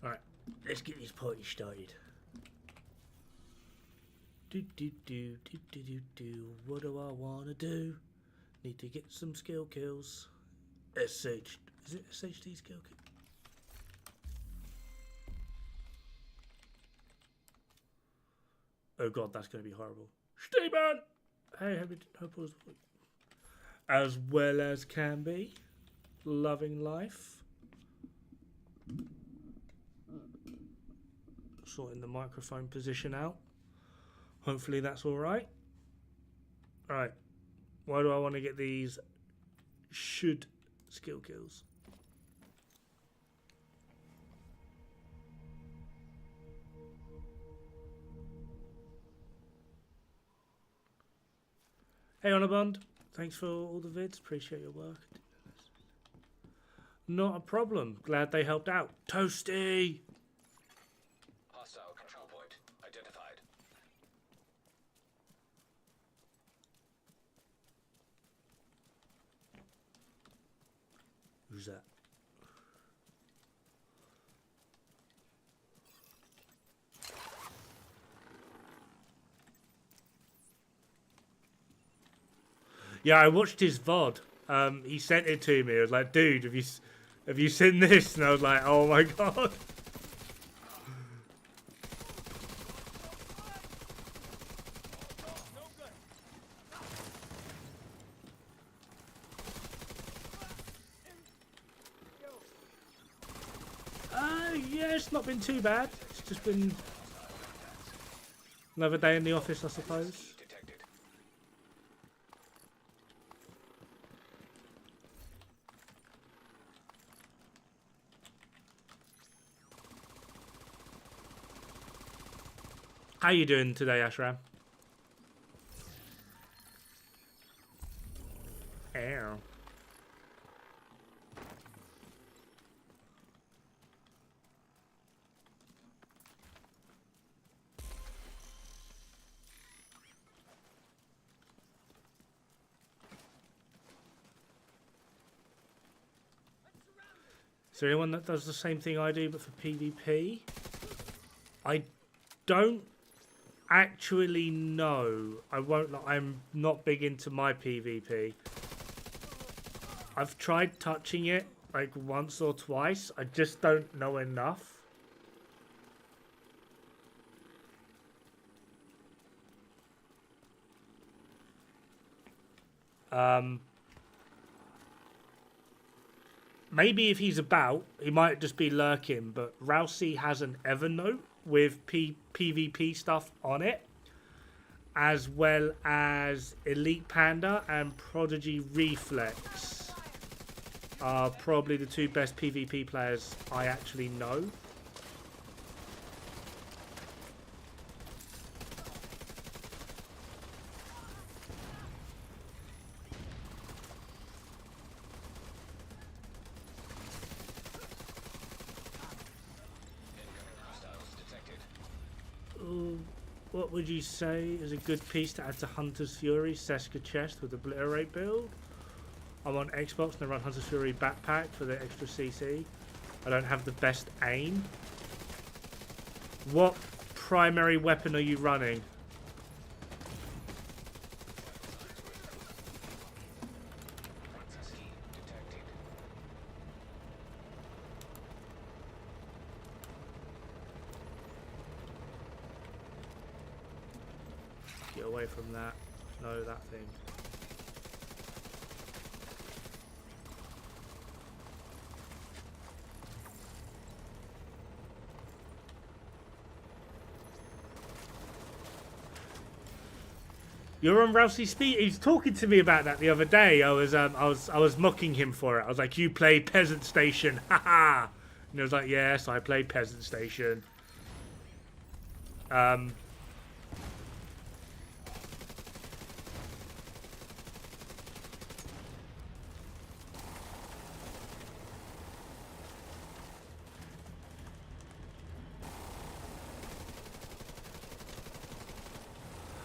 Alright, let's get this party started. What do I wanna do? Need to get some skill kills. SH. Is it SHD skill kill? Oh god, that's gonna be horrible. Steven! Hey, hope it was as well as can be. Loving life. Sorting the microphone position out. Hopefully that's alright. Alright. Why do I want to get these should skill kills? Hey Honabond, thanks for all the vids. Appreciate your work. Not a problem. Glad they helped out. Toasty! Hostile control point identified. Who's that? Yeah, I watched his VOD. He sent it to me. I was like, dude, have you seen this? And I was like, oh my god. Yeah, it's not been too bad. It's just been another day in the office, I suppose. How you doing today, Ashram? Ow. Is there anyone that does the same thing I do but for PvP? I don't actually know. I'm not big into my PvP. I've tried touching it like once or twice. I just don't know enough. Maybe if he's about, he might just be lurking, but Rousey has an Evernote with PvP stuff on it, as well as Elite Panda and Prodigy Reflex are probably the two best PvP players I actually know. What would you say is a good piece to add to Hunter's Fury Seska chest with Obliterate build? I'm on Xbox and I run Hunter's Fury backpack for the extra CC. I don't have the best aim. What primary weapon are you running? Get away from that. No, that thing. You're on Rousey Speed. He's talking to me about that the other day. I was mocking him for it. I was like, "You play Peasant Station, haha!" And he was like, "Yes, I play Peasant Station."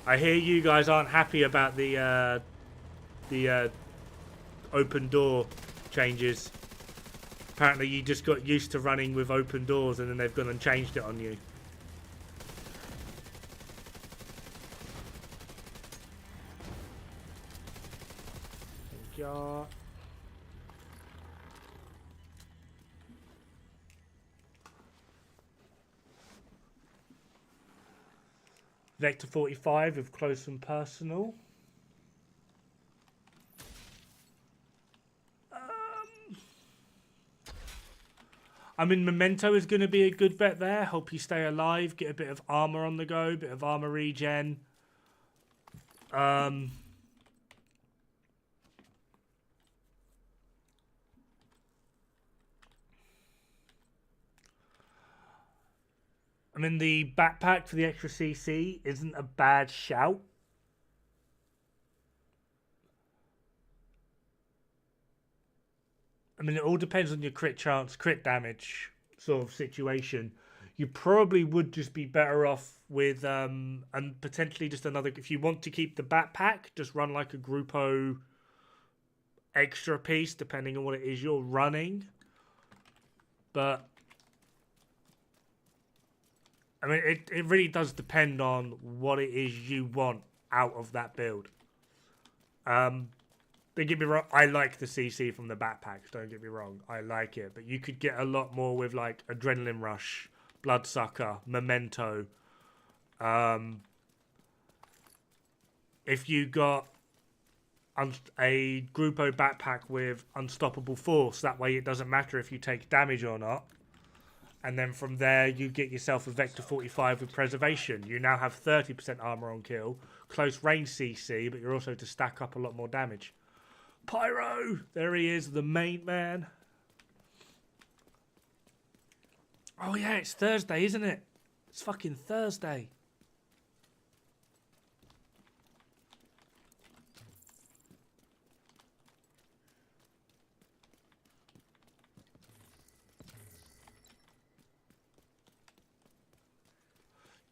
I hear you guys aren't happy about the open door changes. Apparently you just got used to running with open doors and then they've gone and changed it on you. Thank you. Vector 45 with close and personal. I mean, Memento is going to be a good bet there. Help you stay alive. Get a bit of armor on the go. Bit of armor regen. I mean, the backpack for the extra CC isn't a bad shout. I mean, it all depends on your crit chance, crit damage sort of situation. You probably would just be better off with, and potentially just another, if you want to keep the backpack, just run like a Gruppo extra piece, depending on what it is you're running. But, I mean, it really does depend on what it is you want out of that build. Don't get me wrong, I like the CC from the backpacks, don't get me wrong. I like it, but you could get a lot more with like Adrenaline Rush, Bloodsucker, Memento. If you got a Gruppo backpack with Unstoppable Force, that way it doesn't matter if you take damage or not. And then from there, you get yourself a Vector 45 with Preservation. You now have 30% armor on kill, close range CC, but you're also to stack up a lot more damage. Pyro! There he is, the main man. Oh yeah, it's Thursday, isn't it? It's fucking Thursday.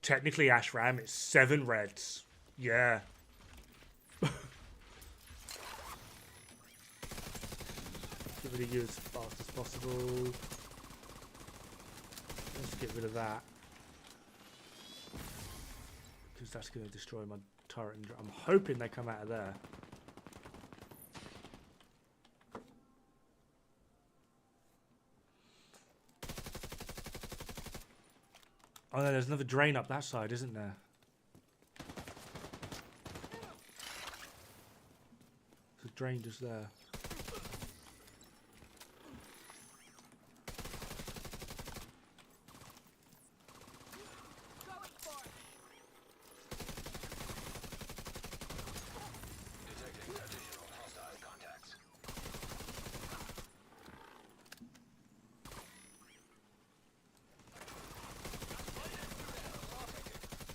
Technically, Ashram, it's 7 reds. Yeah. Get rid of you as fast as possible. Let's get rid of that. Because that's going to destroy my turret. And I'm hoping they come out of there. Oh no, there's another drain up that side, isn't there? There's a drain just there. Detecting additional hostile contacts.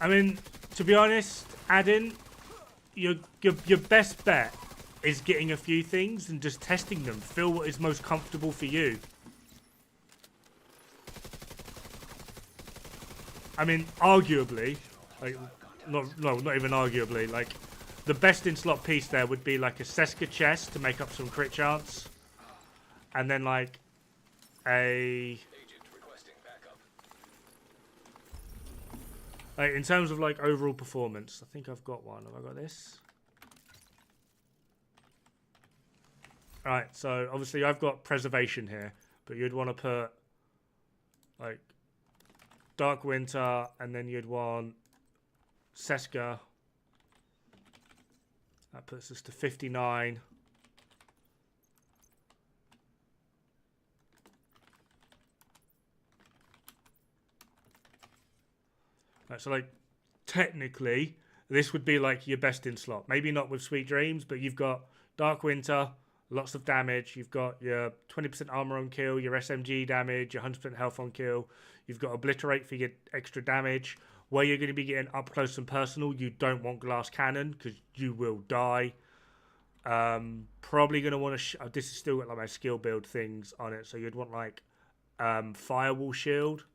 I mean, to be honest, Adin, your best bet is getting a few things and just testing them. Feel what is most comfortable for you. I mean, arguably, like, not even arguably, like, the best in slot piece there would be like a Seska chest to make up some crit chance, and then like a. Like, in terms of like overall performance, I think I've got one. Have I got this? Alright, so obviously I've got Preservation here, but you'd want to put like Dark Winter, and then you'd want Seska. That puts us to 59. Right, so like technically this would be like your best in slot. Maybe not with Sweet Dreams, but you've got Dark Winter, lots of damage. You've got your 20% armor on kill, your SMG damage, your 100% health on kill. You've got Obliterate for your extra damage. Where you're going to be getting up close and personal, you don't want Glass Cannon because you will die. Probably going to want to... this is still got like my skill build things on it, so you'd want like Firewall Shield,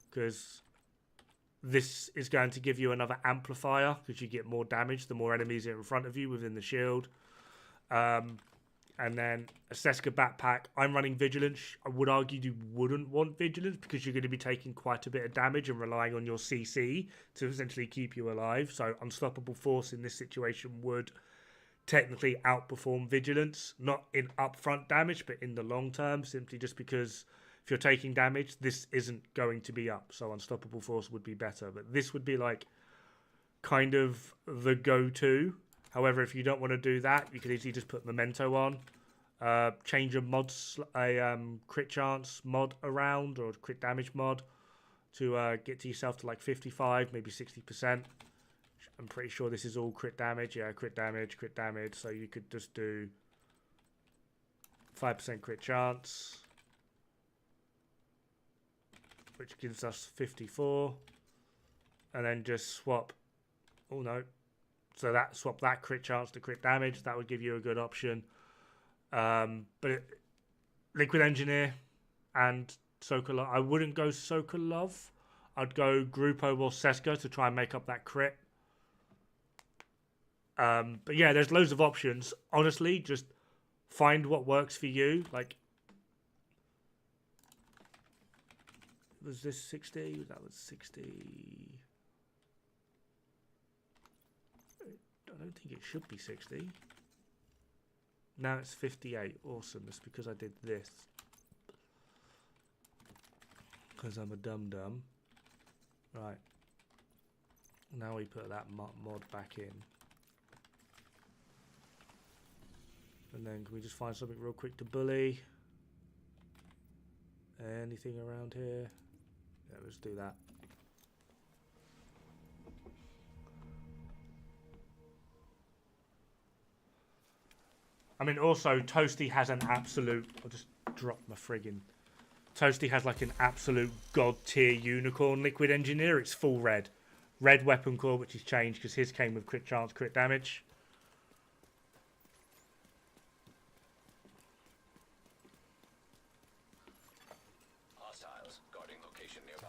because this is going to give you another amplifier because you get more damage the more enemies are in front of you within the shield. And then a Seska backpack. I'm running Vigilance. I would argue you wouldn't want Vigilance because you're going to be taking quite a bit of damage and relying on your CC to essentially keep you alive. So Unstoppable Force in this situation would technically outperform Vigilance. Not in upfront damage, but in the long term, simply just because if you're taking damage, this isn't going to be up. So Unstoppable Force would be better. But this would be like kind of the go-to. However, if you don't want to do that, you could easily just put Memento on. Change a crit chance mod around or crit damage mod to get to yourself to like 55, maybe 60%. I'm pretty sure this is all crit damage. Yeah, crit damage. So you could just do 5% crit chance, which gives us 54. And then just swap. Oh no. So swap that crit chance to crit damage. That would give you a good option. Liquid Engineer and Sokolov. I wouldn't go Sokolov. I'd go Grupo or Seska to try and make up that crit. But yeah, there's loads of options. Honestly, just find what works for you. Like, was this 60? That was 60. I don't think it should be 60. Now it's 58. Awesome. It's because I did this. Because I'm a dum-dum. Right. Now we put that mod back in. And then can we just find something real quick to bully? Anything around here? Yeah, let's do that. I mean, also, Toasty has an absolute... I'll just drop my friggin... Toasty has like an absolute god tier unicorn liquid engineer. It's full red. Red weapon core, which is changed because his came with crit chance, crit damage. Hostiles guarding location nearby.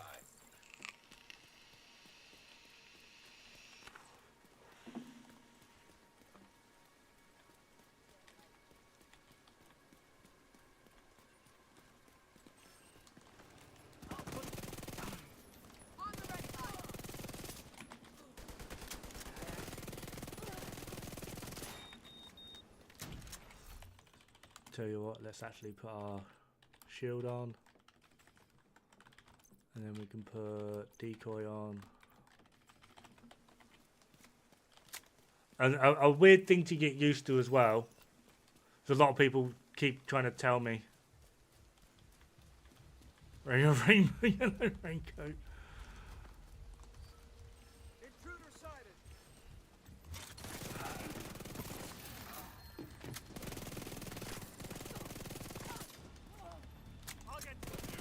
Tell you what, let's actually put our shield on. And then we can put decoy on. And a weird thing to get used to as well. There's a lot of people keep trying to tell me. Rainbow yellow raincoat. Intruder sighted. I'll get to you.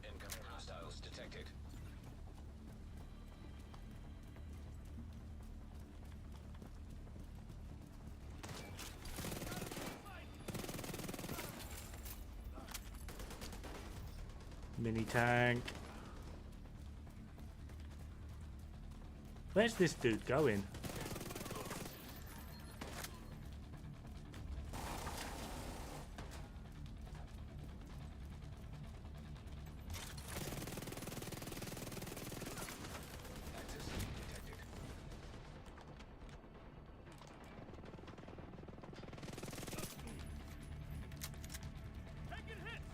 Incoming hostiles detected. Mini tank. Where's this dude going? Access detected. Taking hits.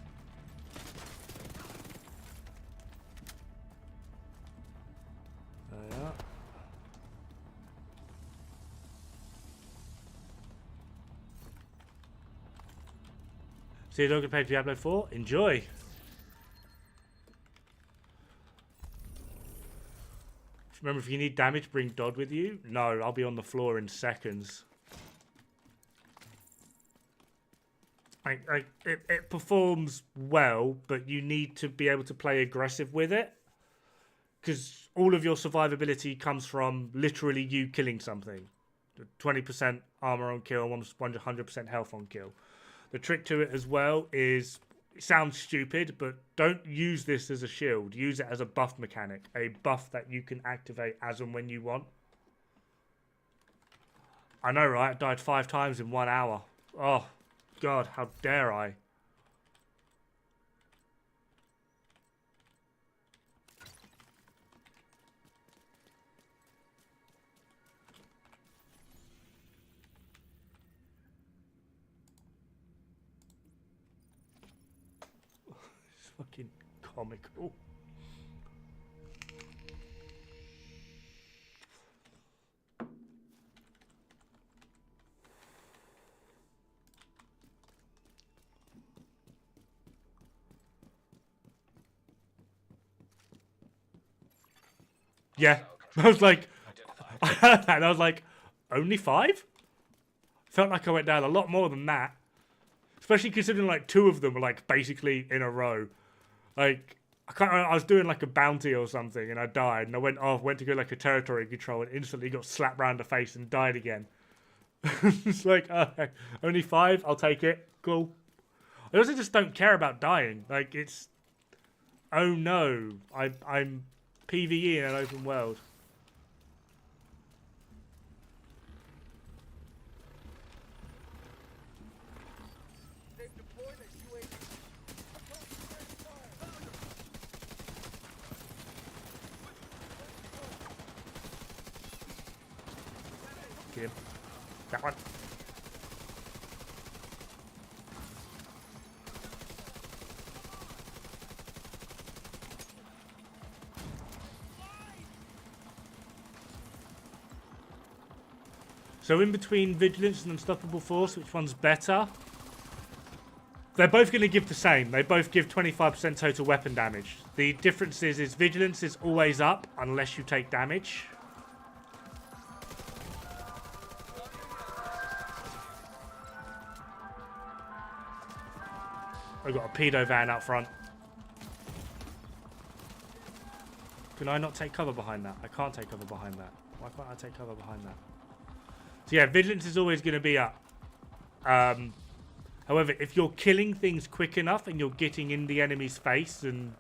There we are. See you don't get paid Diablo 4. Enjoy. Remember, if you need damage, bring Dod with you. No, I'll be on the floor in seconds. It performs well, but you need to be able to play aggressive with it. Because all of your survivability comes from literally you killing something. 20% armor on kill, 100% health on kill. The trick to it as well is, it sounds stupid, but don't use this as a shield. Use it as a buff mechanic. A buff that you can activate as and when you want. I know, right? I died 5 times in 1 hour. Oh, God, how dare I? It's fucking comical. Yeah, I was like, I heard that and I was like, only 5? Felt like I went down a lot more than that. Especially considering like 2 of them were like basically in a row. Like, I was doing like a bounty or something and I died and I went off, went to go like a territory control and instantly got slapped round the face and died again. It's like, only 5, I'll take it. Cool. I also just don't care about dying. Like, it's, oh no, I'm PvE in an open world. They've deployed a UAV. Get him. That one. So in between Vigilance and Unstoppable Force, which one's better? They're both going to give the same. They both give 25% total weapon damage. The difference is Vigilance is always up unless you take damage. I've got a pedo van out front. Can I not take cover behind that? I can't take cover behind that. Why can't I take cover behind that? So yeah, Vigilance is always going to be up. However, if you're killing things quick enough and you're getting in the enemy's face and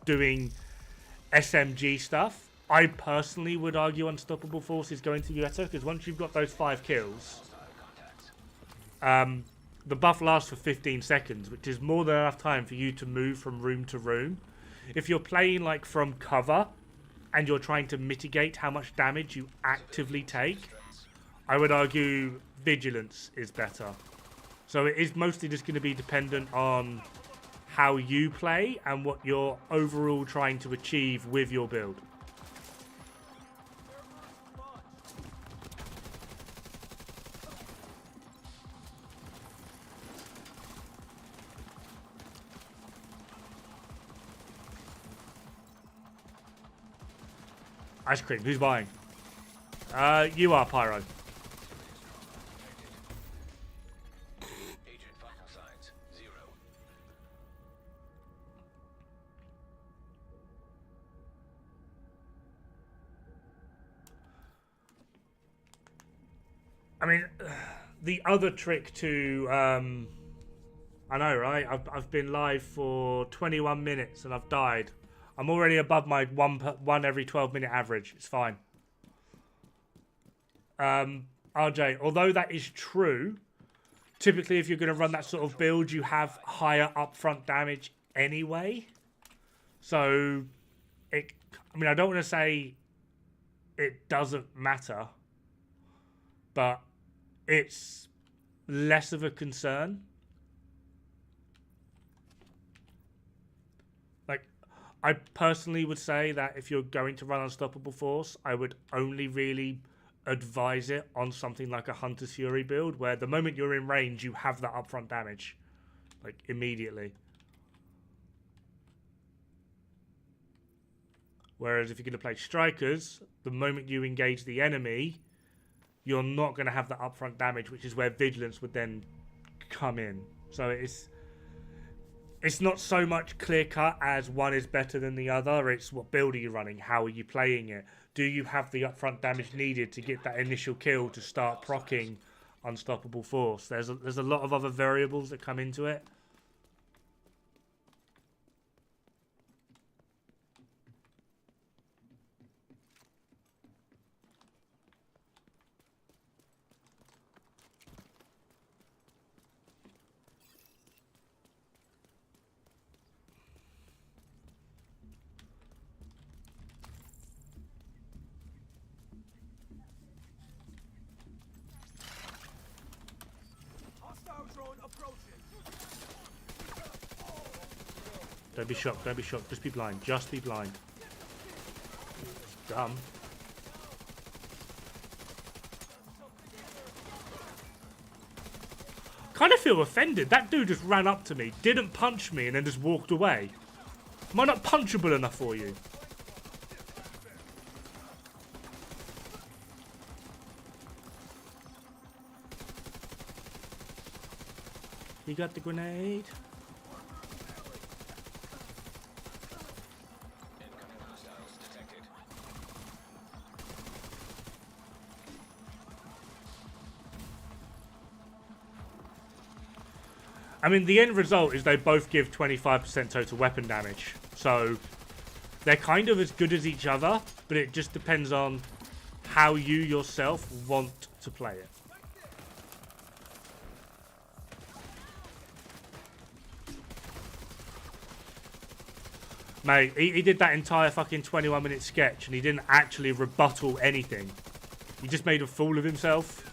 doing SMG stuff, I personally would argue Unstoppable Force is going to be better because once you've got those 5 kills, the buff lasts for 15 seconds, which is more than enough time for you to move from room to room. If you're playing like from cover and you're trying to mitigate how much damage you actively take, I would argue Vigilance is better. So it is mostly just going to be dependent on how you play and what you're overall trying to achieve with your build. Ice cream, who's buying? You are, Pyro. Agent vital signs 0. I mean, the other trick to, I know, right? I've been live for 21 minutes and I've died. I'm already above my one every 12-minute average. It's fine. RJ, although that is true, typically if you're going to run that sort of build, you have higher upfront damage anyway. So, I mean, I don't want to say it doesn't matter, but it's less of a concern. Like, I personally would say that if you're going to run Unstoppable Force, I would only really advise it on something like a Hunter's Fury build, where the moment you're in range, you have that upfront damage, like, immediately. Whereas if you're going to play Strikers, the moment you engage the enemy, you're not going to have that upfront damage, which is where Vigilance would then come in. So it's not so much clear-cut as one is better than the other. It's what build are you running? How are you playing it? Do you have the upfront damage needed to get that initial kill to start proccing Unstoppable Force? There's a lot of other variables that come into it. Don't be shocked. Don't be shocked. Just be blind. Just be blind. It's dumb. Kind of feel offended. That dude just ran up to me, didn't punch me, and then just walked away. Am I not punchable enough for you? You got the grenade? Incoming hostiles detected. I mean, the end result is they both give 25% total weapon damage. So, they're kind of as good as each other, but it just depends on how you yourself want to play it. Mate, he did that entire fucking 21-minute sketch and he didn't actually rebuttal anything. He just made a fool of himself.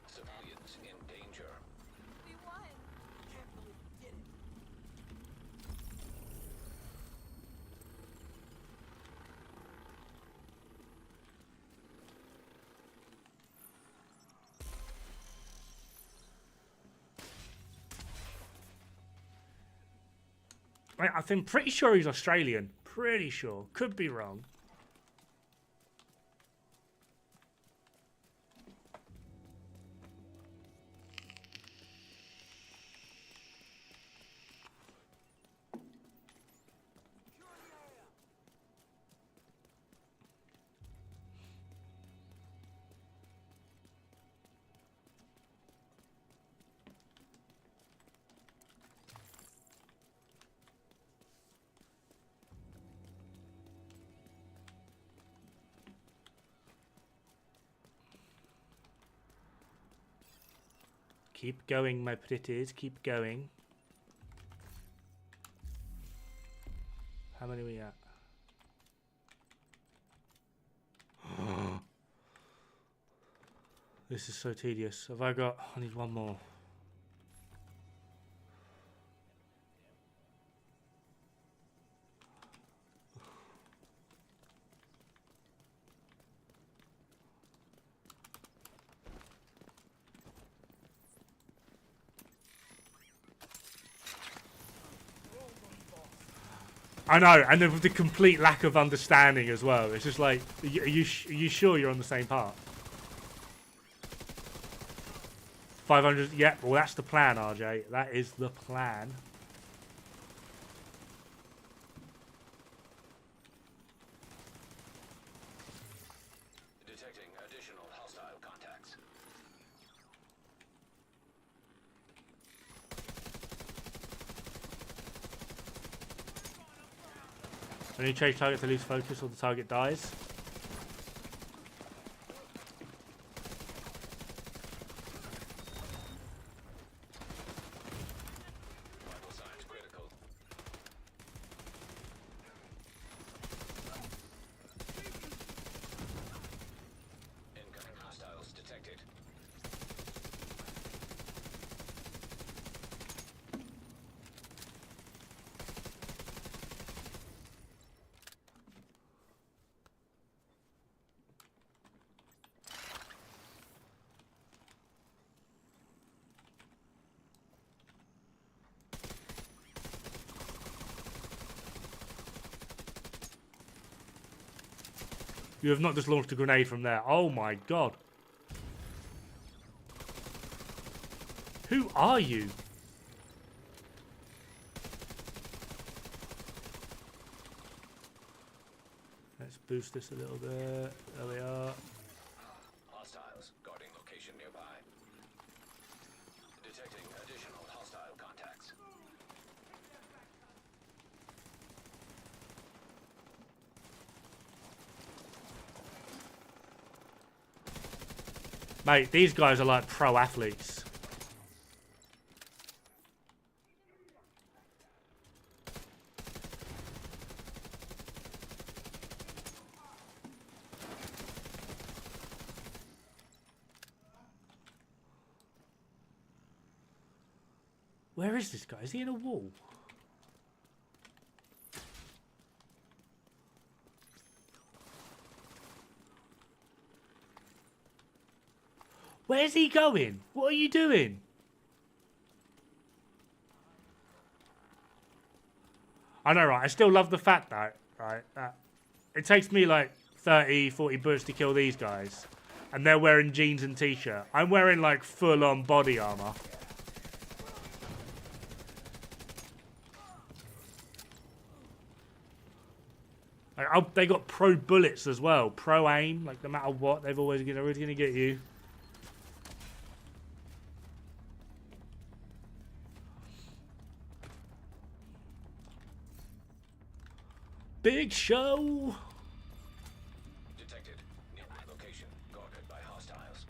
Civilians in danger. We won. Can't believe we did it. Mate, I'm pretty sure he's Australian. Pretty sure. Could be wrong. Keep going, my pretties. Keep going. How many are we at? This is so tedious. Have I got... I need one more. I know, and then with the complete lack of understanding as well. It's just like, are you sure you're on the same part? 500, yeah, well that's the plan, RJ. That is the plan. Detecting additional hostile contacts. When you change target to lose focus or the target dies. Vital signs critical. Incoming hostiles detected. You have not just launched a grenade from there. Oh my god. Who are you? Let's boost this a little bit. There we are. Hostiles guarding location nearby. Detecting additional hostile contacts. Mate, these guys are like pro athletes. Where is this guy? Is he in a wall? Where's he going? What are you doing? I know, right? I still love the fact that, right, that it takes me like 30, 40 bullets to kill these guys. And they're wearing jeans and t-shirt. I'm wearing like full-on body armor. Like, oh, they got pro bullets as well. Pro aim. Like, no matter what, they're always gonna get you. Big show. Detected. Nearby location. Guarded by hostiles.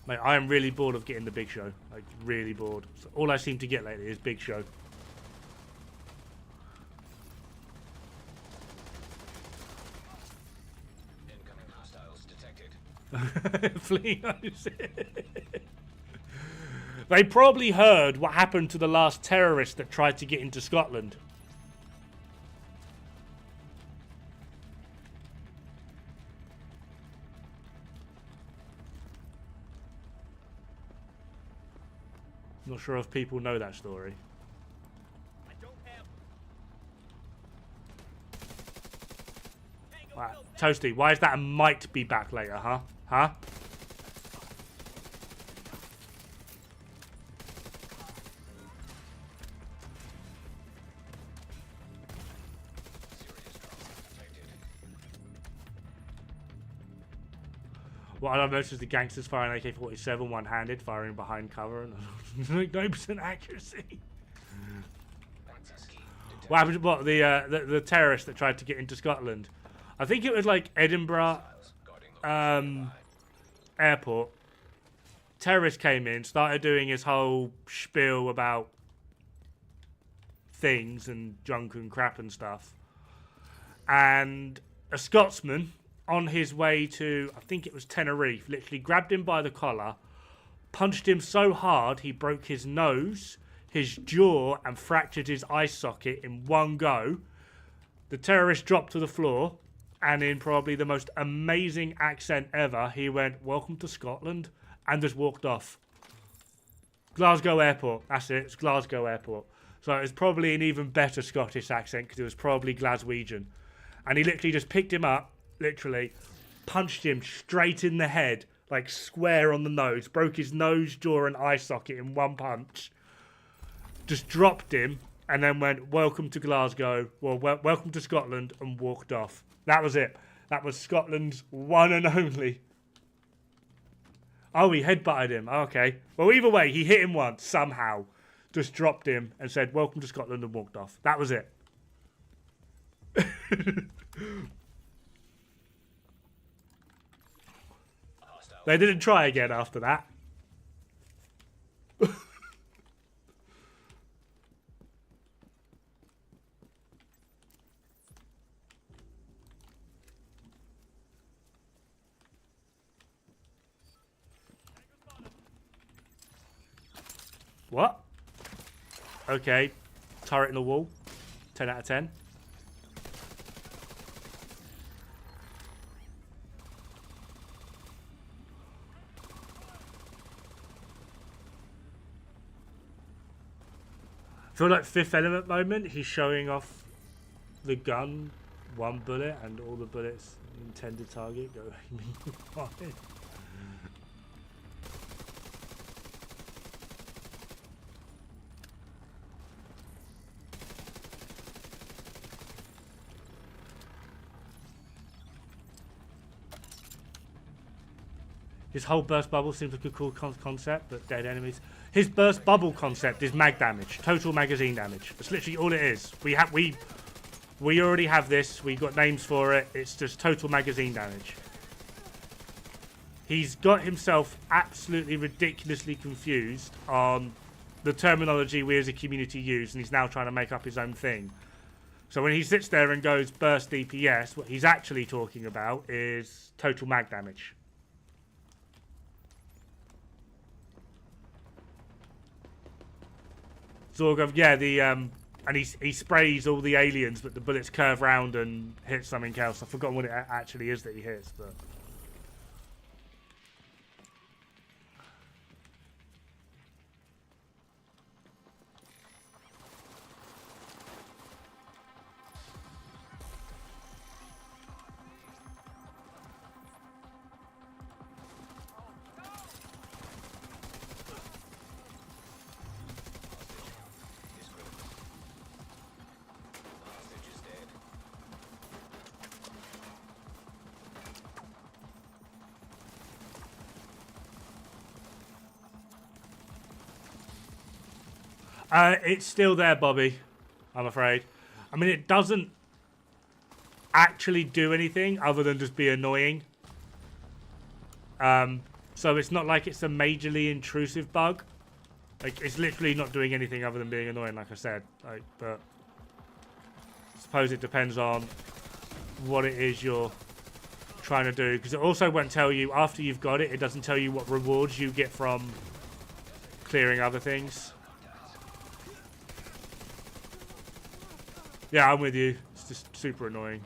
Mate, I am really bored of getting the big show. Like, really bored. So all I seem to get lately is big show. Incoming hostiles detected. Fleeing. They probably heard what happened to the last terrorist that tried to get into Scotland. Not sure if people know that story. Wow. Toasty, why is that a might be back later, huh? Huh? What I've noticed is the gangsters firing AK-47 one-handed, firing behind cover, and like 9% accuracy. Access key detected. What happened? What the terrorist that tried to get into Scotland? I think it was like Edinburgh Hostiles guarding location nearby. airport. Terrorist came in, started doing his whole spiel about things and junk and crap and stuff, and a Scotsman on his way to, I think it was Tenerife, literally grabbed him by the collar, punched him so hard he broke his nose, his jaw, and fractured his eye socket in one go. The terrorist dropped to the floor, and in probably the most amazing accent ever, he went, "Welcome to Scotland," and just walked off. Glasgow Airport. That's it. It's Glasgow Airport. So it's probably an even better Scottish accent because it was probably Glaswegian. And he literally just picked him up, literally, punched him straight in the head, like square on the nose, broke his nose, jaw, and eye socket in one punch. Just dropped him, and then went, "Welcome to Glasgow," well, welcome to Scotland, and walked off. That was it. That was Scotland's one and only. Oh, he headbutted him. Okay. Well, either way, he hit him once, somehow. Just dropped him and said, "Welcome to Scotland," and walked off. That was it. They didn't try again after that. What? Okay. Turret in the wall. 10 out of 10. I feel like Fifth Element moment, he's showing off the gun, one bullet, and all the bullets intended target go aiming fine. His whole burst bubble seems like a cool concept, but dead enemies. His burst bubble concept is mag damage, total magazine damage. That's literally all it is. We already have this. We got names for it. It's just total magazine damage. he's got himself absolutely ridiculously confused on the terminology we as a community use, and he's now trying to make up his own thing. So when he sits there and goes burst DPS, what he's actually talking about is total mag damage. Zorgov, yeah, and he sprays all the aliens, but the bullets curve round and hit something else. I've forgotten what it actually is that he hits, but... Hostage is dead. It's still there, Bobby, I'm afraid. I mean, it doesn't actually do anything other than just be annoying. So it's not like it's a majorly intrusive bug. Like, it's literally not doing anything other than being annoying, like I said. Like, but I suppose it depends on what it is you're trying to do. Because it also won't tell you, after you've got it, it doesn't tell you what rewards you get from clearing other things. Yeah, I'm with you. It's just super annoying.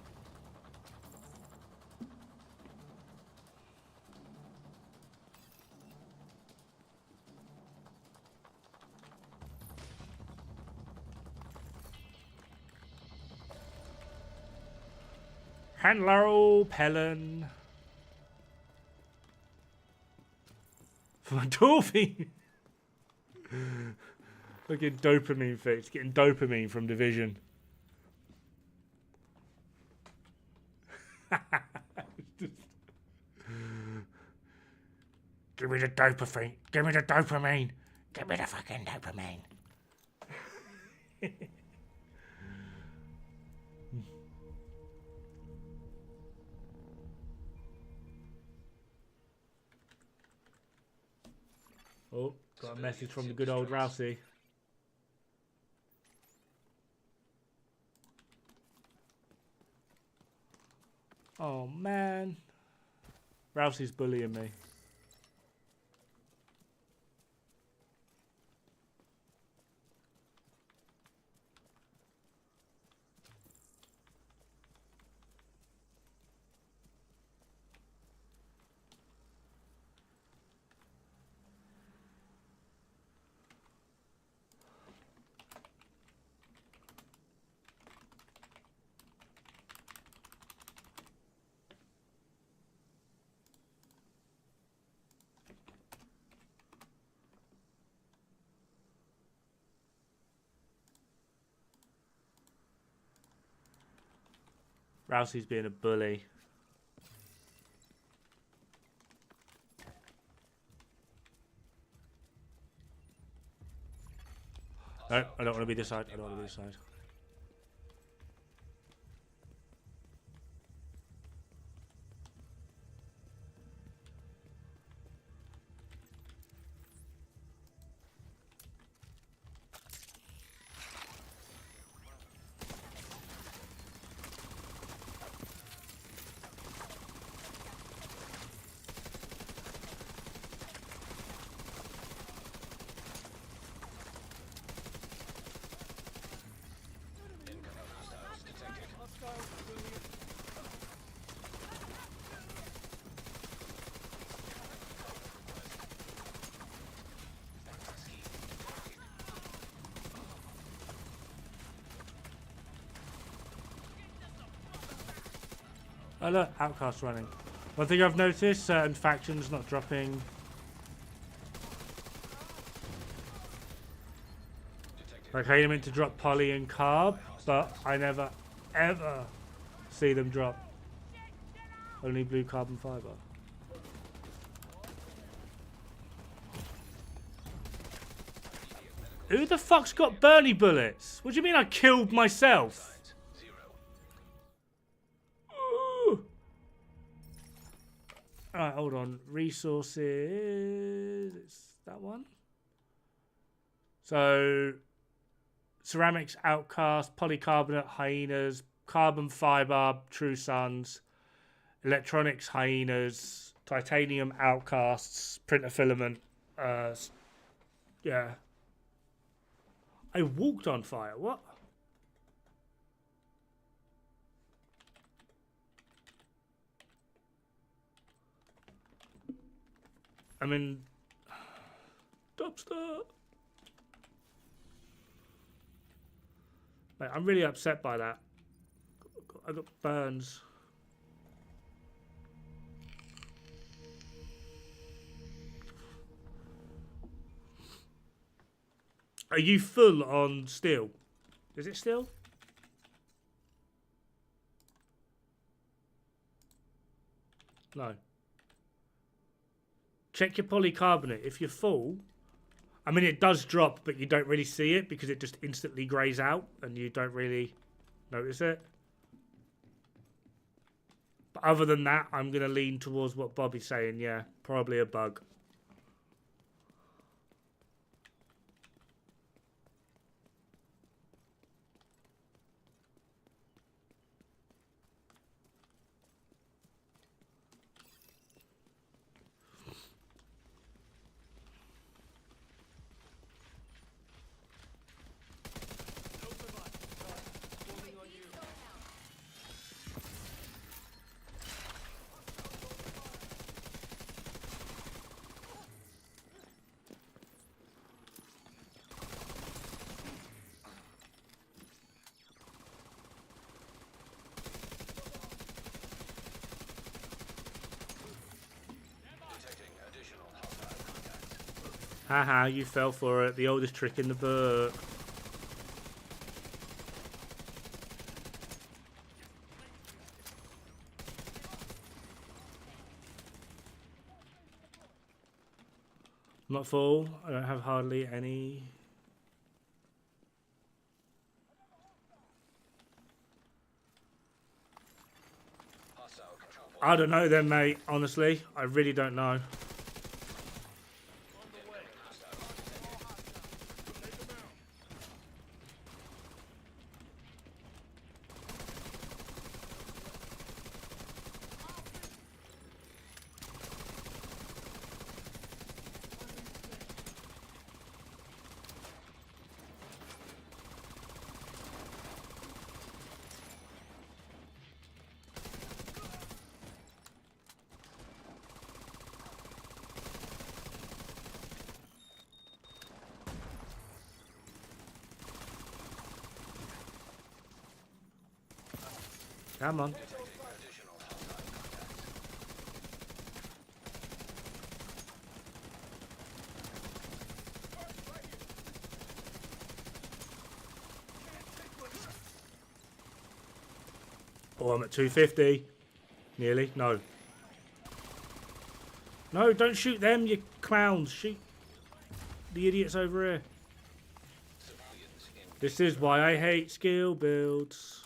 Hello, Pellin. For my Dolphin. Fucking dopamine fix. Getting dopamine from Division. Give me the dopamine. Give me the dopamine. Give me the fucking dopamine. Oh, got a message from the good old Rousey. Oh man. Rousey's bullying me. Rousey's being a bully. No, I don't want to be this side. I don't want to be this side. Oh look, Outcast running. One thing I've noticed, certain factions not dropping... Like, I aim to drop poly and carb, but I never, ever see them drop. Only blue carbon fiber. Who the fuck's got Bernie bullets? What do you mean I killed myself? Alright, Right, hold on. Resources. It's that one. So, ceramics, outcast, polycarbonate, hyenas, carbon fiber, true suns, electronics, hyenas, titanium, outcasts, printer filament. Yeah. I walked on fire. What? I mean, dumpster. Mate, I'm really upset by that. I got burns. Are you full on steel? Is it steel? No. Check your polycarbonate. If you're full, I mean, it does drop, but you don't really see it because it just instantly grays out and you don't really notice it. But other than that, I'm going to lean towards what Bobby's saying. Yeah, probably a bug. Haha, you fell for it. The oldest trick in the book. I'm not full. I don't have hardly any. I don't know then, mate. Honestly, I really don't know. Come on. Oh, I'm at 250. Nearly. No. No, don't shoot them, you clowns. Shoot the idiots over here. This is why I hate skill builds.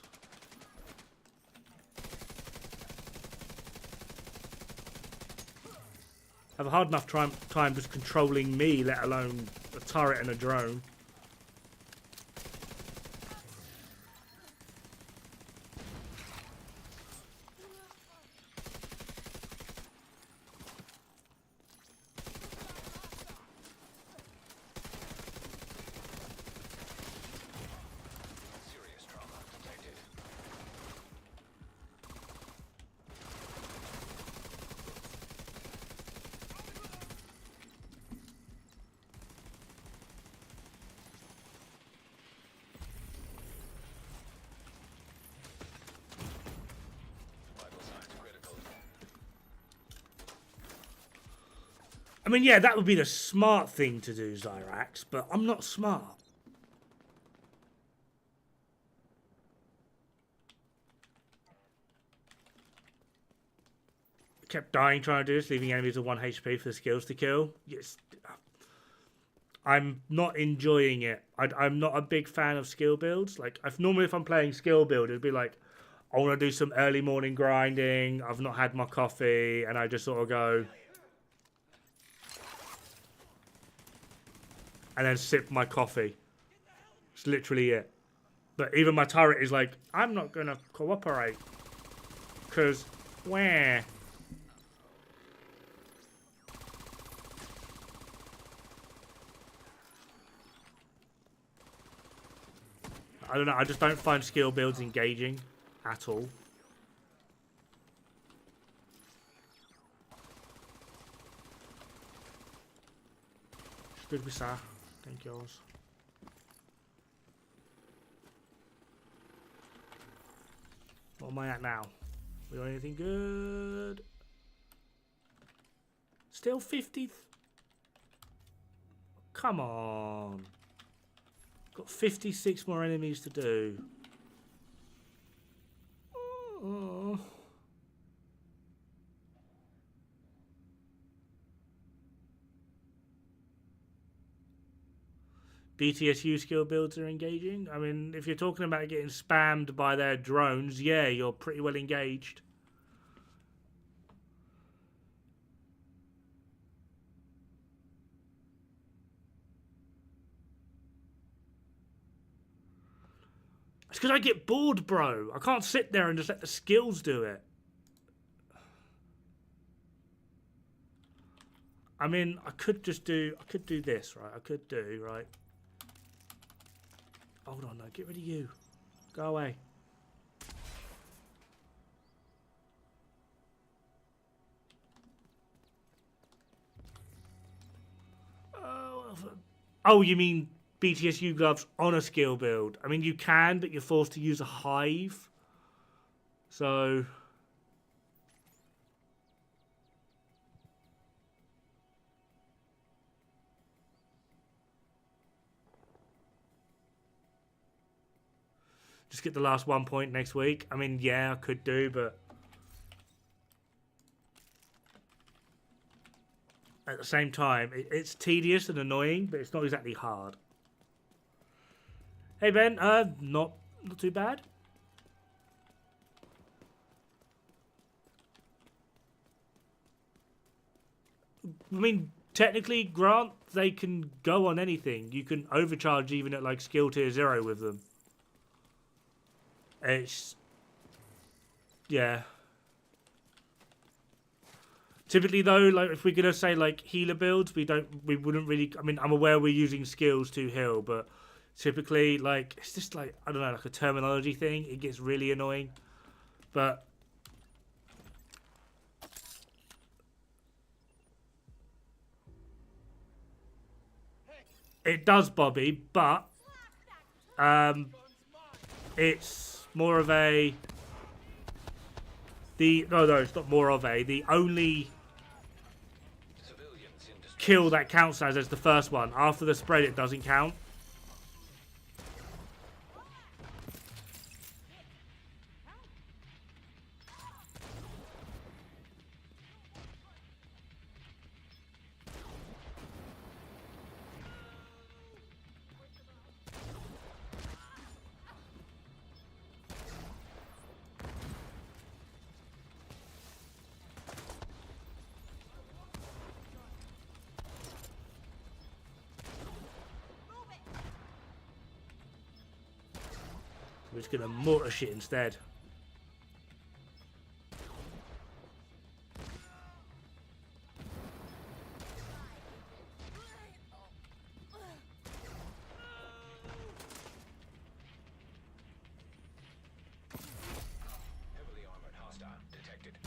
I have a hard enough time just controlling me, let alone a turret and a drone. I mean, yeah, that would be the smart thing to do, Zyrax, but I'm not smart. I kept dying trying to do this, leaving enemies with 1 HP for the skills to kill. Yes, I'm not enjoying it. I'm not a big fan of skill builds. Like, normally if I'm playing skill build, it'd be like, I want to do some early morning grinding. I've not had my coffee, and I just sort of go and then sip my coffee. It's literally it. But even my turret is like, I'm not going to cooperate. Because, where? I don't know. I just don't find skill builds engaging at all. Good with that. Thank you. What am I at now? We got anything good? Still 50th? Come on. Got 56 more enemies to do. Oh. BTSU skill builds are engaging. I mean, if you're talking about getting spammed by their drones, yeah, you're pretty well engaged. It's because I get bored, bro. I can't sit there and just let the skills do it. I mean, I could do this, right? I could do, right? Hold on, no, get rid of you. Go away. Oh, you mean BTSU gloves on a skill build? I mean, you can, but you're forced to use a hive. So... just get the last 1 point next week. I mean, yeah, I could do, but... at the same time, it's tedious and annoying, but it's not exactly hard. Hey, Ben. Not too bad. I mean, technically, Grant, they can go on anything. You can overcharge even at, like, skill tier 0 with them. It's... yeah. Typically, though, like, if we're going to say, like, healer builds, we wouldn't really... I mean, I'm aware we're using skills to heal, but typically, like, it's just, like, I don't know, like a terminology thing. It gets really annoying. But... it does, Bobby, but... it's more of a... no, it's not more of a... the only kill that counts as the first one. After the spread, it doesn't count. We're just going to mortar shit instead. Heavily armored hostile detected.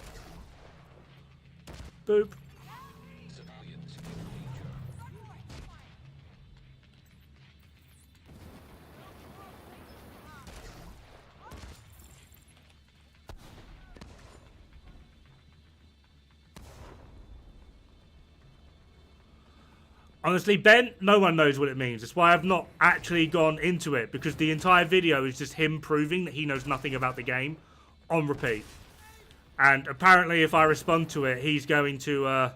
Boop. Civilians in danger. Honestly, Ben, no one knows what it means. That's why I've not actually gone into it, because the entire video is just him proving that he knows nothing about the game on repeat. And apparently, if I respond to it, he's going to,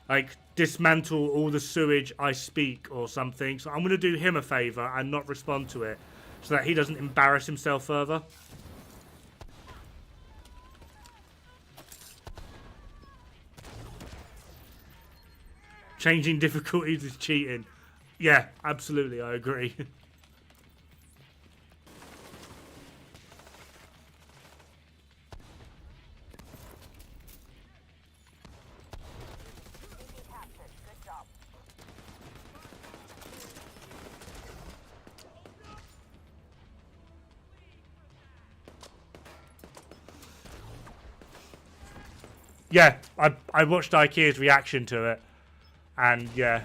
like, dismantle all the sewage I speak or something. So I'm going to do him a favor and not respond to it so that he doesn't embarrass himself further. Changing difficulties is cheating. Yeah, absolutely, I agree. Yeah, I watched Ikea's reaction to it, and yeah.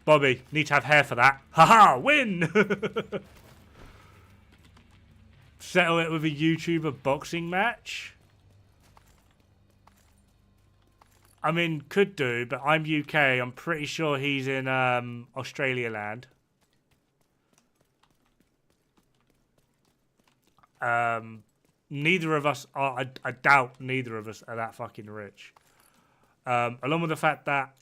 Bobby, need to have hair for that. Haha, win! Settle it with a YouTuber boxing match? I mean, could do, but I'm UK. I'm pretty sure he's in Australia land. Neither of us are, I doubt neither of us are that fucking rich. Along with the fact that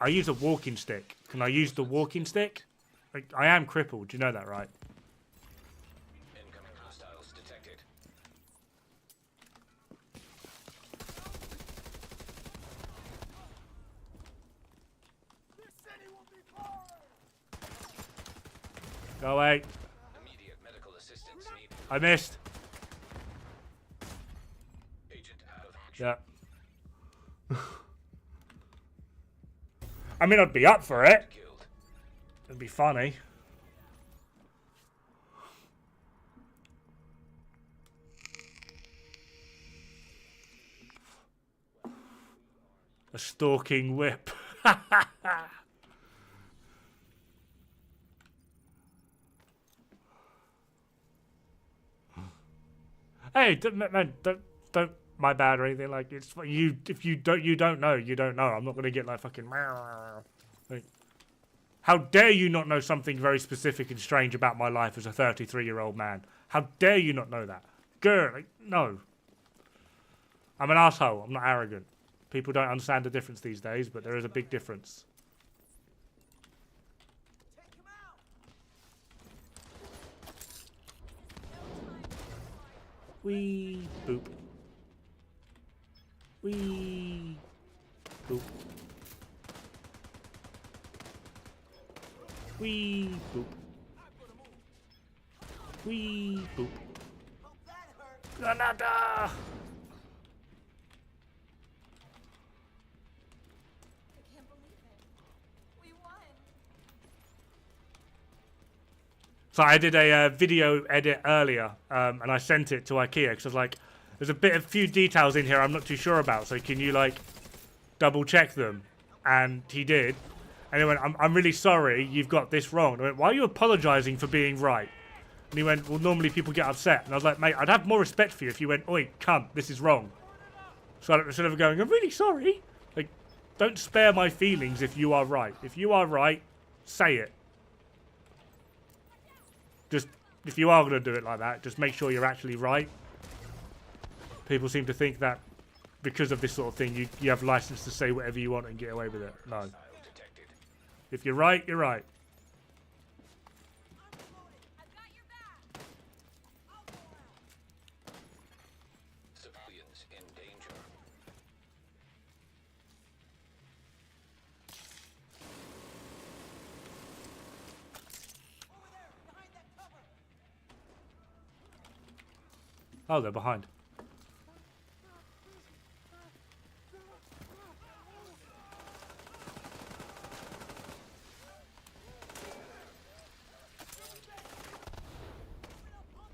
I use a walking stick. Can I use the walking stick? I am crippled, you know that, right? Incoming hostiles detected. Go away. Immediate medical assistance needed. I missed. Agent out of action. Yeah. I mean, I'd be up for it. Killed. It'd be funny. A stalking whip. Hey, man, don't my bad or anything. Like, it's you. If you don't know, you don't know. I'm not gonna get like fucking. Like, how dare you not know something very specific and strange about my life as a 33-year-old man? How dare you not know that? Girl, like, no. I'm an asshole. I'm not arrogant. People don't understand the difference these days, but there is a big difference. Take him out. Wee boop. Wee boop. Wee boop. Wee boop. Hope that hurt. Granada! I can't believe it. We won. So I did a video edit earlier, and I sent it to IKEA because I was like, "There's a few details in here I'm not too sure about. So can you like double check them?" And he did, and he went, "I'm really sorry, you've got this wrong." And I went, "Why are you apologising for being right?" And he went, "Well, normally people get upset." And I was like, "Mate, I'd have more respect for you if you went, oi, cunt, this is wrong." So instead of going, "I'm really sorry," like, don't spare my feelings if you are right. If you are right, say it. Just, if you are going to do it like that, just make sure you're actually right. People seem to think that because of this sort of thing, you have license to say whatever you want and get away with it. No. Hostile detected. If you're right, you're right. I've got your back. I'll go out. Civilians in danger. Over there, behind that cover. Oh, they're behind.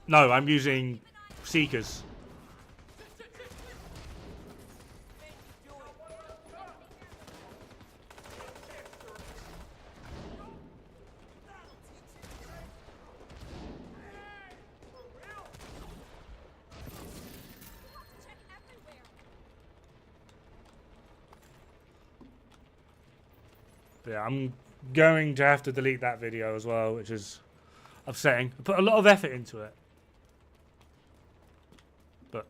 No, I'm using Seekers. Check everywhere. Yeah, I'm going to have to delete that video as well, which is upsetting. I put a lot of effort into it. But,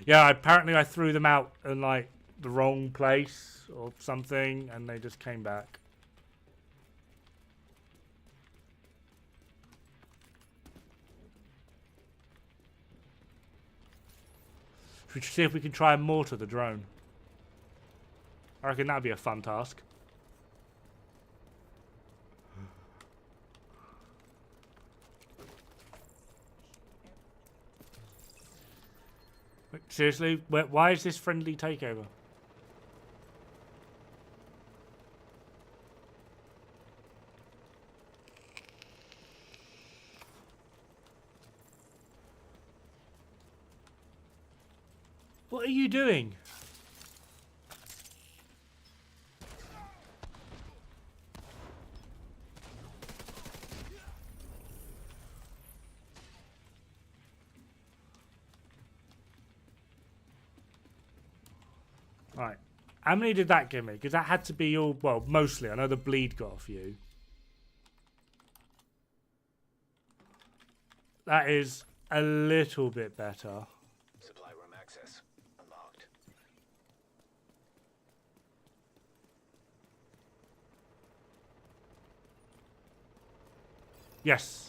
yeah, apparently I threw them out in, like, the wrong place or something, and they just came back. Should we see if we can try and mortar the drone? I reckon that'd be a fun task. Wait, seriously? Why is this friendly takeover? What are you doing? Right. How many did that give me? Because that had to be all, well, mostly. I know the bleed got a few. That is a little bit better. Supply room access unlocked. Yes.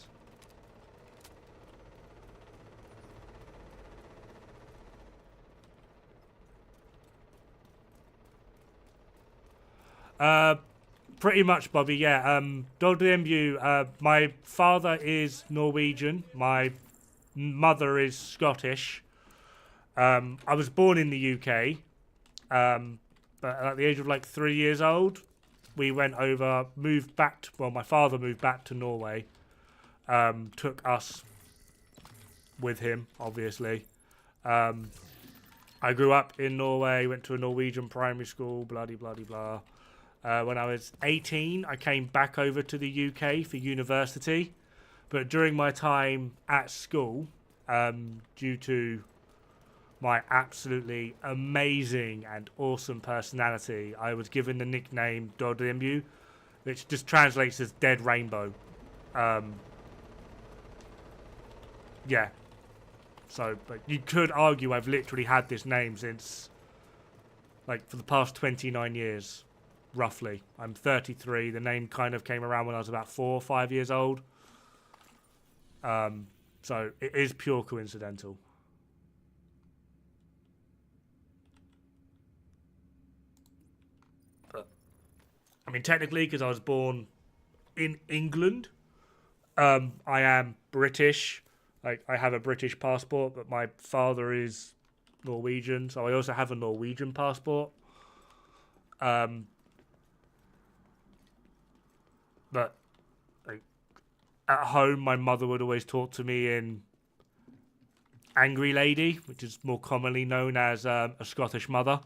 Pretty much, Bobby, yeah. Dod-Regnbue, my father is Norwegian. My mother is Scottish. I was born in the UK. But at the age of like 3 years old, we went over, moved back to, well, my father moved back to Norway. Took us with him, obviously. I grew up in Norway, went to a Norwegian primary school, blah-de-blah-de-blah. When I was 18, I came back over to the UK for university. But during my time at school, due to my absolutely amazing and awesome personality, I was given the nickname Dod-Regnbue, which just translates as Dead Rainbow. Yeah. So, but you could argue I've literally had this name since, like, for the past 29 years. Roughly. I'm 33. The name kind of came around when I was about 4 or 5 years old. So it is pure coincidental. But, I mean, technically, because I was born in England, I am British. Like, I have a British passport, but my father is Norwegian, so I also have a Norwegian passport. But like, at home, my mother would always talk to me in Angry Lady, which is more commonly known as a Scottish mother.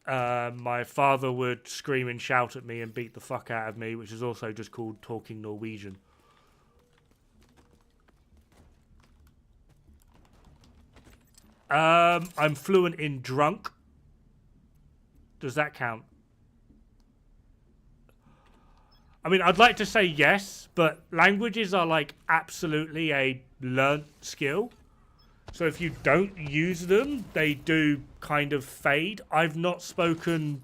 My father would scream and shout at me and beat the fuck out of me, which is also just called talking Norwegian. I'm fluent in drunk. Does that count? I mean, I'd like to say yes, but languages are like absolutely a learnt skill. So if you don't use them, they do kind of fade. I've not spoken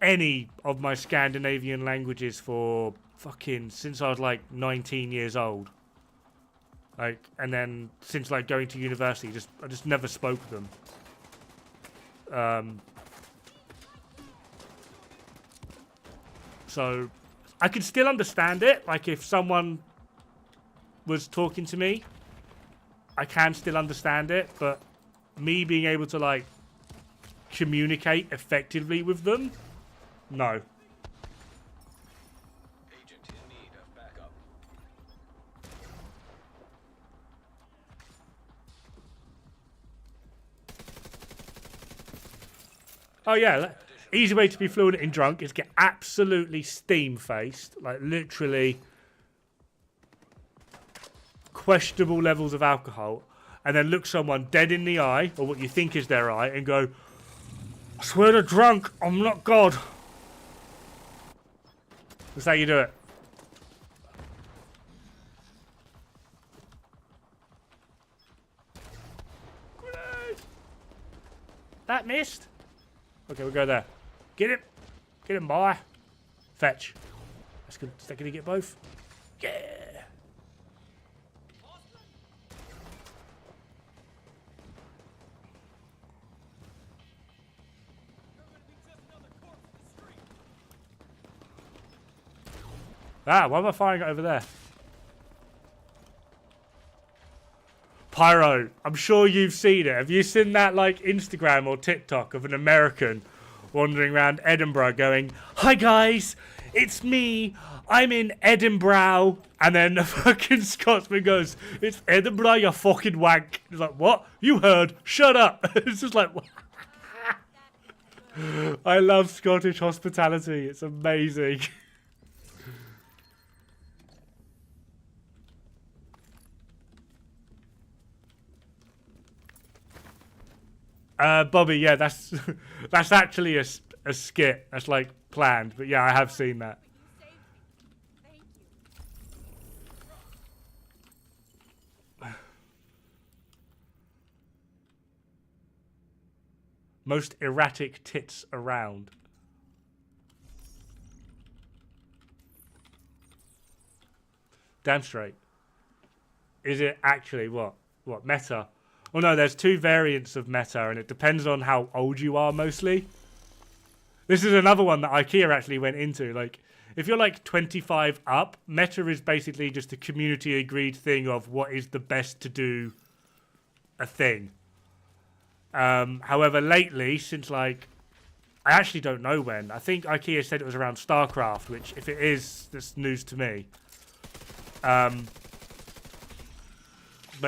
any of my Scandinavian languages for fucking since I was like 19 years old. Like, and then since like going to university, I just never spoke them. So I could still understand it. Like if someone was talking to me, I can still understand it. But me being able to like communicate effectively with them, no. Agent in need of backup. Oh yeah, easy way to be fluent in drunk is get absolutely steam-faced, like literally questionable levels of alcohol, and then look someone dead in the eye, or what you think is their eye, and go, I swear to drunk, I'm not God. That's how you do it. Grenade! That missed? Okay, we'll go there. Get him! Get him, boy! Fetch. That's good. Is that going to get both? Yeah! Ah, why am I firing it over there? Pyro, I'm sure you've seen it. Have you seen that like Instagram or TikTok of an American wandering around Edinburgh going, "Hi guys, it's me. I'm in Edinburgh." And then the fucking Scotsman goes, "It's Edinburgh, you fucking wank." He's like, "What? You heard? Shut up." It's just like, I love Scottish hospitality. It's amazing. Bobby, yeah, that's that's actually a skit. That's like planned, but yeah, I have seen that. You saved me. Thank you. Most erratic tits around. Damn straight. Is it actually what? What, meta? Well, no, there's two variants of meta, and it depends on how old you are, mostly. This is another one that IKEA actually went into. Like, if you're like 25 up, meta is basically just a community-agreed thing of what is the best to do a thing. However, lately, since like, I actually don't know when. I think IKEA said it was around StarCraft, which, if it is, that's news to me. But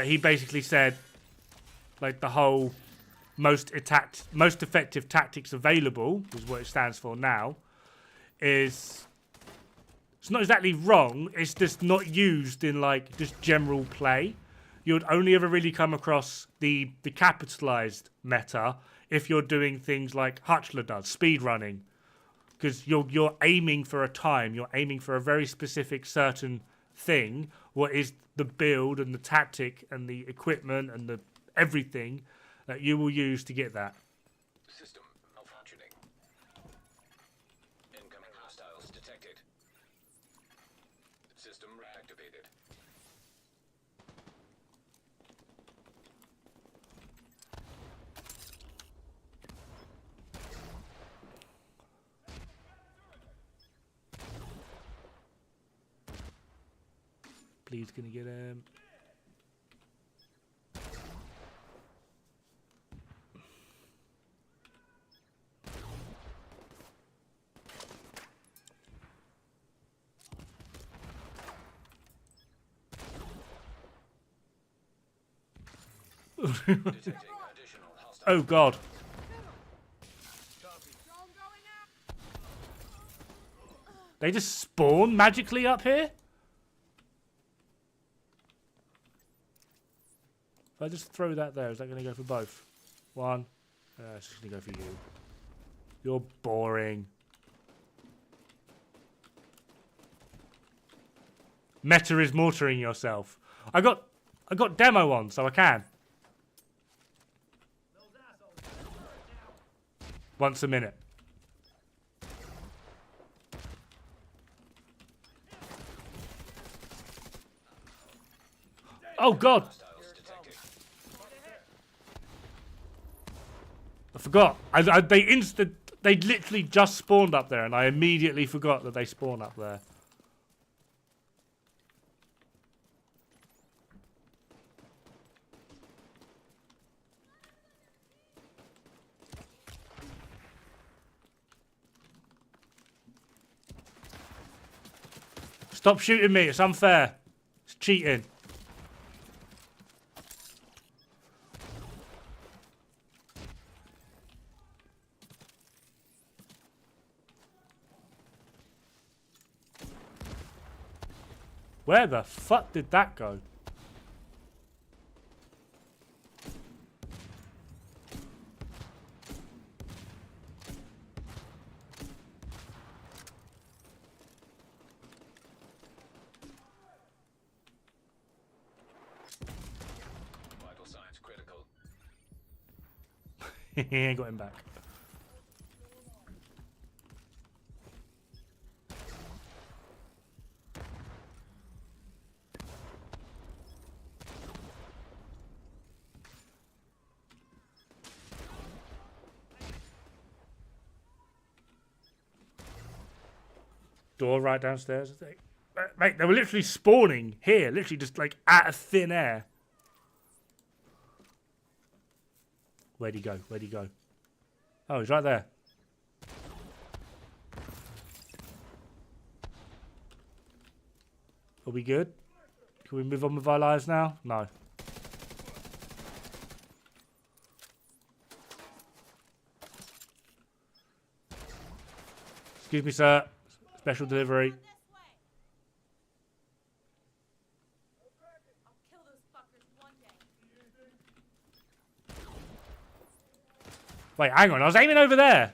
he basically said, like, the whole most effective tactics available, is what it stands for now, is, it's not exactly wrong, it's just not used in, like, just general play. You'd only ever really come across the capitalized meta if you're doing things like Hutchler does, speed running. Because you're aiming for a time, you're aiming for a very specific certain thing, what is the build and the tactic and the equipment and the everything that you will use to get that. System malfunctioning. Incoming hostiles detected. System reactivated. Please, can you get him? Detecting additional hostiles. Oh God! Drone going out. They just spawn magically up here? If I just throw that there, is that going to go for both? One. It's just going to go for you. You're boring. Meta is mortaring yourself. I got demo on, so I can. Once a minute. Oh God! Hostiles detected. I forgot. They literally just spawned up there, and I immediately forgot that they spawn up there. Stop shooting me. It's unfair. It's cheating. Where the fuck did that go? Vital signs critical. Ain't got him back. Door right downstairs, I think. Mate, they were literally spawning here, literally just like out of thin air. Where'd he go? Where'd he go? Oh, he's right there. Are we good? Can we move on with our lives now? No. Excuse me, sir. Special delivery. This way. I'll kill those fuckers one day. Wait, hang on. I was aiming over there.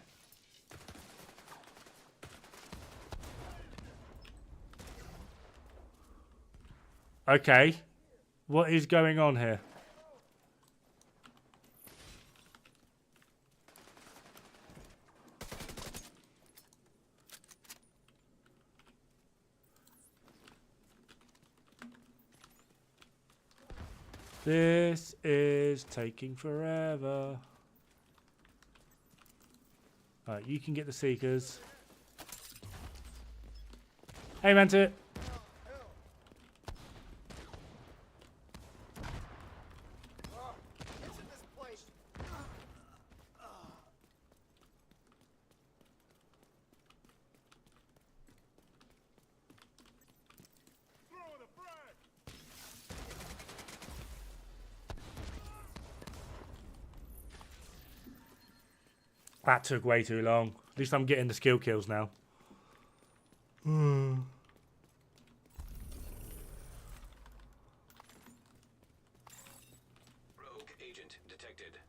Okay. What is going on here? This is taking forever. Alright, you can get the Seekers. Hey, Mantit. That took way too long. At least I'm getting the skill kills now. Rogue agent detected.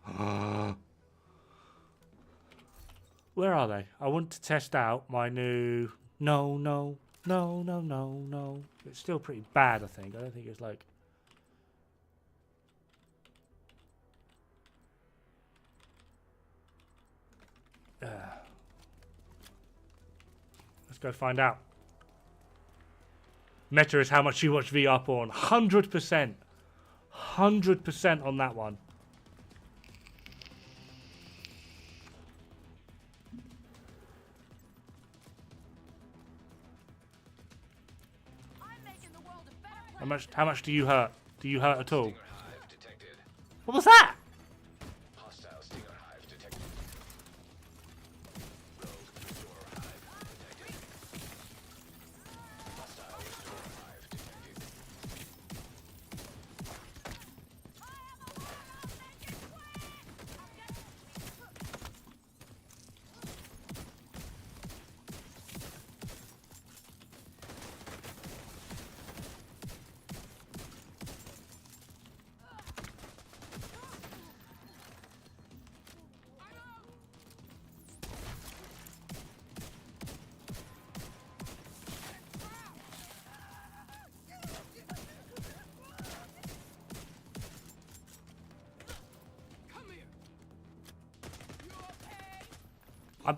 Where are they? I want to test out my new... No, no, no, no, no, no. It's still pretty bad, I think. I don't think it's like... Let's go find out. Meta is how much you watch VR porn. 100%. 100% on that one. I'm making the world a better place. How much do you hurt? Do you hurt at all? Stinger hive detected. What was that? Hostile stinger hive detected. Rogue restore hive detected. Hostile restore hive detected.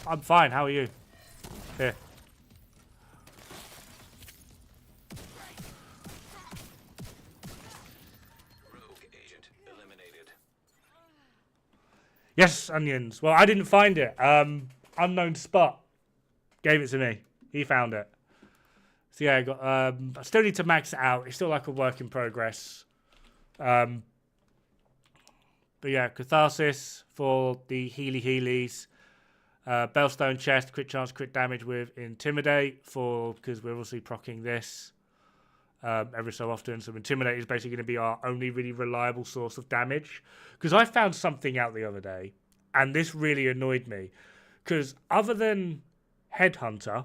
I'm fine. How are you? Here. Rogue agent eliminated. Yes, onions. Well, I didn't find it. Unknown Spot gave it to me. He found it. So yeah, I got. I still need to max it out. It's still like a work in progress. But yeah, Catharsis for the Healies. Bellstone chest, crit chance, crit damage with Intimidate because we're obviously proccing this every so often. So Intimidate is basically going to be our only really reliable source of damage. Because I found something out the other day, and this really annoyed me. Because other than Headhunter,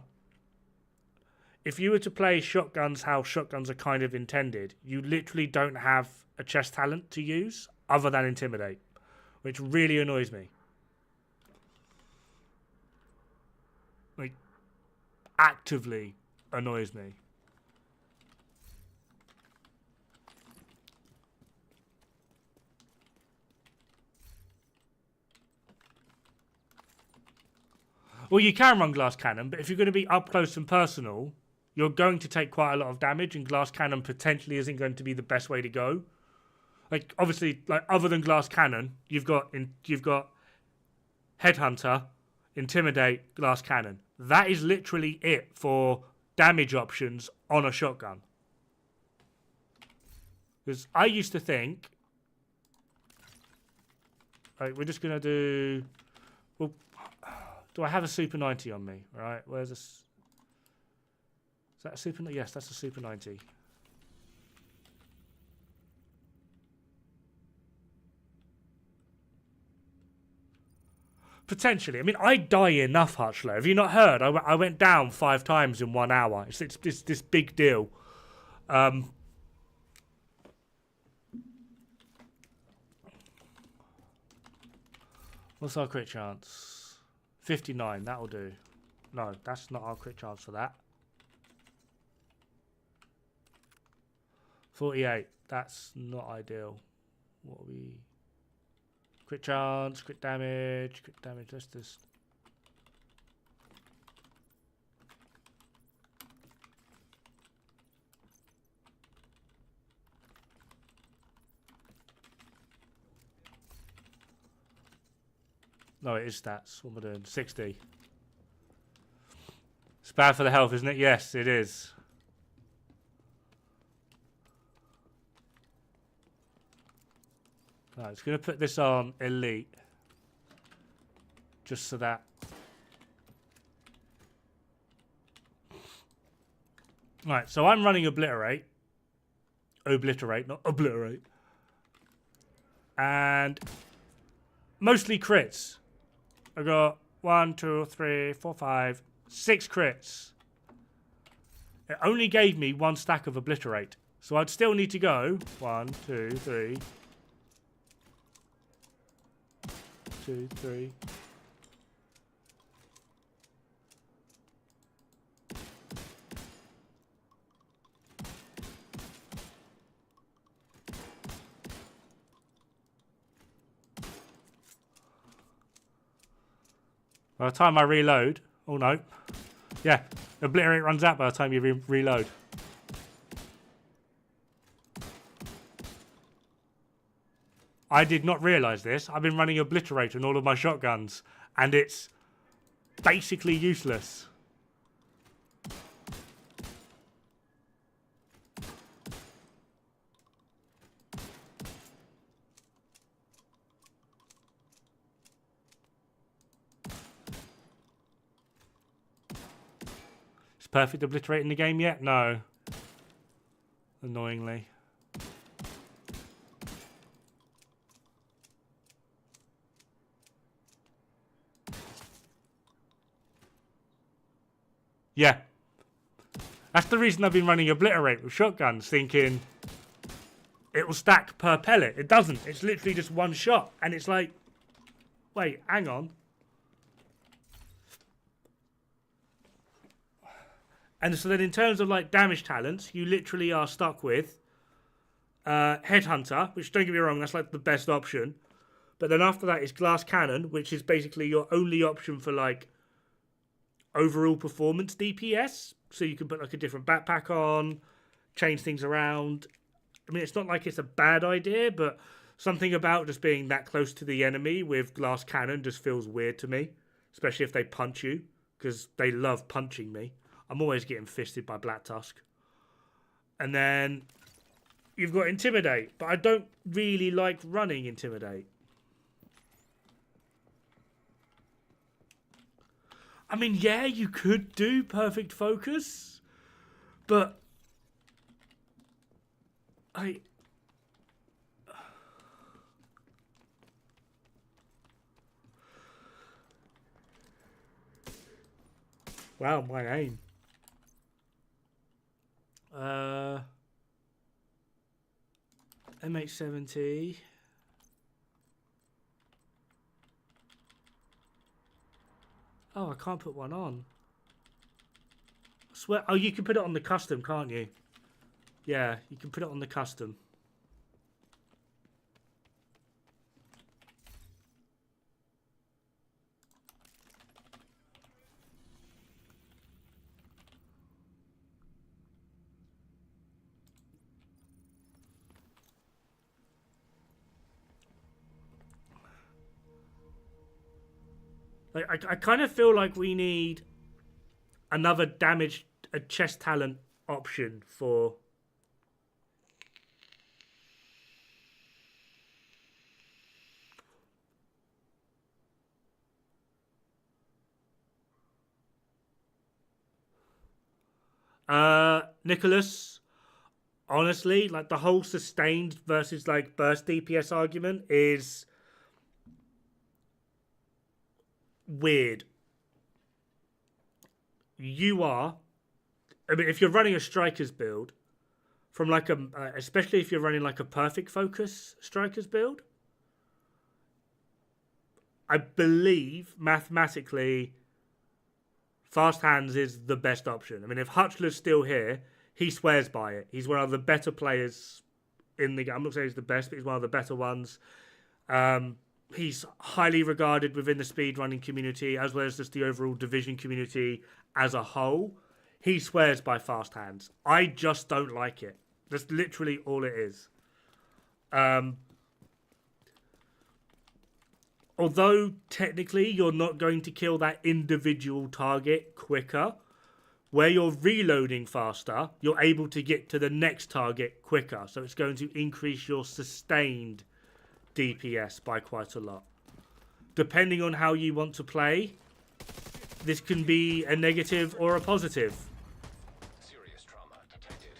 if you were to play shotguns how shotguns are kind of intended, you literally don't have a chest talent to use other than Intimidate, which really annoys me. Like, actively annoys me. Well, you can run glass cannon, but if you're going to be up close and personal, you're going to take quite a lot of damage, and glass cannon potentially isn't going to be the best way to go. Like, obviously, like other than glass cannon, you've got Headhunter, Intimidate, glass cannon. That is literally it for damage options on a shotgun. Because I used to think... Right, we're just going to do... Well, do I have a Super 90 on me? Right, where's this? Is that a Super... Yes, that's a Super 90. Potentially. I mean, I die enough, Hutchler. Have you not heard? I went down 5 times in 1 hour. It's this big deal. What's our crit chance? 59. That'll do. No, that's not our crit chance for that. 48. That's not ideal. What are we... Crit chance, crit damage, let's just... No, it is stats. What am I doing? 60. It's bad for the health, isn't it? Yes, it is. Right, it's going to put this on elite. Just so that... Right, so I'm running obliterate. Obliterate, not obliterate. And mostly crits. I got 1, 2, 3, 4, 5, 6 crits. It only gave me 1 stack of obliterate. So I'd still need to go 1, 2, 3... 2, 3. By the time I reload, oh no, yeah, obliterate runs out by the time you reload. I did not realise this. I've been running obliterate on all of my shotguns, and it's basically useless. Is perfect obliterate in the game yet? No. Annoyingly. Yeah. That's the reason I've been running obliterate with shotguns, thinking it will stack per pellet. It doesn't. It's literally just 1 shot. And it's like, wait, hang on. And so then in terms of like damage talents, you literally are stuck with Headhunter, which don't get me wrong, that's like the best option. But then after that is Glass Cannon, which is basically your only option for like overall performance DPS. So you can put like a different backpack on, change things around. I mean, it's not like it's a bad idea, but something about just being that close to the enemy with Glass Cannon just feels weird to me, especially if they punch you, because they love punching me. I'm always getting fisted by Black Tusk. And then you've got Intimidate, but I don't really like running Intimidate. I mean, yeah, you could do Perfect Focus, but wow, my aim. MH70. Oh, I can't put one on. I swear. Oh, you can put it on the custom, can't you? Yeah, you can put it on the custom. I kind of feel like we need another damage a chess talent option for. Nicholas, honestly, like the whole sustained versus like burst DPS argument is weird. You are, I mean, if you're running a strikers build, from like a, especially if you're running like a perfect focus strikers build, I believe mathematically, fast hands is the best option. I mean, if Hutchler's still here, he swears by it. He's one of the better players in the game. I'm not saying he's the best, but he's one of the better ones. He's highly regarded within the speedrunning community as well as just the overall division community as a whole. He swears by fast hands. I just don't like it. That's literally all it is. Although technically you're not going to kill that individual target quicker, where you're reloading faster, you're able to get to the next target quicker. So it's going to increase your sustained DPS by quite a lot. Depending on how you want to play, this can be a negative or a positive. Serious trauma detected.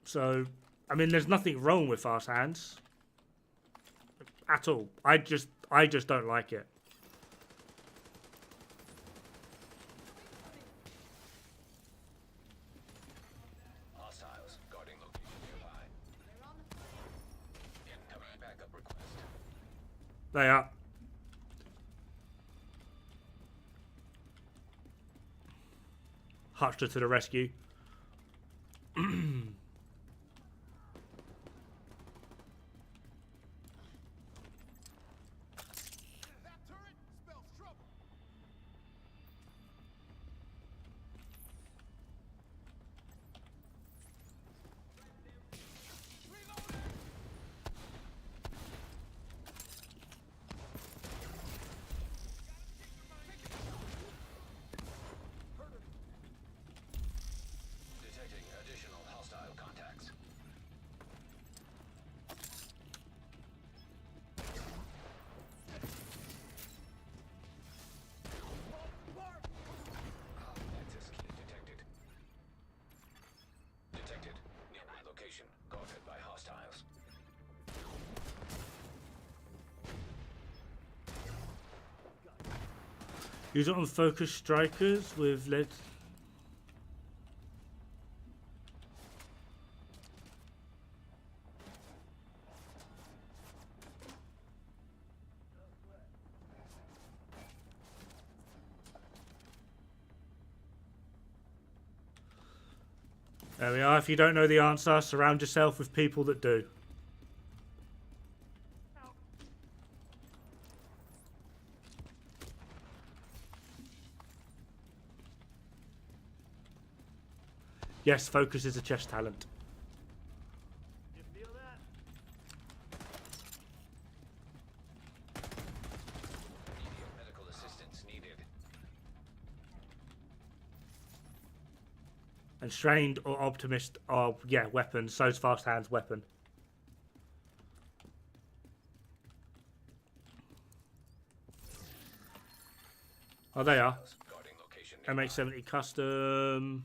So, I mean, there's nothing wrong with fast hands at all. I just don't like it. Hostiles guarding location nearby. Incoming backup request. They are. Hutchler to the rescue. That turret spells trouble. Detecting additional hostile contacts. Access key detected. Detected. Nearby location guarded by hostiles. Use it on focus strikers with lead. There we are. If you don't know the answer, surround yourself with people that do. Yes, focus is a chess talent. You feel that? Immediate medical assistance needed. And strained or optimist are, yeah, weapons. So's fast hands weapon. Oh, they are. Guarding location nearby. MH70 custom.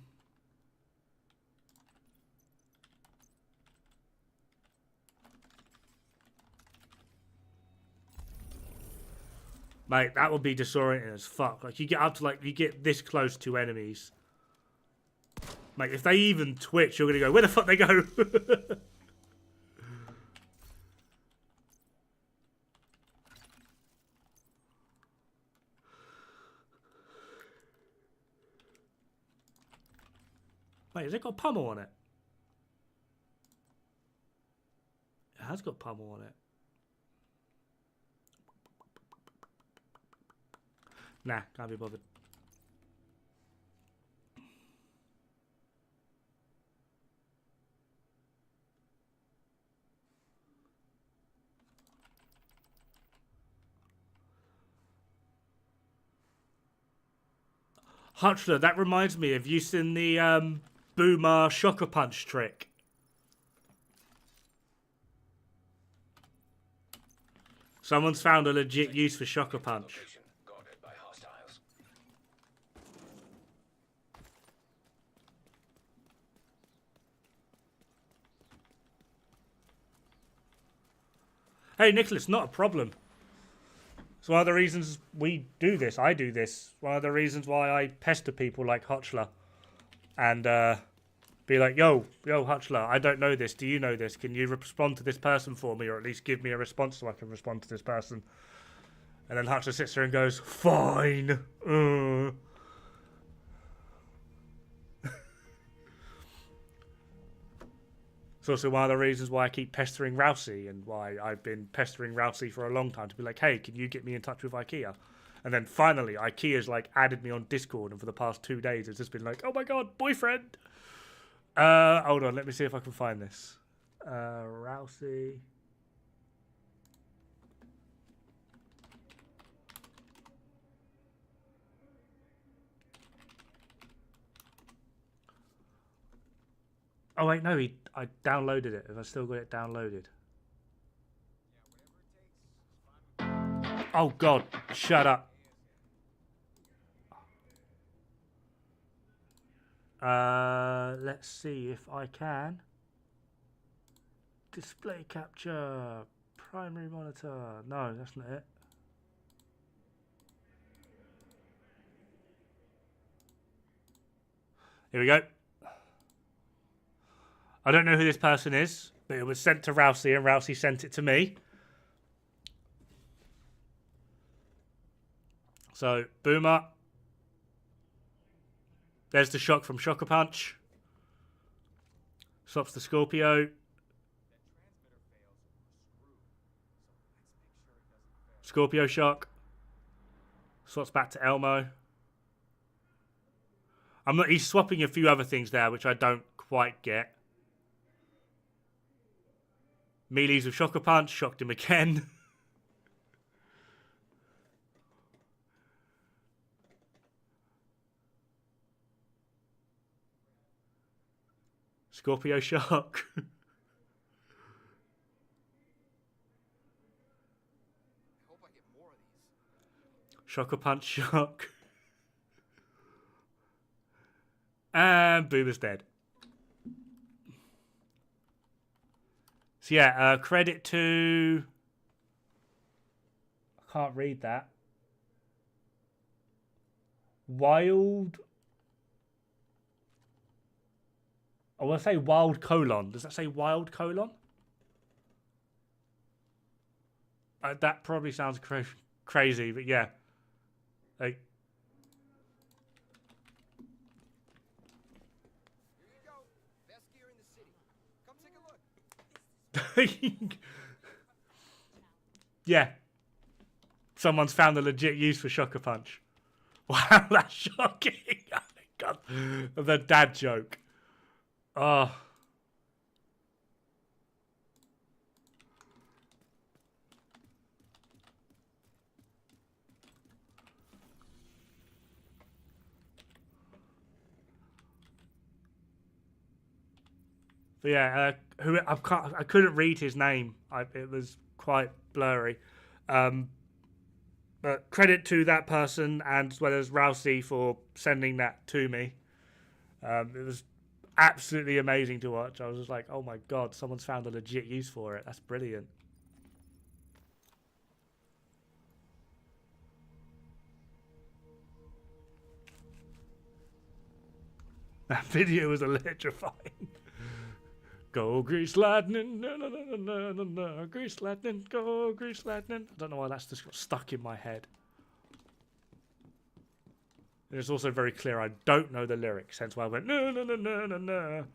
Mate, that would be disorienting as fuck. Like, you get up to, like, you get this close to enemies. Mate, if they even twitch, you're going to go, where the fuck they go? Mate, has it got pummel on it? It has got pummel on it. Nah, can't be bothered. Hutchler, that reminds me of using the Boomer Shocker Punch trick. Someone's found a legit use for Shocker Punch. Location guarded by hostiles. Hey, Nicholas, not a problem. It's one of the reasons we do this. I do this. One of the reasons why I pester people like Hutchler. And be like, yo, Hutchler, I don't know this. Do you know this? Can you respond to this person for me? Or at least give me a response so I can respond to this person. And then Hutchler sits there and goes, fine. It's also one of the reasons why I keep pestering Rousey and why I've been pestering Rousey for a long time to be like, hey, can you get me in touch with IKEA? And then finally, IKEA's like added me on Discord, and for the past 2 days, it's just been like, oh my god, boyfriend. Hold on, let me see if I can find this. Rousey. Oh wait, no, I downloaded it. Have I still got it downloaded? Oh god, shut up. Let's see if I can. Display capture, primary monitor. No, that's not it. Here we go. I don't know who this person is, but it was sent to Rousey and Rousey sent it to me. So, Boomer. There's the shock from Shocker Punch. Stops the Scorpio. Scorpio shock. Swaps back to Elmo. He's swapping a few other things there, which I don't quite get. Melees with Shocker Punch, shocked him again. Scorpio shock. I hope I get more of these. Shocker Punch shock. And Boomer's dead. So yeah, credit to... I can't read that. Wild... I want to say wild colon. Does that say wild colon? That probably sounds crazy, but yeah. Like... Here you go. Best gear in the city. Come take a look. Yeah. Someone's found a legit use for Shocker Punch. Wow, that's shocking. Oh my god. The dad joke. Oh. But yeah, I couldn't read his name. It was quite blurry. But credit to that person and as well as Rousey for sending that to me. It was absolutely amazing to watch. I was just like, oh my god, someone's found a legit use for it. That's brilliant. That video was electrifying. Go Grease Lightning, no, no, no, no, no, no, Grease Lightning, go Grease Lightning. I don't know why that's just got stuck in my head. And it's also very clear I don't know the lyrics, hence why I went, no, no, no, no, no, no.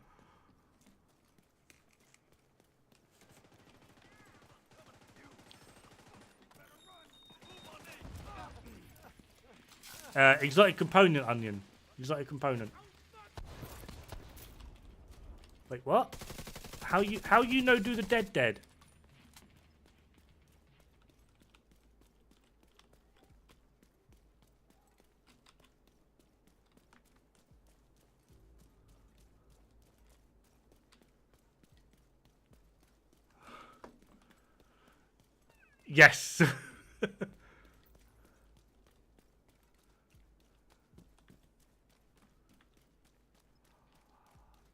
Exotic component onion. Exotic component. Wait, what? How you know do the dead? Yes.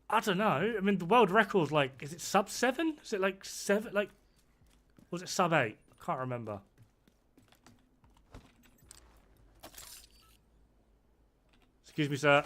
I don't know. I mean, the world record's like, is it sub 7? Is it like 7? Like, was it sub 8? I can't remember. Excuse me, sir.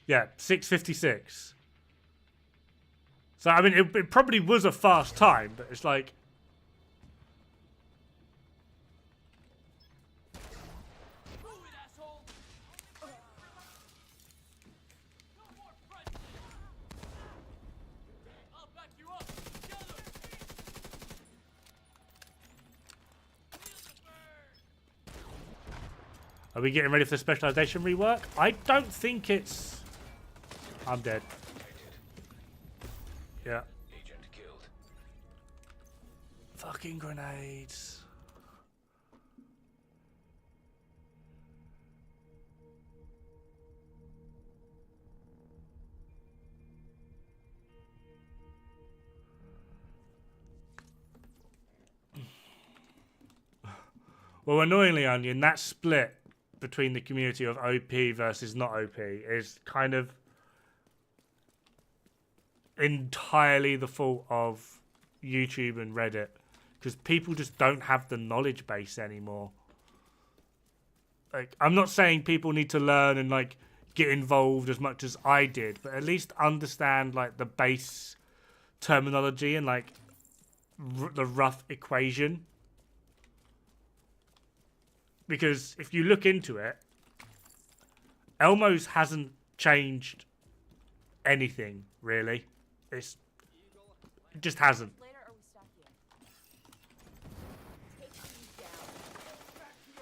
Yeah, 6:56. So, I mean, it probably was a fast time, but it's like... Are we getting ready for the specialization rework? I don't think it's... I'm dead. Yeah. Agent killed. Fucking grenades. Well, annoyingly, Onion, that split between the community of OP versus not OP is kind of entirely the fault of YouTube and Reddit, because people just don't have the knowledge base anymore. Like, I'm not saying people need to learn and like get involved as much as I did, but at least understand like the base terminology and like the rough equation. Because if you look into it, Elmo's hasn't changed anything really. It just hasn't. Later, or we stop here. Take these down. Shit.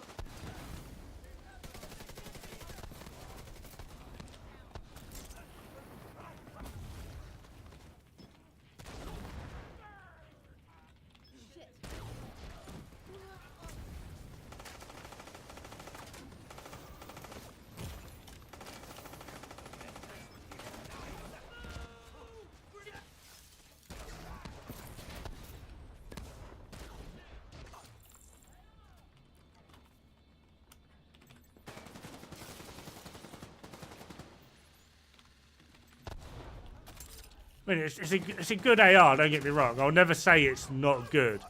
I mean, it's a good AR, don't get me wrong. I'll never say it's not good.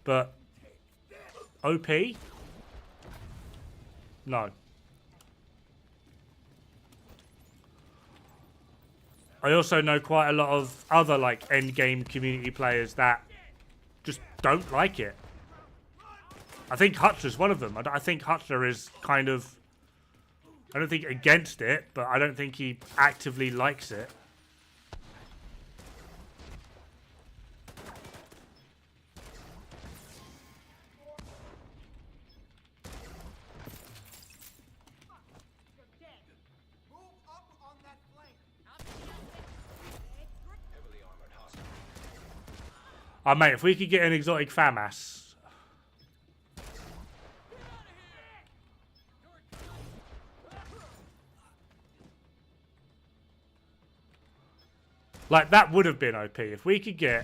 But OP? No. I also know quite a lot of other like endgame community players that just don't like it. I think Hutcher's one of them. I think Hutcher is kind of... I don't think against it, but I don't think he actively likes it. Move up on that flank. Heavily armored hostile. Oh, mate, if we could get an exotic FAMAS... Like, that would have been OP. If we could get...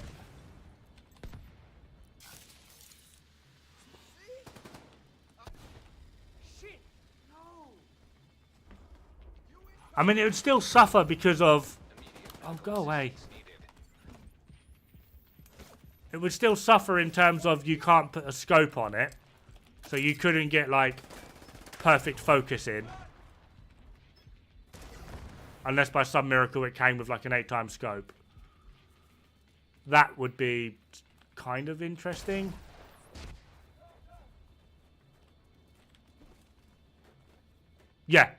Shit. No. I mean, it would still suffer because of... Oh, go away. Needed. It would still suffer in terms of you can't put a scope on it. So you couldn't get, like, perfect focus in. Unless by some miracle it came with, like, an 8x scope. That would be kind of interesting. Yeah,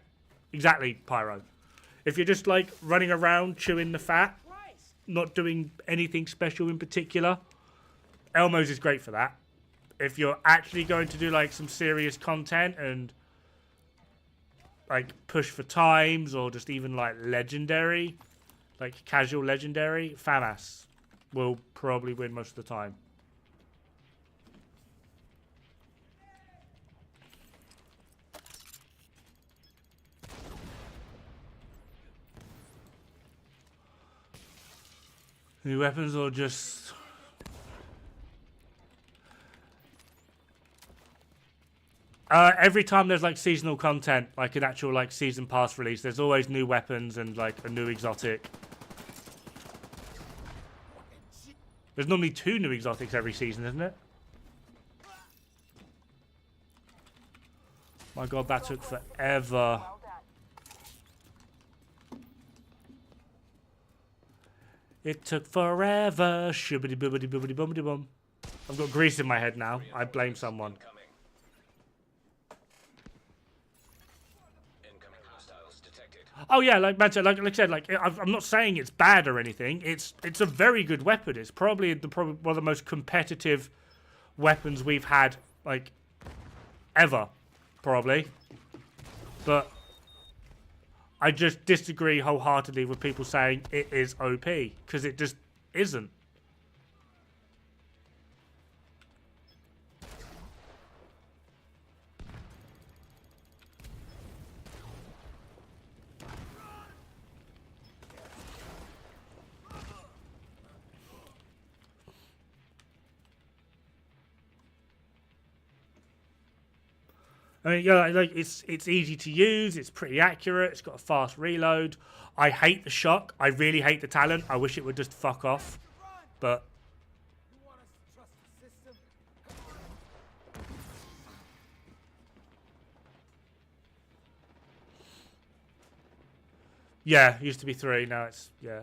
exactly, Pyro. If you're just, like, running around chewing the fat, not doing anything special in particular, Elmo's is great for that. If you're actually going to do, like, some serious content and like push for times or just even like legendary, like casual legendary, FAMAS will probably win most of the time. New weapons or just... every time there's like seasonal content, like an actual like season pass release, there's always new weapons and like a new exotic. There's normally 2 new exotics every season, isn't it? My god, that took forever. It took forever. Shibbity bibbity bibbity bummity bum. I've got grease in my head now. I blame someone. Incoming hostiles detected. Oh yeah, like man, like I said, like I'm not saying it's bad or anything. It's a very good weapon. It's probably one of the most competitive weapons we've had like ever, probably. But I just disagree wholeheartedly with people saying it is OP because it just isn't. I mean, yeah, like it's easy to use. It's pretty accurate. It's got a fast reload. I hate the shock. I really hate the talent. I wish it would just fuck off. But You want us to trust the system? yeah, it used to be 3. Now it's yeah.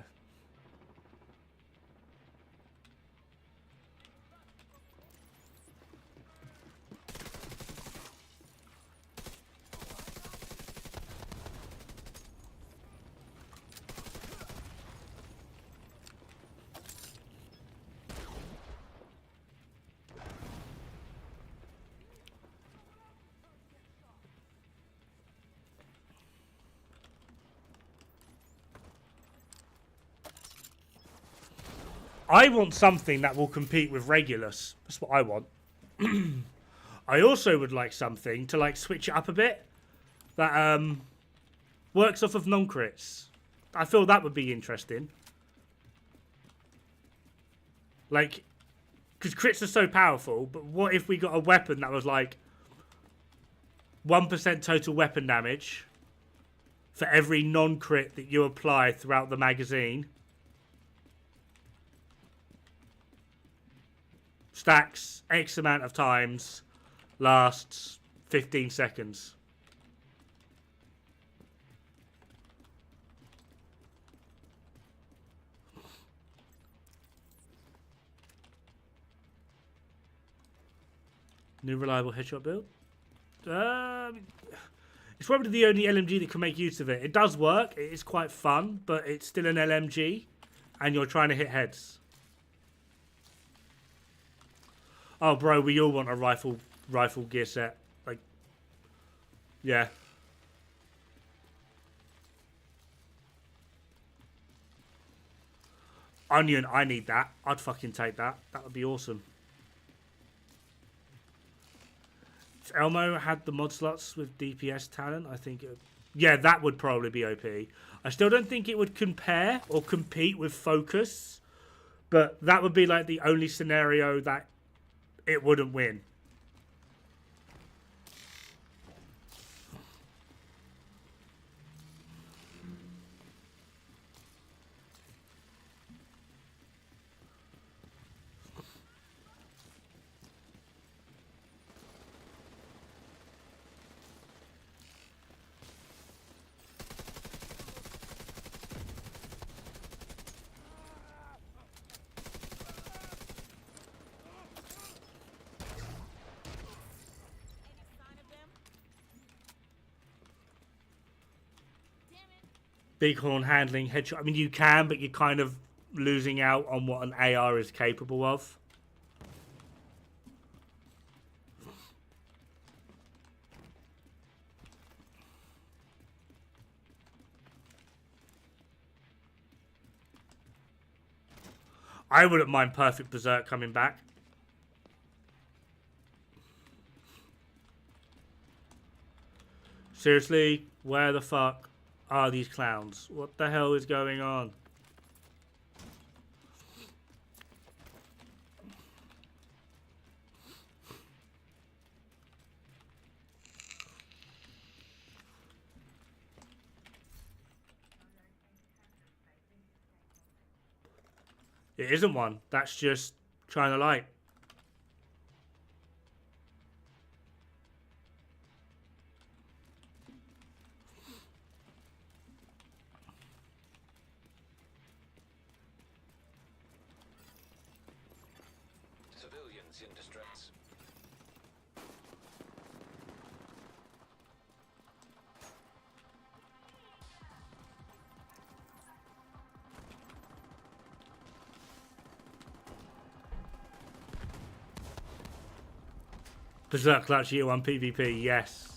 I want something that will compete with Regulus. That's what I want. I also would like something to like switch it up a bit that works off of non-crits. I feel that would be interesting. Like, because crits are so powerful, but what if we got a weapon that was like 1% total weapon damage for every non-crit that you apply throughout the magazine? Stacks X amount of times, lasts 15 seconds. New reliable headshot build. It's probably the only LMG that can make use of it. It does work. It is quite fun, but it's still an LMG, and you're trying to hit heads. Oh, bro, we all want a rifle gear set. Like, yeah. Onion, I need that. I'd fucking take that. That would be awesome. If Elmo had the mod slots with DPS talent, I think yeah, that would probably be OP. I still don't think it would compare or compete with Focus, but that would be like the only scenario that it wouldn't win. Any sign of them? Damn it. Bighorn handling headshot. I mean, you can, but you're kind of losing out on what an AR is capable of. I wouldn't mind Perfect Berserk coming back. Seriously, where the fuck are these clowns? What the hell is going on? It isn't one. That's just trying to light. Civilians in distress. Berserk Clutch Year 1 PvP, yes.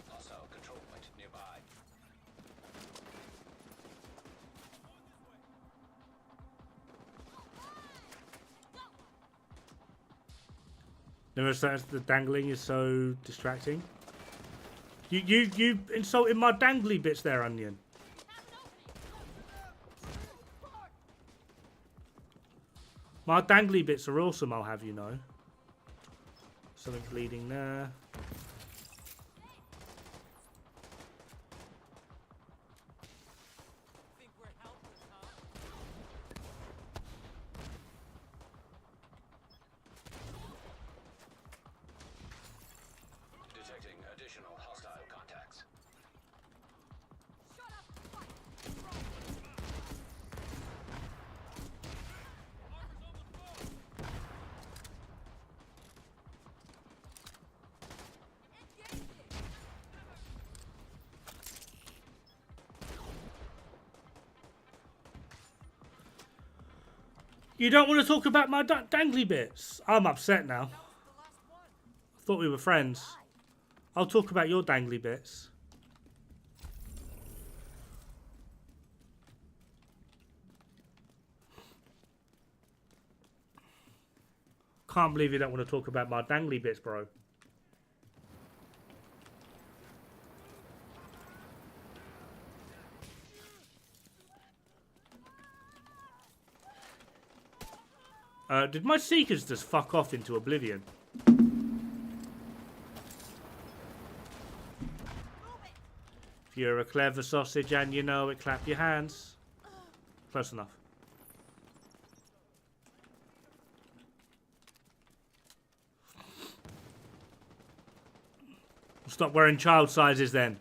Hostile control point nearby. Never noticed the dangling is so distracting. You insulted my dangly bits there, Onion. My dangly bits are awesome, I'll have you know. Something bleeding there. Think we're helpless, huh? Detecting additional hostile contacts. Shut up and fight. Engage it. You don't want to talk about my dangly bits? I'm upset now. That was the last one. I thought we were friends. I'll talk about your dangly bits. Can't believe you don't want to talk about my dangly bits, bro. Did my Seekers just fuck off into oblivion? If you're a clever sausage and you know it, clap your hands. Close enough. Stop wearing child sizes then.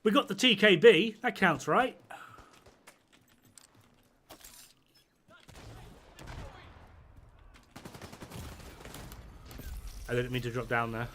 We got the TKB. That counts, right? I didn't mean to drop down there.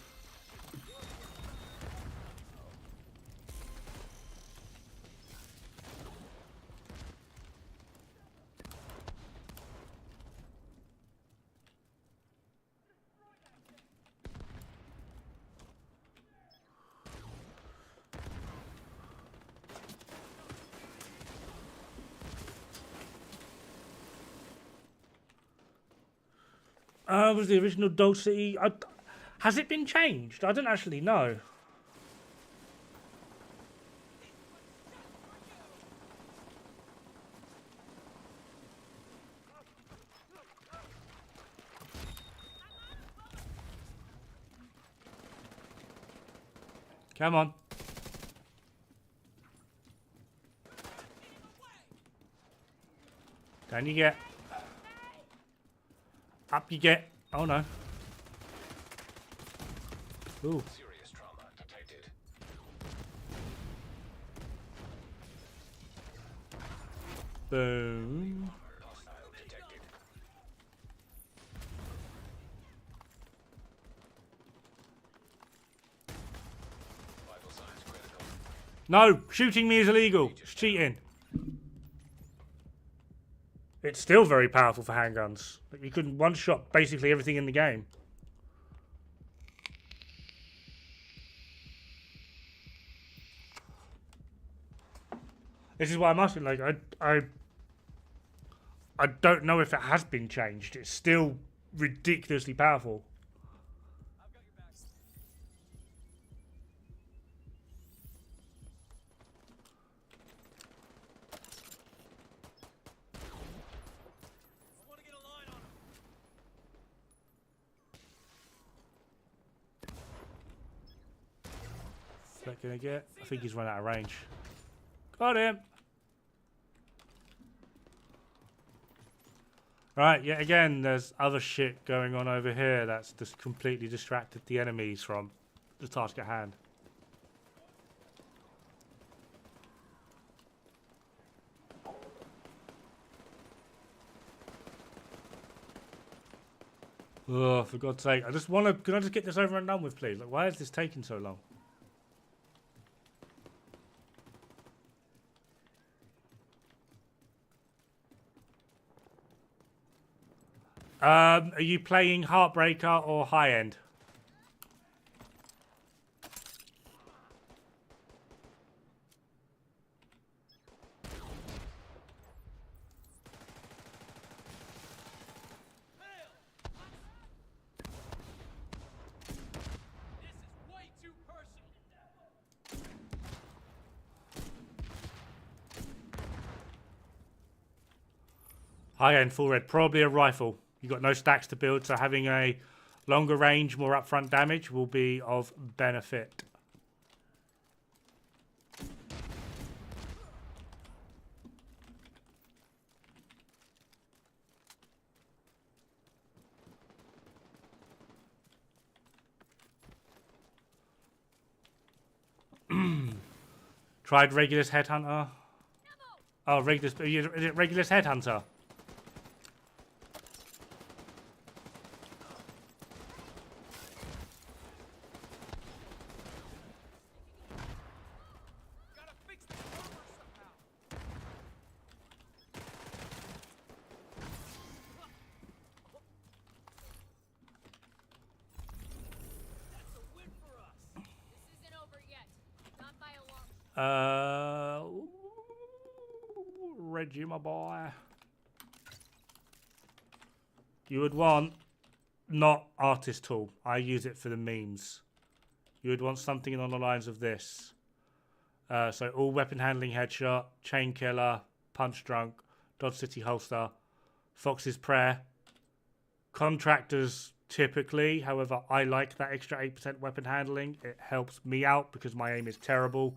Was the original Dog City? Has it been changed? I don't actually know. Come on. Down you get. Up you get. Oh no. Ooh. Serious trauma detected. Boom. Hostile detected. Vital signs critical. No, shooting me is illegal. It's cheating. It's still very powerful for handguns. Like, you can one-shot basically everything in the game. This is why I'm asking. Like, I don't know if it has been changed. It's still ridiculously powerful. I've got your back. I want to get a line on him. Is that gonna get? I think he's run out of range. Got him. Right, yet again, there's other shit going on over here that's just completely distracted the enemies from the task at hand. Oh, for God's sake. I just want to... Can I just get this over and done with, please? Like, why is this taking so long? Are you playing Heartbreaker or High End? This is way too personal. High End, full red. Probably a rifle. You've got no stacks to build, so having a longer range, more upfront damage will be of benefit. Tried Regulus Headhunter. Oh, Regulus. Is it Regulus Headhunter? Gotta fix this armor somehow. That's a win for us. This isn't over yet. Not by a long Reggie, my boy. You would want not artist tool. I use it for the memes. You would want something along the lines of this. So all weapon handling headshot, chain killer, punch drunk, Dodge City holster, Fox's prayer, contractors typically. However, I like that extra 8% weapon handling. It helps me out because my aim is terrible.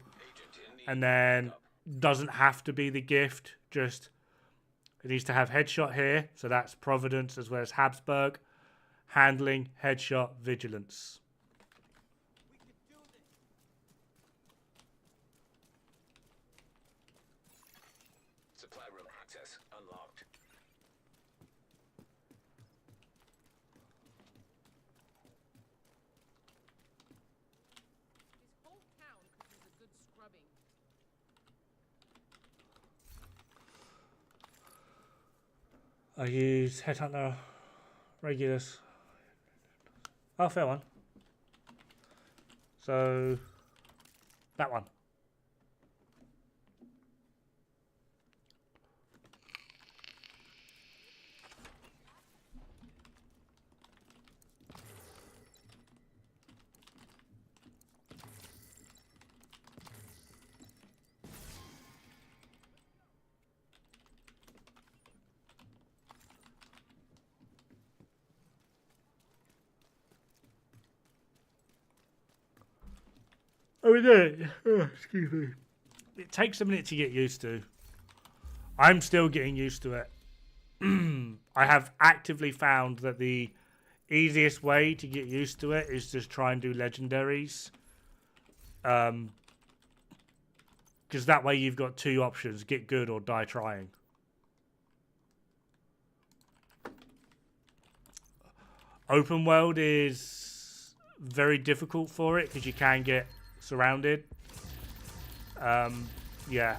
And then doesn't have to be the gift. Just it needs to have headshot here. So that's Providence as well as Habsburg. Handling, headshot, vigilance. We can do this. Supply room access unlocked. This whole town could use a good scrubbing. I use Headhunter, Regulus. Oh, fair one. So, that one. Oh, yeah. Oh, excuse me. It takes a minute to get used to. I'm still getting used to it. I have actively found that the easiest way to get used to it is just try and do legendaries. Because that way you've got two options: get good or die trying. Open world is very difficult for it because you can get surrounded. Yeah.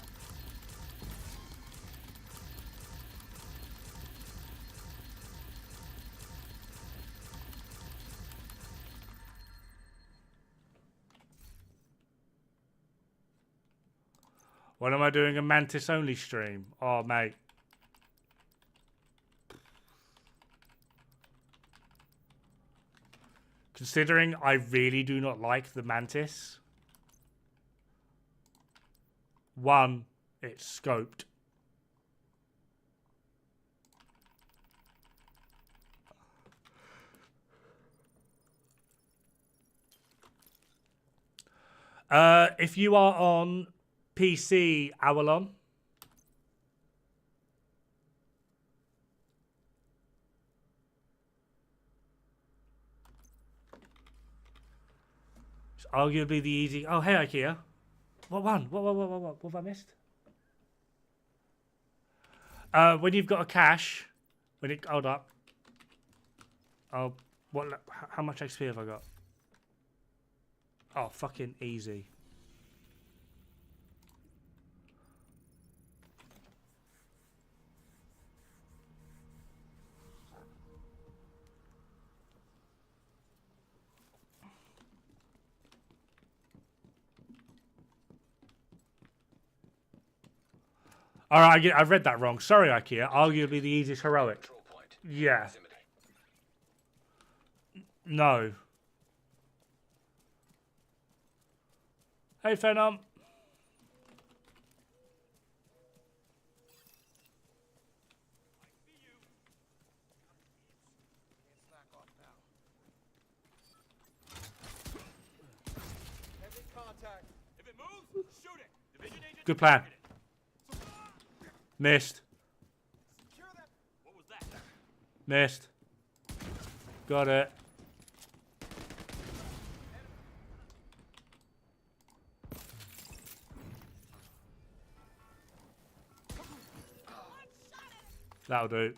When am I doing a Mantis only stream? Oh, mate. Considering I really do not like the Mantis. One, it's scoped. If you are on PC, Awalon. It's arguably the easy. Oh, hey, IKEA. What one? What have I missed? When you've got a cache, when it hold up. Oh, what? How much XP have I got? Oh, fucking easy. All right, I read that wrong. Sorry, IKEA. Arguably the easiest heroic. Control point. Yeah. Proximity. No. Hey, Phenom. Can't slack off now. Heavy contact. If it moves, shoot it. Division agent. Good plan. Missed. Secure that. What was that? Missed. Got it. That'll do.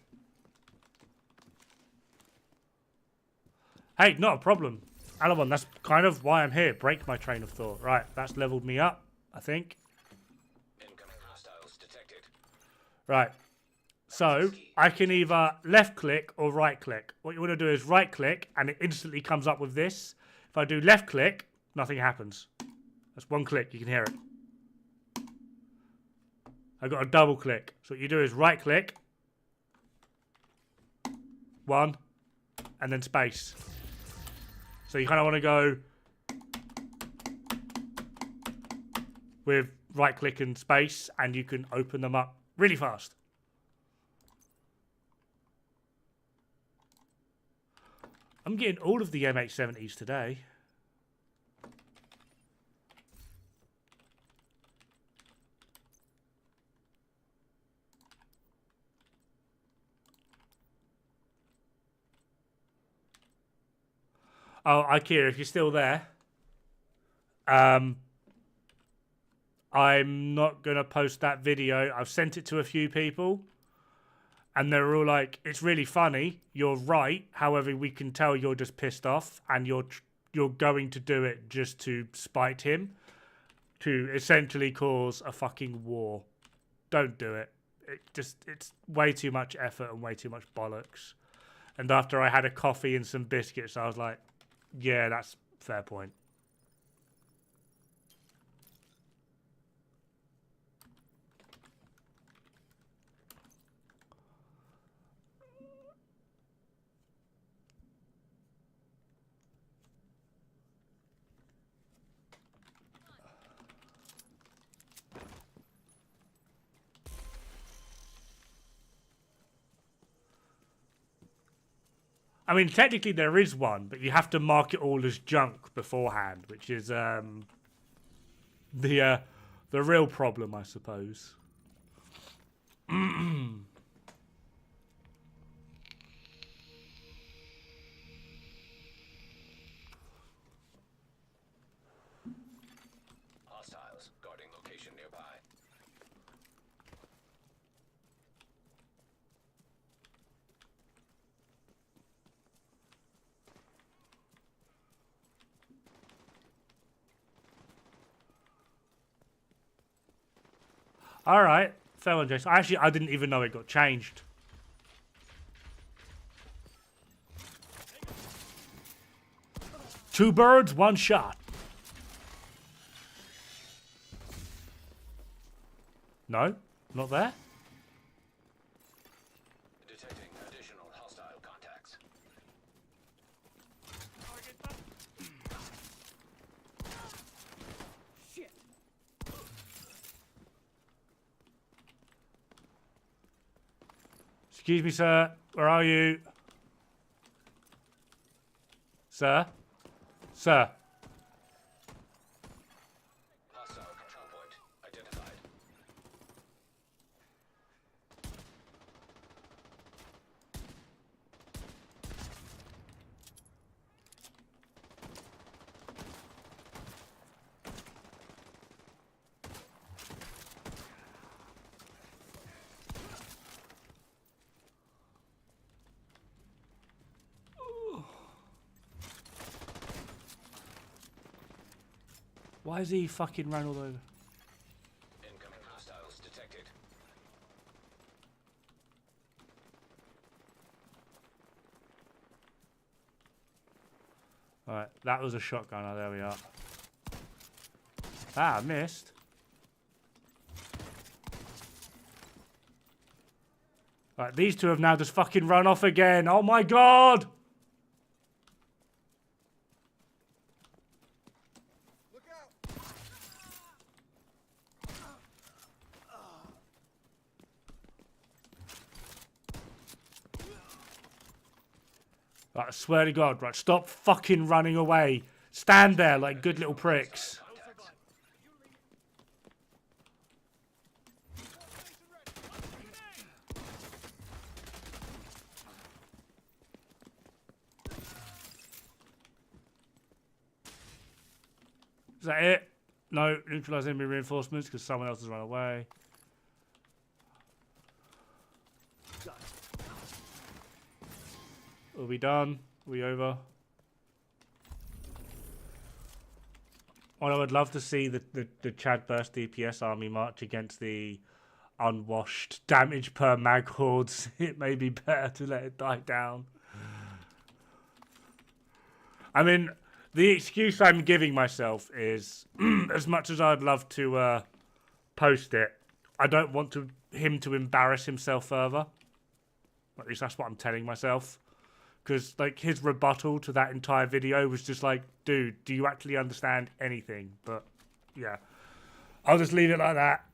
Hey, not a problem. Alabon, that's kind of why I'm here. Break my train of thought. Right, that's leveled me up, I think. Incoming hostiles detected. Right. So, I can either left click or right click. What you want to do is right click and it instantly comes up with this. If I do left click, nothing happens. That's one click, you can hear it. I got a double click. So what you do is right click, one, and then space. So you kind of want to go with right click and space and you can open them up really fast. I'm getting all of the MH70s today. Oh, IKEA, if you're still there, I'm not going to post that video. I've sent it to a few people, and they're all like, it's really funny. You're right. However, we can tell you're just pissed off, and you're going to do it just to spite him, to essentially cause a fucking war. Don't do it. It's way too much effort and way too much bollocks. And after I had a coffee and some biscuits, I was like, yeah, that's a fair point. I mean, technically there is one, but you have to mark it all as junk beforehand, which is the real problem, I suppose. Hostiles guarding location nearby. All right, fair one, Jason. Actually, I didn't even know it got changed. Two birds, one shot. No, not there. Detecting additional hostile contacts. Shit. Excuse me, sir. Where are you? Sir? Sir? Hostile control point identified. Why is he fucking run all over? Incoming hostiles detected. Alright, that was a shotgun. Oh, there we are. Ah, I missed. Alright, these two have now just fucking run off again. Oh my god! Look out. Right, I swear to God, right, stop fucking running away. Stand there like good little pricks. Contacts. Is that it? No, neutralize enemy reinforcements because someone else has run away. Are we done? Are we over? Well, I would love to see the Chad Burst DPS army march against the unwashed damage per mag hordes. It may be better to let it die down. I mean, the excuse I'm giving myself is, as much as I'd love to post it, I don't want him to embarrass himself further. At least that's what I'm telling myself. Because, like, his rebuttal to that entire video was just like, dude, do you actually understand anything? But, yeah. I'll just leave it like that.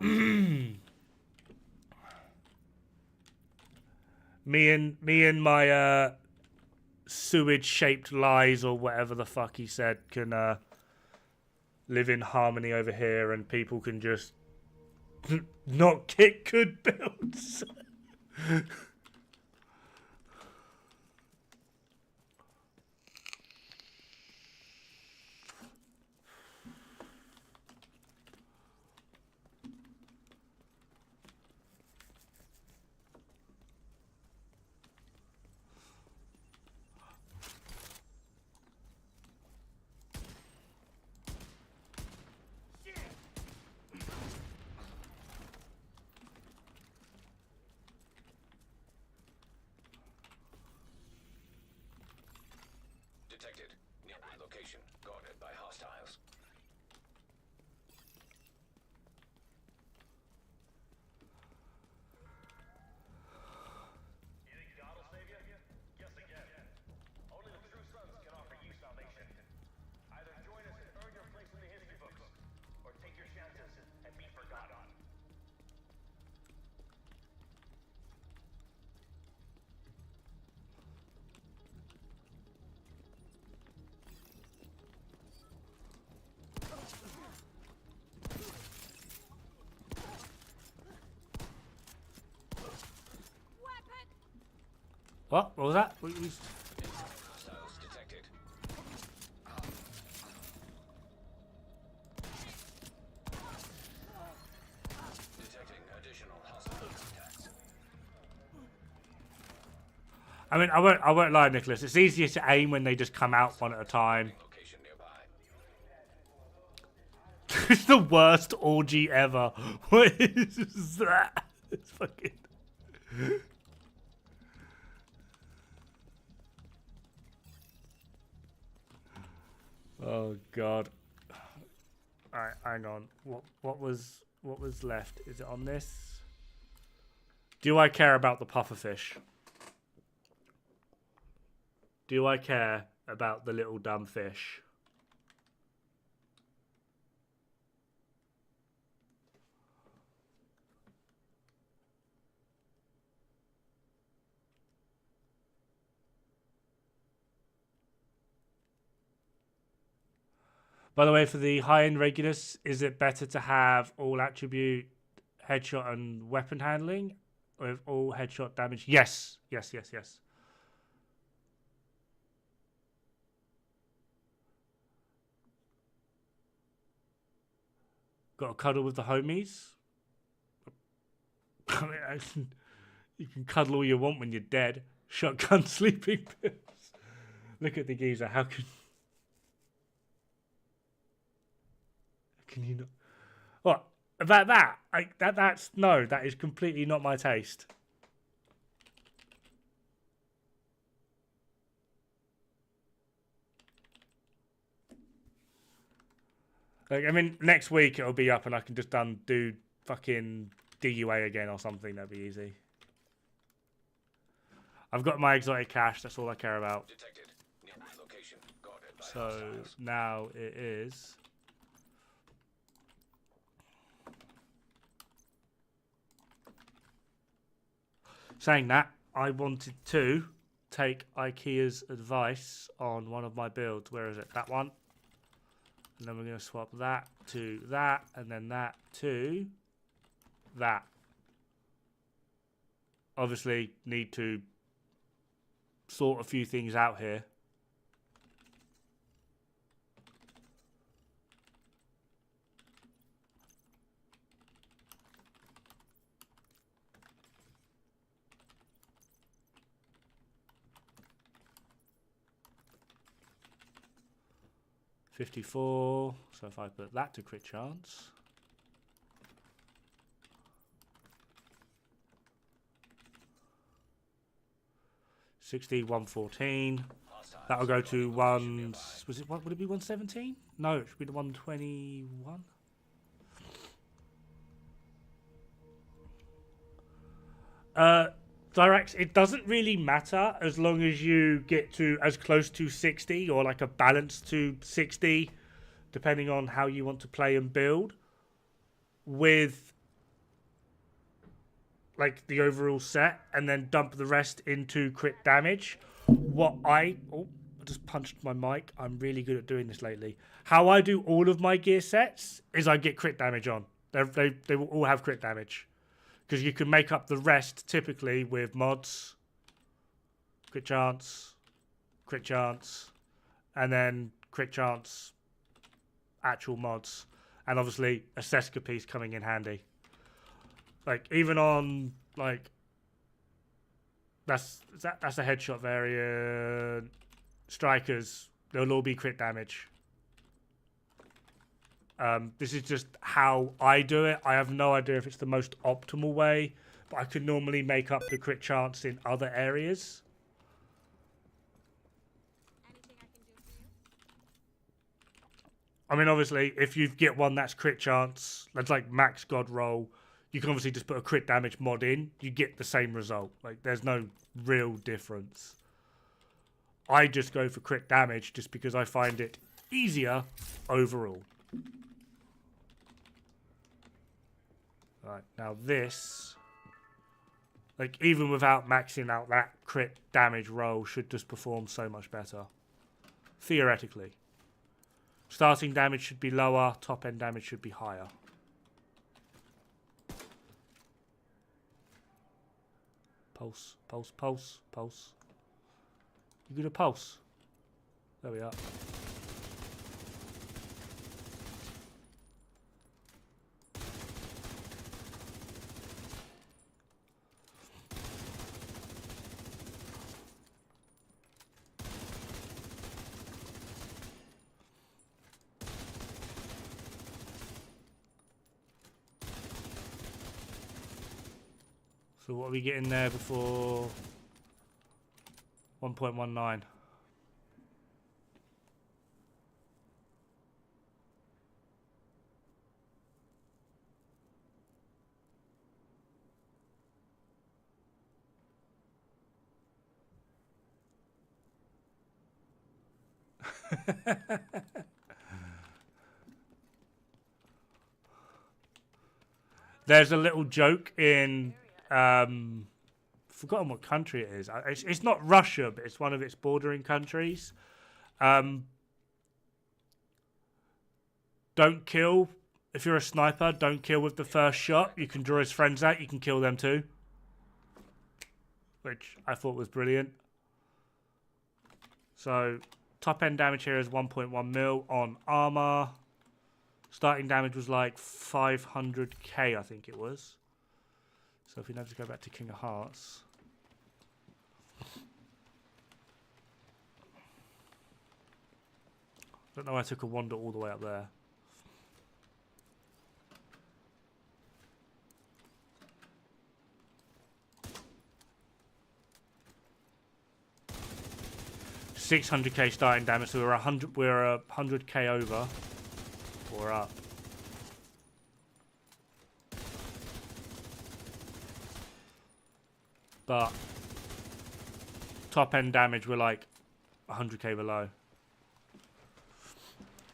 me and my sewage-shaped lies or whatever the fuck he said can live in harmony over here, and people can just not get good builds. Detected. Nearby location guarded by hostiles. You think God will save you? Guess again. Only the true sons can offer you salvation. Either join us and earn your place in the history books, or take your chances and be forgotten. What? What was that? Hostiles detected. Detecting additional hostile contacts. I mean, I won't lie, Nicholas. It's easier to aim when they just come out one at a time. Location nearby. It's the worst orgy ever. What is that? It's fucking. Oh god. Alright, hang on. What was left? Is it on this? Do I care about the pufferfish? Do I care about the little dumb fish? By the way, for the high-end Regulus, is it better to have all attribute, headshot, and weapon handling? With all headshot damage? Yes. Yes, yes, yes. Got a cuddle with the homies? I mean, you can cuddle all you want when you're dead. Shotgun sleeping pills. Look at the geezer. How can you not? What about that? That's no. That is completely not my taste. Like, I mean, next week it'll be up, and I can just do fucking DUA again or something. That'd be easy. I've got my exotic cash. That's all I care about. Detected. Nearby location. Guarded by So hostiles. now it is. Saying that, I wanted to take IKEA's advice on one of my builds. Where is it? That one. And then we're going to swap that to that, and then that to that. Obviously, need to sort a few things out here. $54. So if I put that to crit chance. $60, 114. That'll go to one. Was it? What would it be? 117? No, it should be the 121. Direct. It doesn't really matter as long as you get to as close to 60 or like a balance to 60, depending on how you want to play and build. With like the overall set, and then dump the rest into crit damage. I just punched my mic. I'm really good at doing this lately. How I do all of my gear sets is I get crit damage on. They will all have crit damage, because you can make up the rest typically with mods, crit chance, and then crit chance, actual mods, and obviously a Seska piece coming in handy. Like, even on, like, that's a headshot variant. Strikers, they'll all be crit damage. This is just how I do it. I have no idea if it's the most optimal way, but I could normally make up the crit chance in other areas. Anything I can do for you? I mean, obviously, if you get one that's crit chance, that's like max god roll, you can obviously just put a crit damage mod in. You get the same result. Like, there's no real difference. I just go for crit damage just because I find it easier overall. Right, now this, like, even without maxing out that crit damage roll, should just perform so much better. Theoretically. Starting damage should be lower, top end damage should be higher. Pulse, pulse, pulse, pulse. You got a pulse. There we are. So what are we getting there before 1.19? There's a little joke in forgotten what country it is. It's not Russia, but it's one of its bordering countries. Don't kill if you're a sniper. Don't kill with the first shot. You can draw his friends out. You can kill them too, which I thought was brilliant. So top end damage here is 1.1 mil on armor. Starting damage was like 500k, I think it was. So if we now just go back to King of Hearts. Don't know why I took a wander all the way up there. $600k starting damage, so we're 100k over. Or up. But top end damage, we're like 100k below.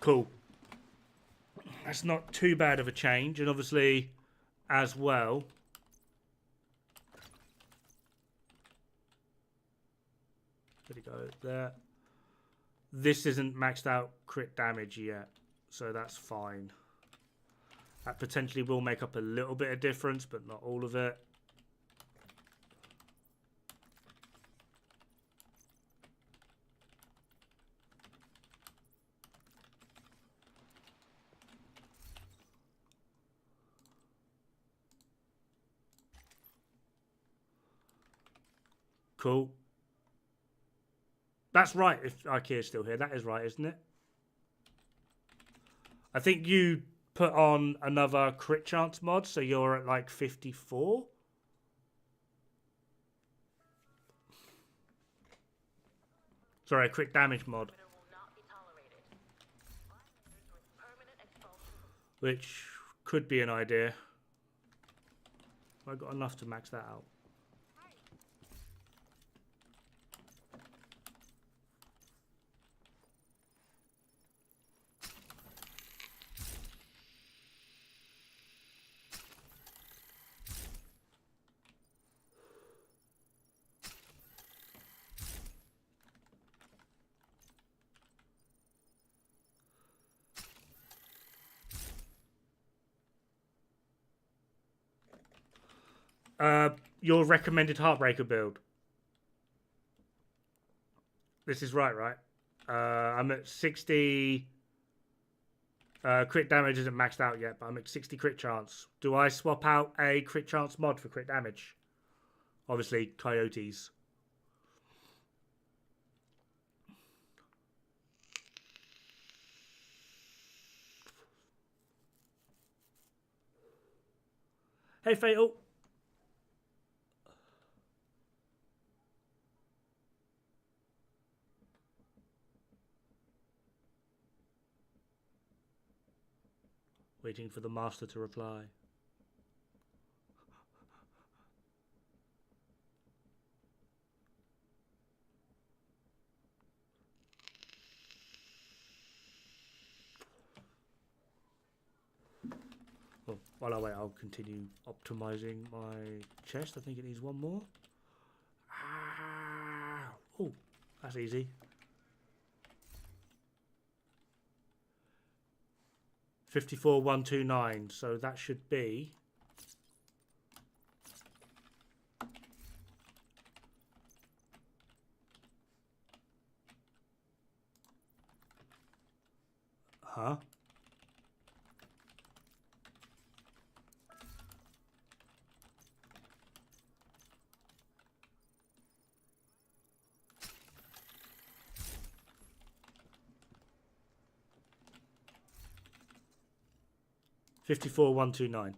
Cool. That's not too bad of a change, and obviously, as well, there we go. There. This isn't maxed out crit damage yet. So that's fine. That potentially will make up a little bit of difference, but not all of it. Cool. That's right, if Ikea's still here. That is right, isn't it? I think you put on another crit chance mod, so you're at like 54. Sorry, a crit damage mod. Which could be an idea. I got enough to max that out. Your recommended Heartbreaker build. This is right? I'm at 60. Crit damage isn't maxed out yet, but I'm at 60 crit chance. Do I swap out a crit chance mod for crit damage? Obviously, coyotes. Hey, Fatal. Waiting for the master to reply. Well, while I wait, I'll continue optimizing my chest. I think it needs one more. Oh, that's easy. 54,129, so that should be 54129.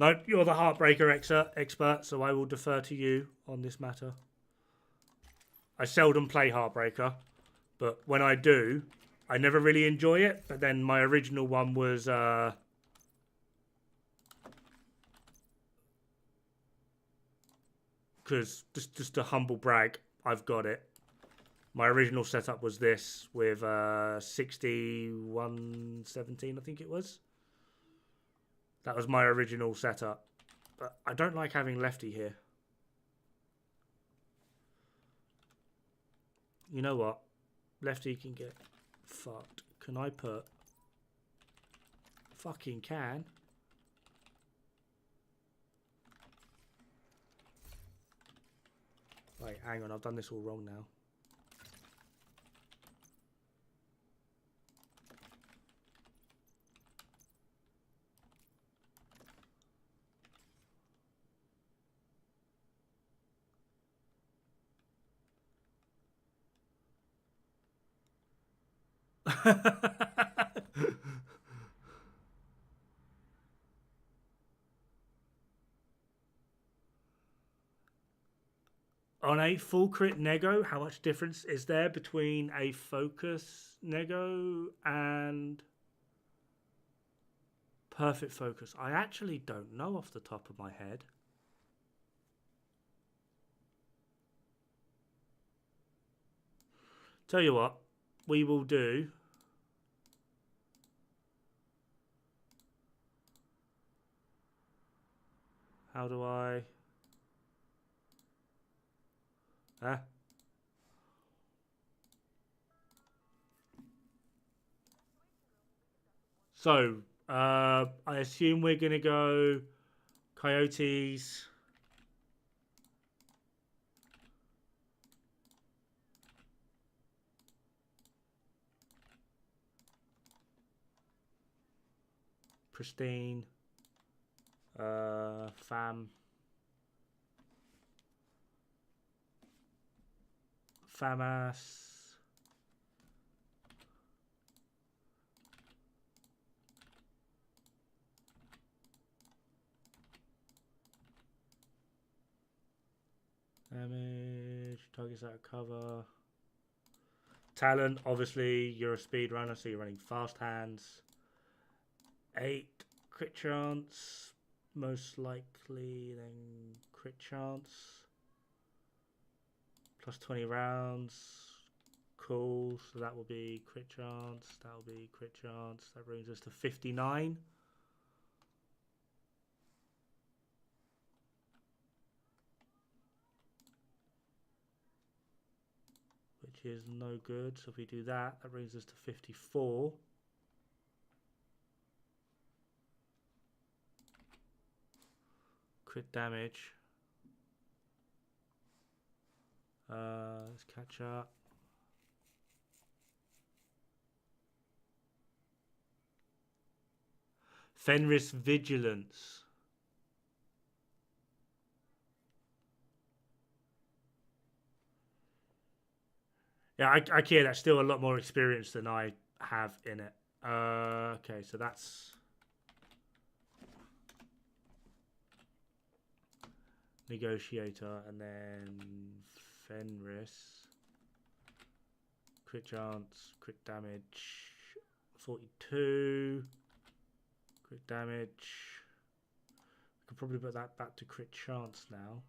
No, you're the Heartbreaker expert, so I will defer to you on this matter. I seldom play Heartbreaker, but when I do, I never really enjoy it. But then my original one was because just a humble brag, I've got it. My original setup was this with 6117, I think it was. That was my original setup. But I don't like having Lefty here. You know what? Lefty can get fucked. Can I put... Fucking can. Wait, hang on. I've done this all wrong now. On a full crit nego, how much difference is there between a focus nego and perfect focus? I actually don't know off the top of my head. Tell you what, we will do. How do I... Huh? So, I assume we're going to go Coyotes. Pristine. FAMAS. Damage, targets out of cover. Talent, obviously, you're a speed runner, so you're running fast hands. 8 crit chance, most likely, then crit chance. Plus 20 rounds. Cool, so that will be crit chance, that will be crit chance. That brings us to 59. Which is no good. So if we do that, that brings us to 54. Crit damage. Let's catch up. Fenris Vigilance. Yeah, Ikea, that's still a lot more experience than I have in it. Okay, so that's... Negotiator, and then Fenris. Crit chance, crit damage, 42. Crit damage. I could probably put that back to crit chance now.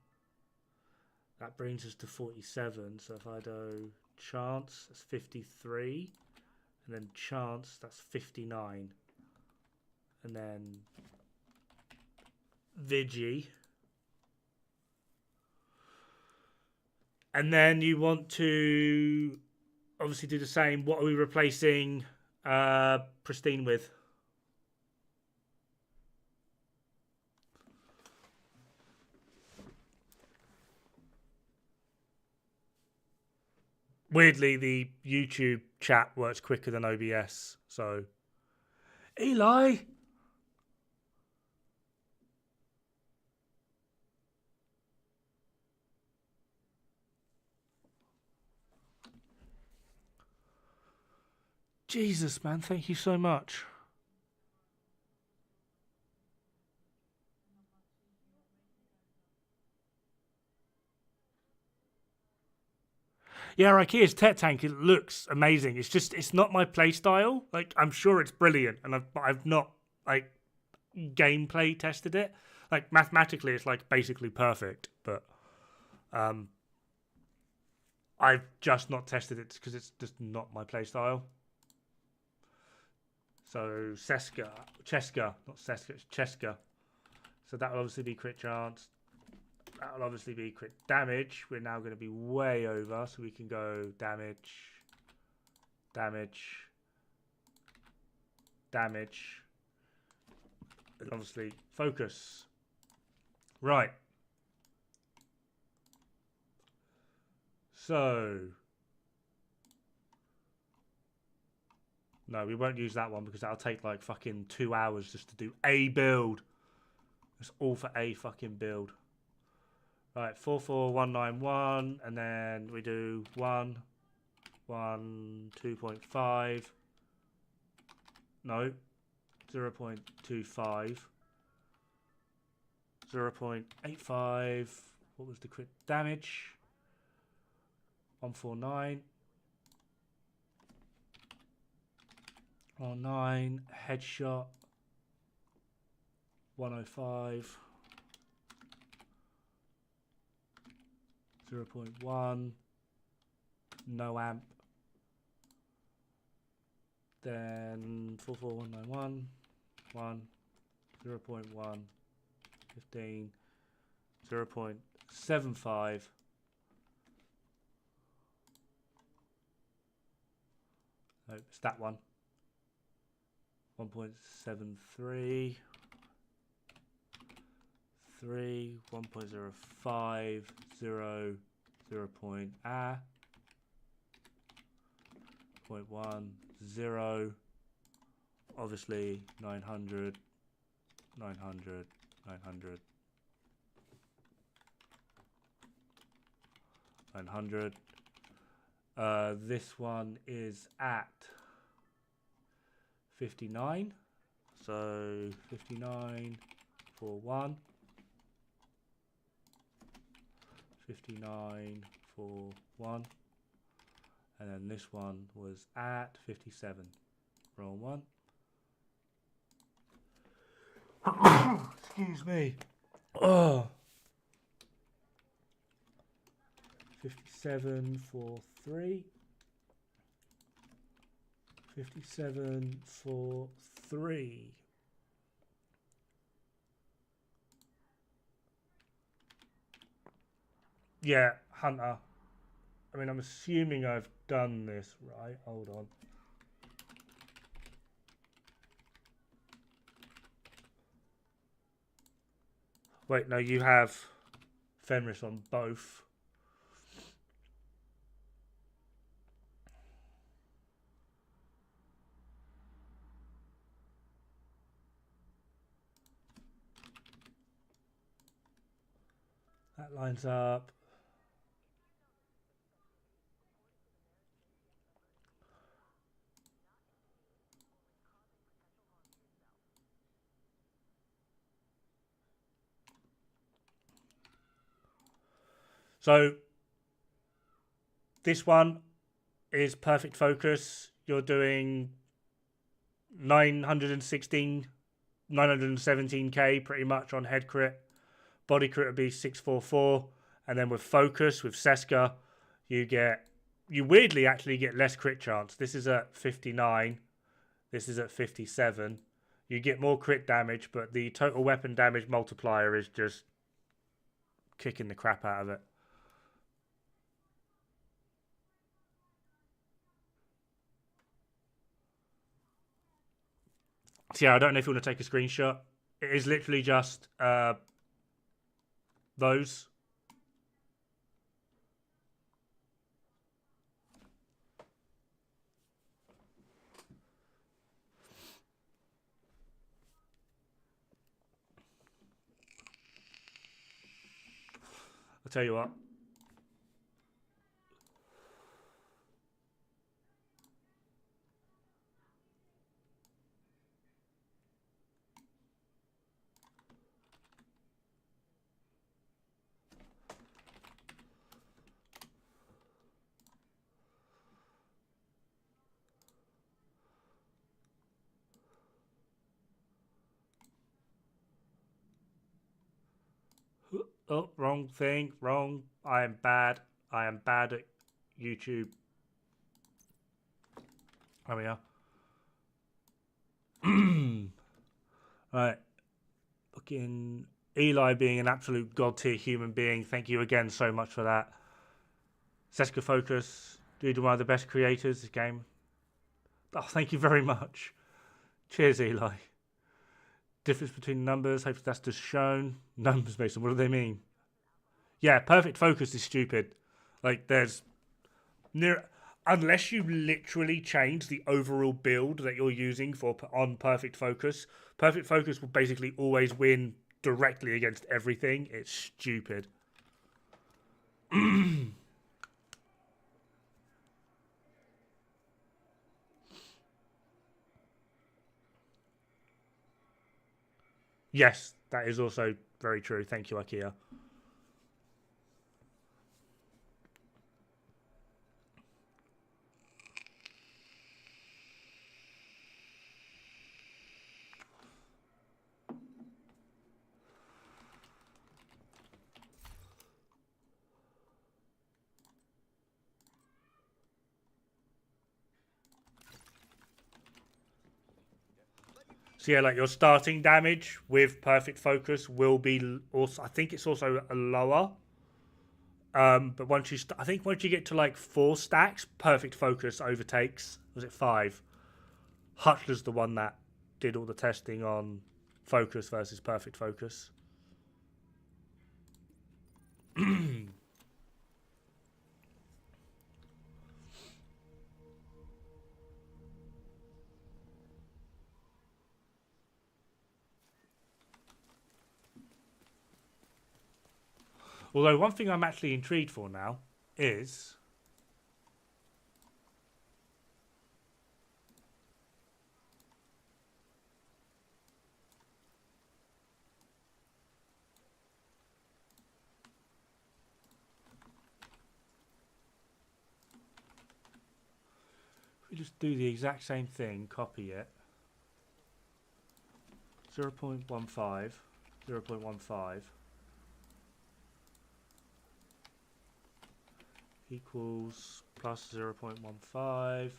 That brings us to 47. So if I do chance, that's 53. And then chance, that's 59. And then Vigi. And then you want to obviously do the same. What are we replacing Pristine with? Weirdly, the YouTube chat works quicker than OBS. So, Eli. Jesus, man, thank you so much. Yeah, Ikea's Tech Tank, it looks amazing. It's just, it's not my play style. Like, I'm sure it's brilliant, and I've not, like, gameplay tested it. Like, mathematically, it's, like, basically perfect, but I've just not tested it because it's just not my play style. So, Cheska, not Seska, it's Cheska. So that'll obviously be crit chance. That'll obviously be crit damage. We're now going to be way over, so we can go damage, damage, damage, and obviously focus. Right. So, no, we won't use that one because that'll take like fucking 2 hours just to do a build. It's all for a fucking build. Right, 44191, and then we do 1, 1, 2.5. No, 0.25. 0.85. What was the crit damage? 149. 19. Headshot. 105. 0.1. No amp. Then 44191. 1. 0.1. 15. 0.75. No, it's that one. 1.73. 3, 1.05, 0, 0.1, 0, obviously 900, 900, 900, 900. This one is at 59, so 59 for 1. 59 for 1, and then this one was at 57. Roll 1. Excuse me. Oh. 57 for 3. 57 for 3. Yeah, Hunter. I mean, I'm assuming I've done this right. Hold on. Wait, no, you have Fenris on both. That lines up. So this one is perfect focus. You're doing 917k pretty much on head crit. Body crit would be 644. And then with focus, with Seska, you weirdly actually get less crit chance. This is at 59. This is at 57. You get more crit damage, but the total weapon damage multiplier is just kicking the crap out of it. So yeah, I don't know if you want to take a screenshot. It is literally just those. I'll tell you what. Oh, wrong thing. Wrong. I am bad. I am bad at YouTube. There we are. Right. Fucking Eli being an absolute god tier human being. Thank you again so much for that. Seska Focus, dude, one of the best creators this game. Oh, thank you very much. Cheers, Eli. Difference between numbers, hopefully that's just shown. Numbers based on what do they mean? Yeah, perfect focus is stupid. Like there's near unless you literally change the overall build that you're using for on perfect focus will basically always win directly against everything. It's stupid. Yes, that is also very true. Thank you, IKEA. So yeah, like your starting damage with perfect focus will be also. I think it's also a lower. But once you, I think once you get to like 4 stacks, perfect focus overtakes. Was it 5? Hutchler's the one that did all the testing on focus versus perfect focus. Although one thing I'm actually intrigued for now is if we just do the exact same thing, copy it. 0.15, 0.15 equals plus 0.15.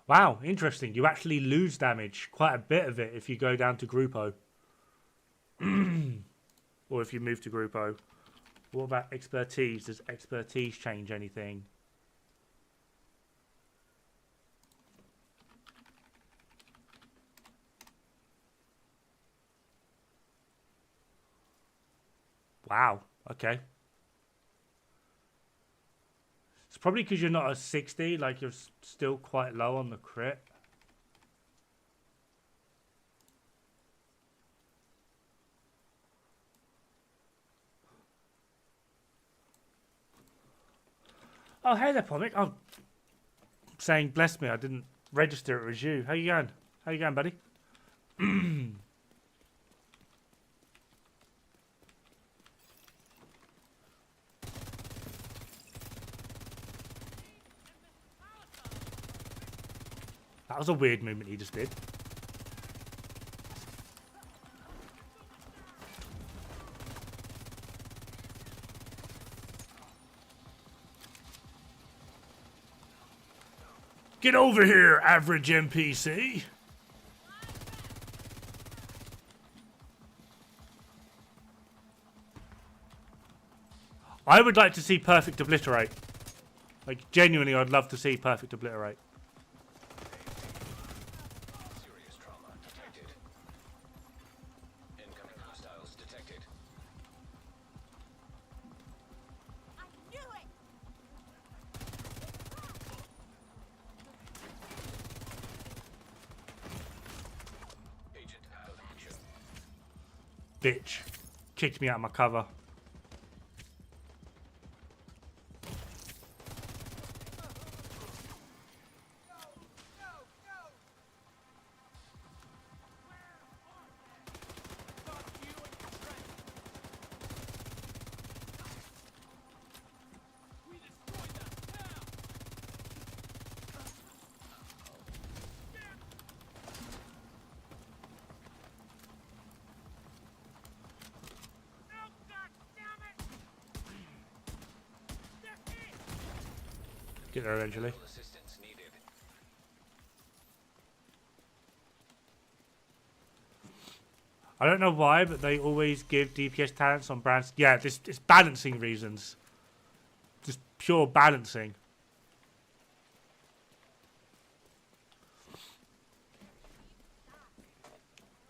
Wow, interesting. You actually lose damage, quite a bit of it, if you go down to Group O. Or if you move to Group O. What about expertise? Does expertise change anything? Wow, okay. It's probably because you're not a 60, like you're still quite low on the crit. Oh, hey there, Pomic. I'm saying bless me, I didn't register it as you. How you going? How you going, buddy? That was a weird movement he just did. Get over here, average NPC. I would like to see Perfect Obliterate. Like, genuinely, I'd love to see Perfect Obliterate. Serious trauma detected. Incoming hostiles detected. I knew it! Agent out of action. Bitch. Kicked me out of my cover. Get there eventually. Assistance needed. I don't know why, but they always give DPS talents on brands. Yeah, it's balancing reasons. Just pure balancing.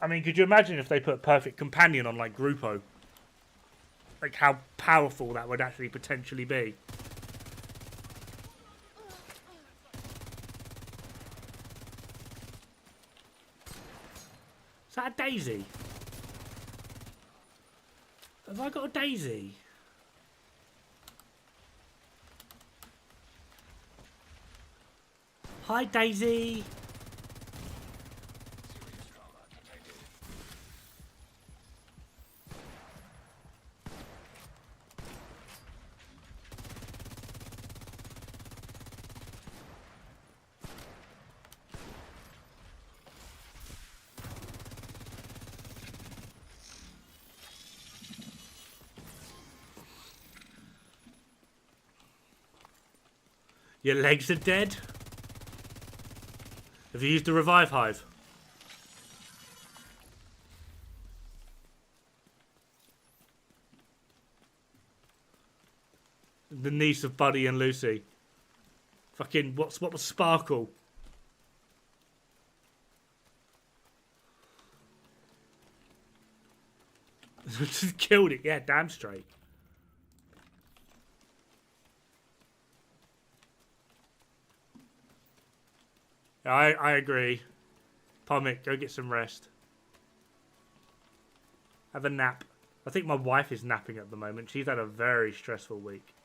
I mean, could you imagine if they put Perfect Companion on, like, Grupo? Like, how powerful that would actually potentially be. Is that a daisy? Have I got a daisy? Hi, Daisy. Serious trauma detected. Your legs are dead? Have you used the revive hive? The niece of Buddy and Lucy. Fucking, what was Sparkle? Just killed it, yeah, damn straight. I agree. Pommick, go get some rest. Have a nap. I think my wife is napping at the moment. She's had a very stressful week.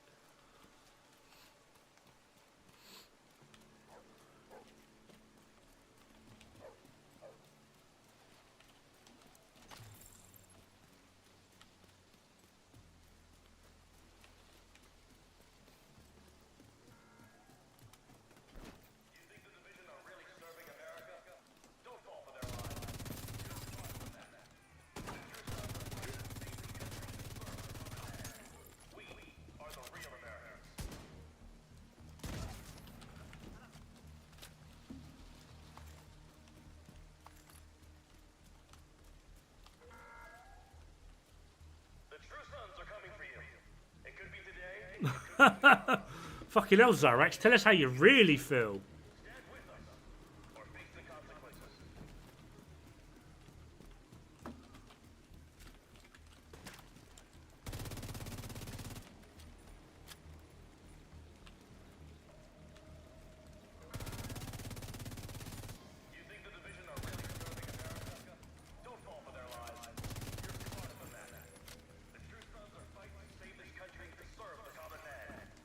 Fucking hell, Zyrax, tell us how you really feel.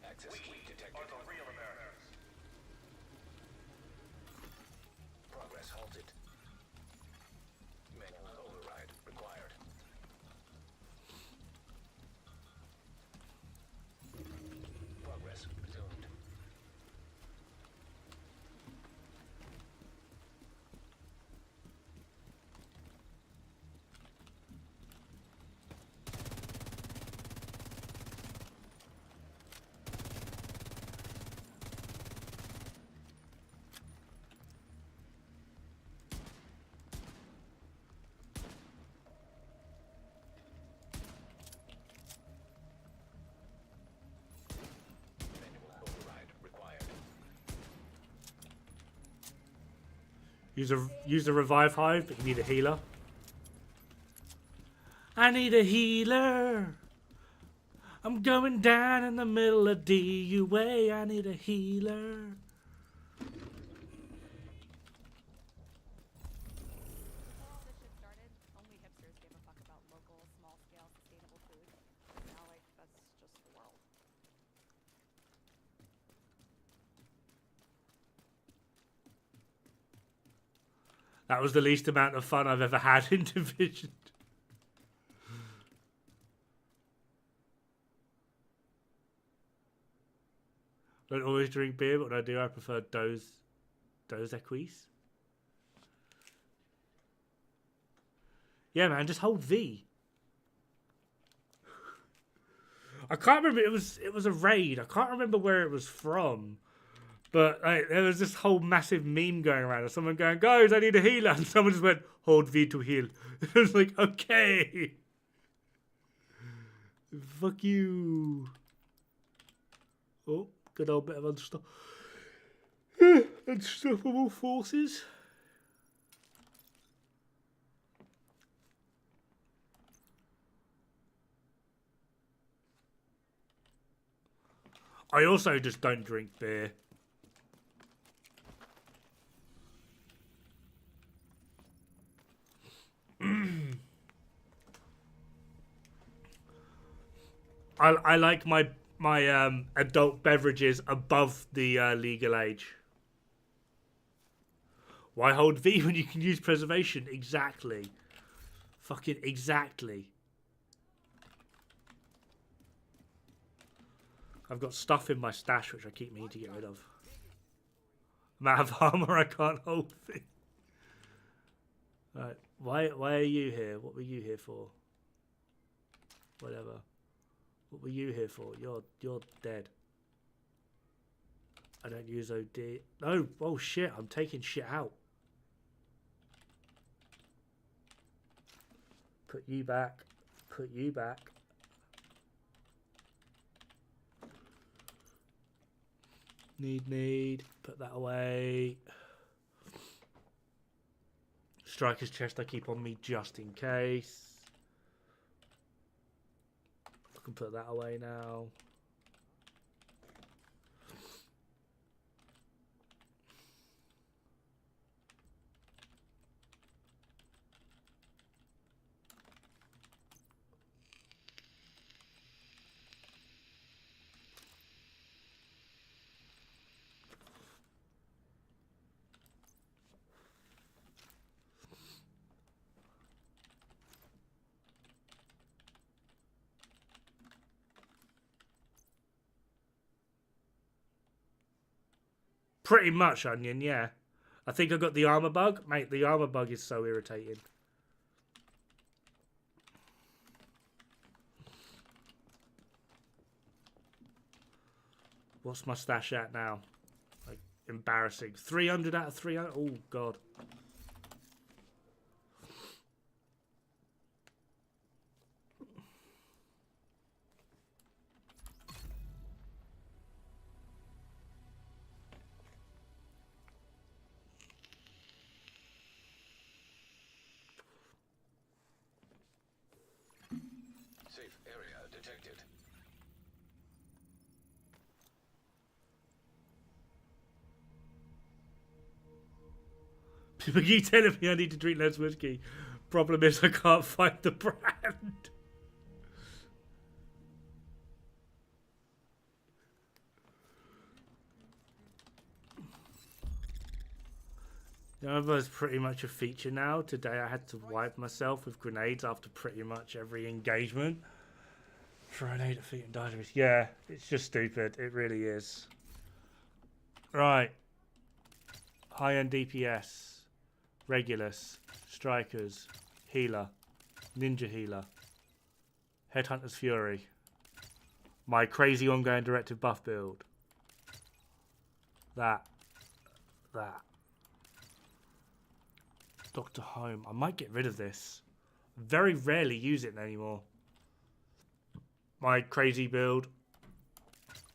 Access key detected. Progress halted. Manual override required. Progress resumed. Manual override required. Use a revive hive, but you need a healer. I need a healer. I'm going down in the middle of DUA. I need a healer. Before all this shit started, only hipsters gave a fuck about local, small-scale, sustainable food. Now, like, that's just the world. That was the least amount of fun I've ever had in Division. Don't always drink beer, but when I do, I prefer Dos Equis. Yeah, man, just hold V. I can't remember. It was a raid. I can't remember where it was from, But like, there was this whole massive meme going around of someone going, guys, I need a healer. And someone just went, hold V to heal. It was like, okay. Fuck you. Oh, good old bit of unstoppable forces. I also just don't drink beer. I like my adult beverages above the legal age. Why hold V when you can use preservation? Exactly. Fucking exactly. I've got stuff in my stash which I keep meaning to get rid of. I'm out of armor, I can't hold V. Right. Why are you here? What were you here for? Whatever. What were you here for? You're dead. I don't use OD. No, oh shit, I'm taking shit out. Put you back. Put you back. Need. Put that away. Striker's chest I keep on me just in case. I can put that away now. Pretty much, Onion, yeah. I think I got the armor bug. Mate, the armor bug is so irritating. What's my stash at now? Like, embarrassing. 300 out of 300? Oh, God. Safe area detected. People keep telling me I need to drink less whiskey. Problem is I can't find the brand. It's pretty much a feature now. Today I had to wipe myself with grenades after pretty much every engagement. Throw an 8 at feet and die to me. Yeah, it's just stupid. It really is. Right. High-end DPS. Regulus. Strikers. Healer. Ninja Healer. Headhunter's Fury. My crazy ongoing directive buff build. That. Dr. Home. I might get rid of this. Very rarely use it anymore. My crazy build.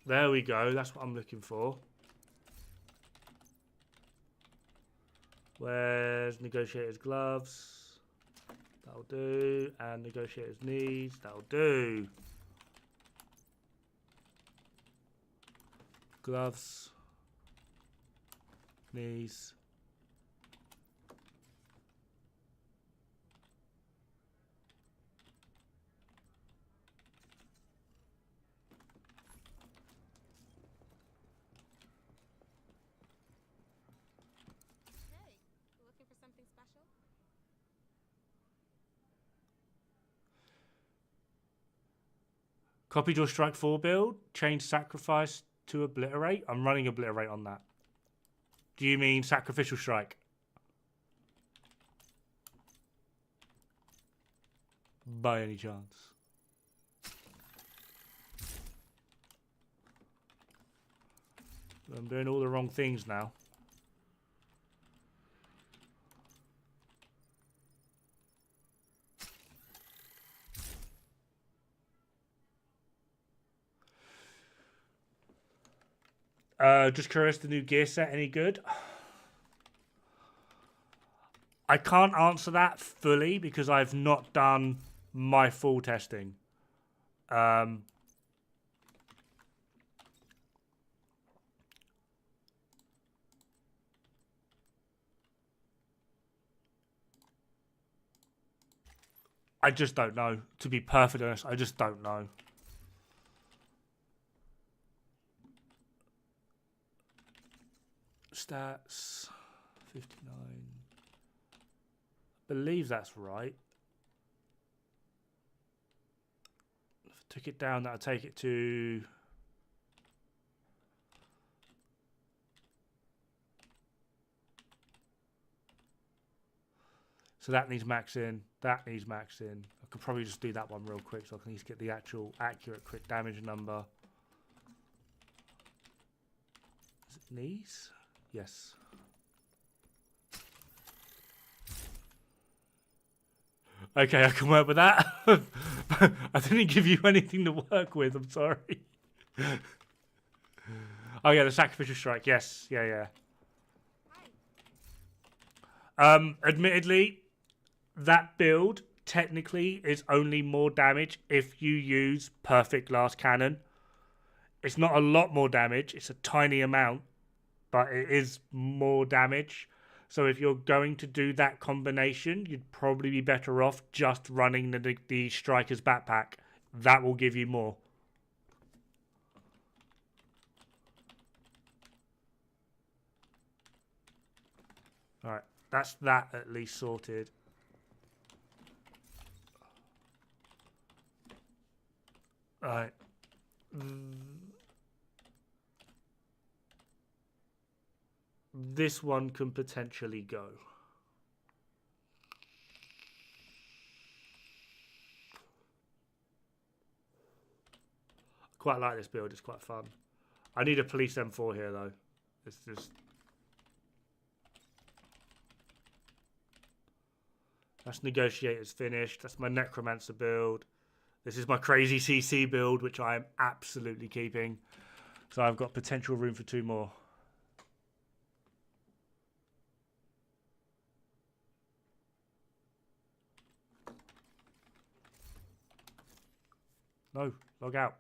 There we go. That's what I'm looking for. Where's Negotiator's Gloves? That'll do. And Negotiator's Knees. That'll do. Gloves. Knees. Hey, you looking for something special? Copy your Strike 4 build. Change Sacrifice to Obliterate. I'm running Obliterate on that. Do you mean Sacrificial Strike? By any chance? I'm doing all the wrong things now. Just curious, the new gear set any good? I can't answer that fully because I've not done my full testing. I just don't know. To be perfectly honest, I just don't know. Stats 59. I believe that's right. If I took it down, that'll take it to... So that needs maxing. That needs maxing. I could probably just do that one real quick so I can at least get the actual accurate crit damage number. Is it knees? Yes. Okay, I can work with that. I didn't give you anything to work with. I'm sorry. Oh yeah, the sacrificial strike. Yes. Yeah. Admittedly, that build technically is only more damage if you use perfect glass cannon. It's not a lot more damage. It's a tiny amount, but it is more damage. So if you're going to do that combination, you'd probably be better off just running the Striker's backpack. That will give you more. Alright, that's that at least sorted. Alright. This one can potentially go. Quite like this build, it's quite fun. I need a police M4 here though. It's just... That's Negotiator's finished. That's my Necromancer build. This is my crazy CC build, which I am absolutely keeping. So I've got potential room for 2 more. No, log out.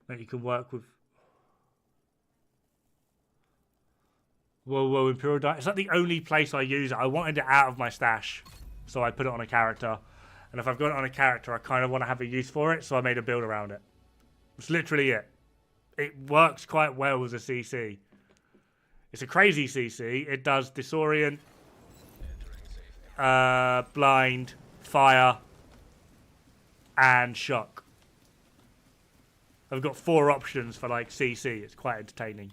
That you can work with. Whoa, Imperial Diet. It's not the only place I use it. I wanted it out of my stash, so I put it on a character. And if I've got it on a character, I kind of want to have a use for it, so I made a build around it. It's literally it. It works quite well as a CC. It's a crazy CC. It does Disorient, Blind, Fire, and Shock. I've got 4 options for like CC. It's quite entertaining.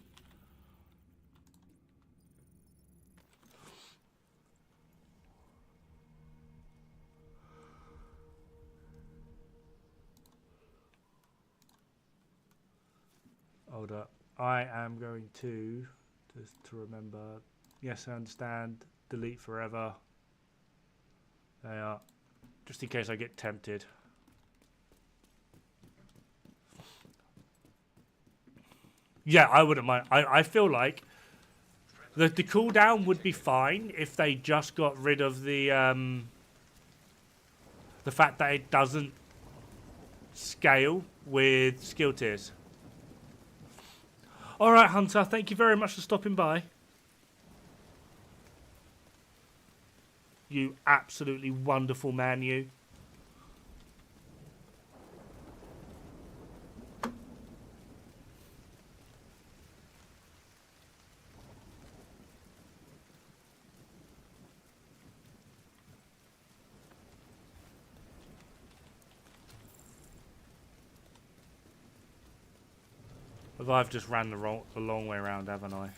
Hold up. I am going to, just to remember, yes, I understand, delete forever. They are, just in case I get tempted. Yeah, I wouldn't mind. I feel like the cooldown would be fine if they just got rid of the fact that it doesn't scale with skill tiers. Alright, Hunter, thank you very much for stopping by. You absolutely wonderful man, you. But I've just ran the long way around, haven't I?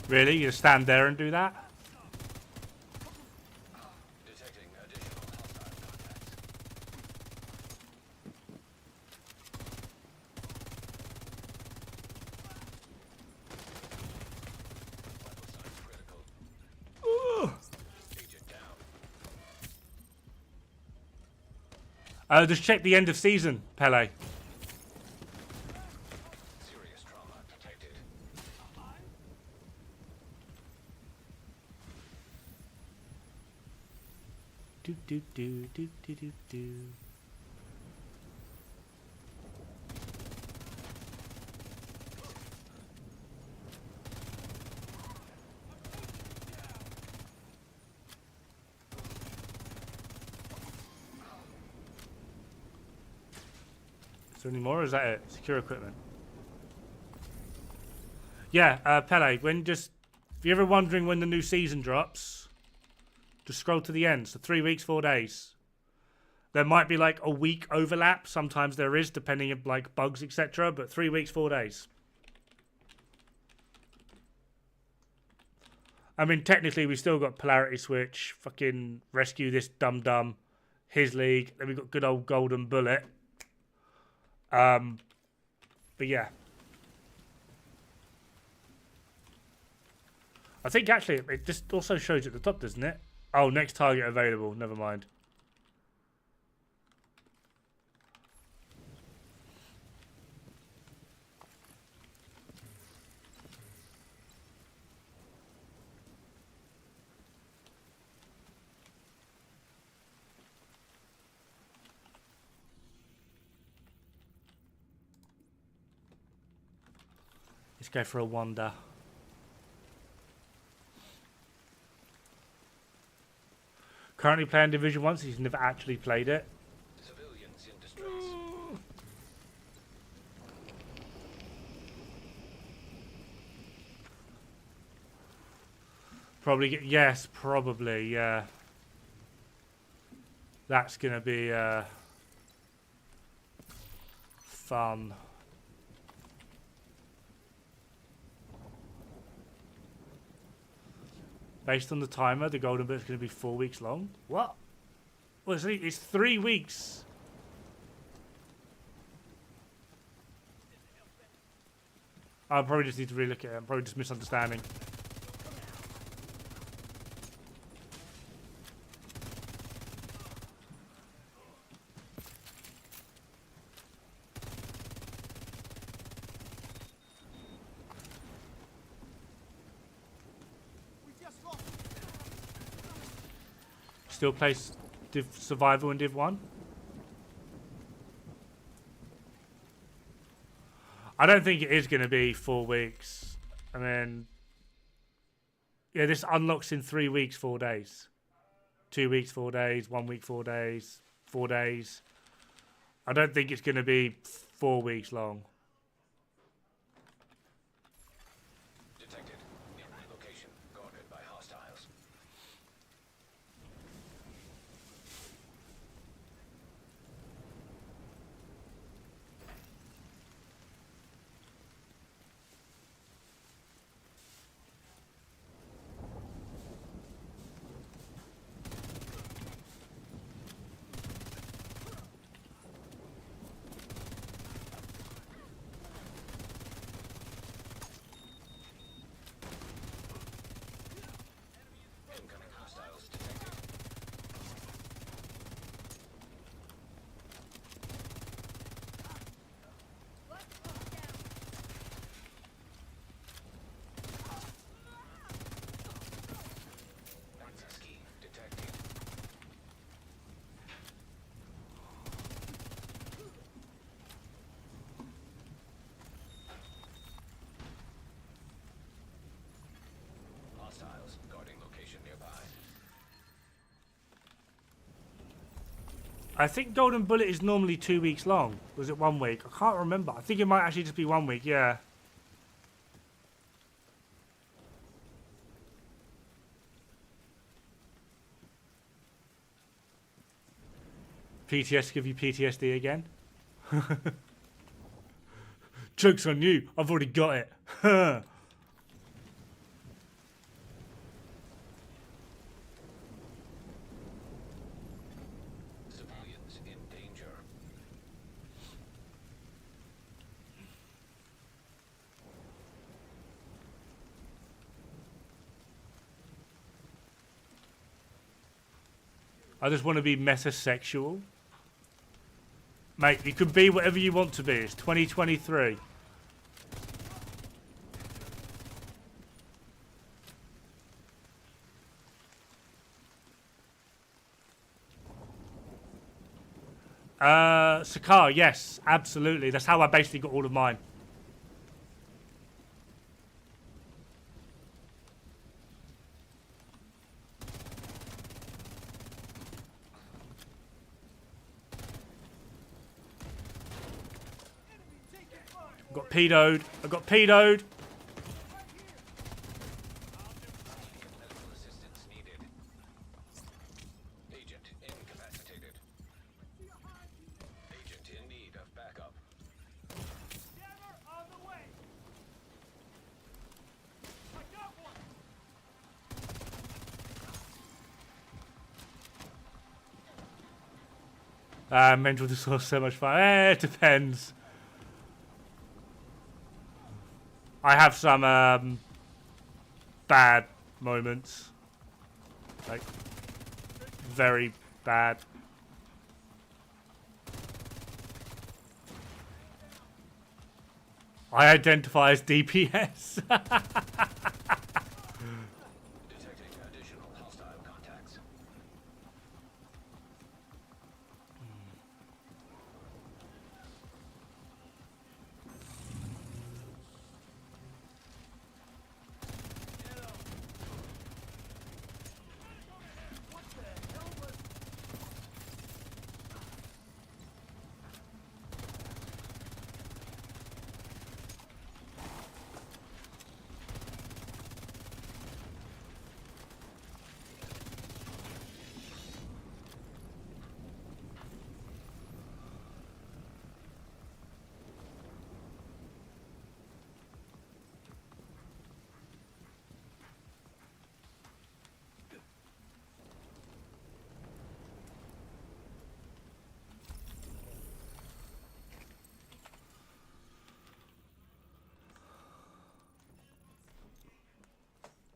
Really? You stand there and do that? Detecting additional hostile contacts. Vital signs critical. Agent down. Just check the end of season, Pele. Serious trauma detected. Do do do do do do do. Is there any more, or is that it? Secure equipment. Yeah, Pele, if you're ever wondering when the new season drops, just scroll to the end. So 3 weeks, 4 days. There might be like a week overlap. Sometimes there is, depending on like bugs, etc. But 3 weeks, 4 days. I mean, technically, we've still got Polarity Switch, fucking Rescue This Dum Dum, His League. Then we've got good old Golden Bullet. But yeah. I think actually it just also shows you at the top, doesn't it? Oh, next target available. Never mind. Let's go for a wander. Currently playing Division 1, so he's never actually played it. Civilians in distress. Yes, probably, yeah. That's gonna be fun. Based on the timer, the Golden Bullet's going to be 4 weeks long. What? Well, it's 3 weeks. I probably just need to relook at it. I'm probably just misunderstanding. Still plays Div Survival in Div 1? I don't think it is going to be 4 weeks. I mean, yeah, this unlocks in 3 weeks, 4 days. 2 weeks, 4 days. 1 week, 4 days. 4 days. I don't think it's going to be 4 weeks long. Detected. Nearby location guarded by hostiles. Incoming hostiles detected. Ski detected. Hostiles guarding location nearby. I think Golden Bullet is normally 2 weeks long. Was it 1 week? I can't remember. I think it might actually just be 1 week, yeah. PTS give you PTSD again? Joke's on you. I've already got it. I just want to be metasexual. Mate, you can be whatever you want to be. It's 2023. Sakar, yes, absolutely. That's how I basically got all of mine. Got pedoed. I got pedoed. Medical assistance needed. Agent incapacitated. Agent in need of backup. Jammer on the way. I got one. Mental disorder, so much fun. It depends. I have some bad moments. Like, very bad. I identify as DPS. Detecting additional hostile contacts.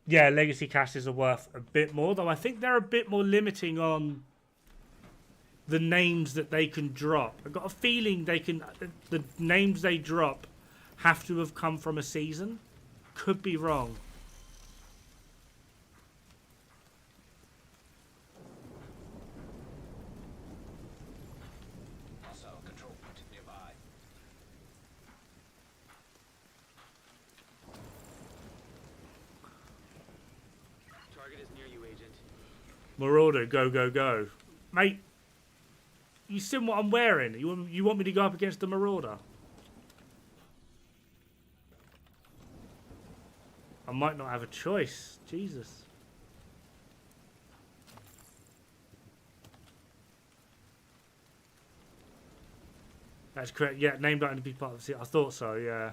Yeah, legacy caches are worth a bit more, though I think they're a bit more limiting on the names that they can drop. I've got a feeling the names they drop have to have come from a season. Could be wrong. Hostile control point nearby. Target is near you, Agent. Marauder, go, go, go. Mate, you seen what I'm wearing? You want me to go up against the Marauder? I might not have a choice. Jesus. That's correct. Yeah, named item to be part of the... I thought so, yeah.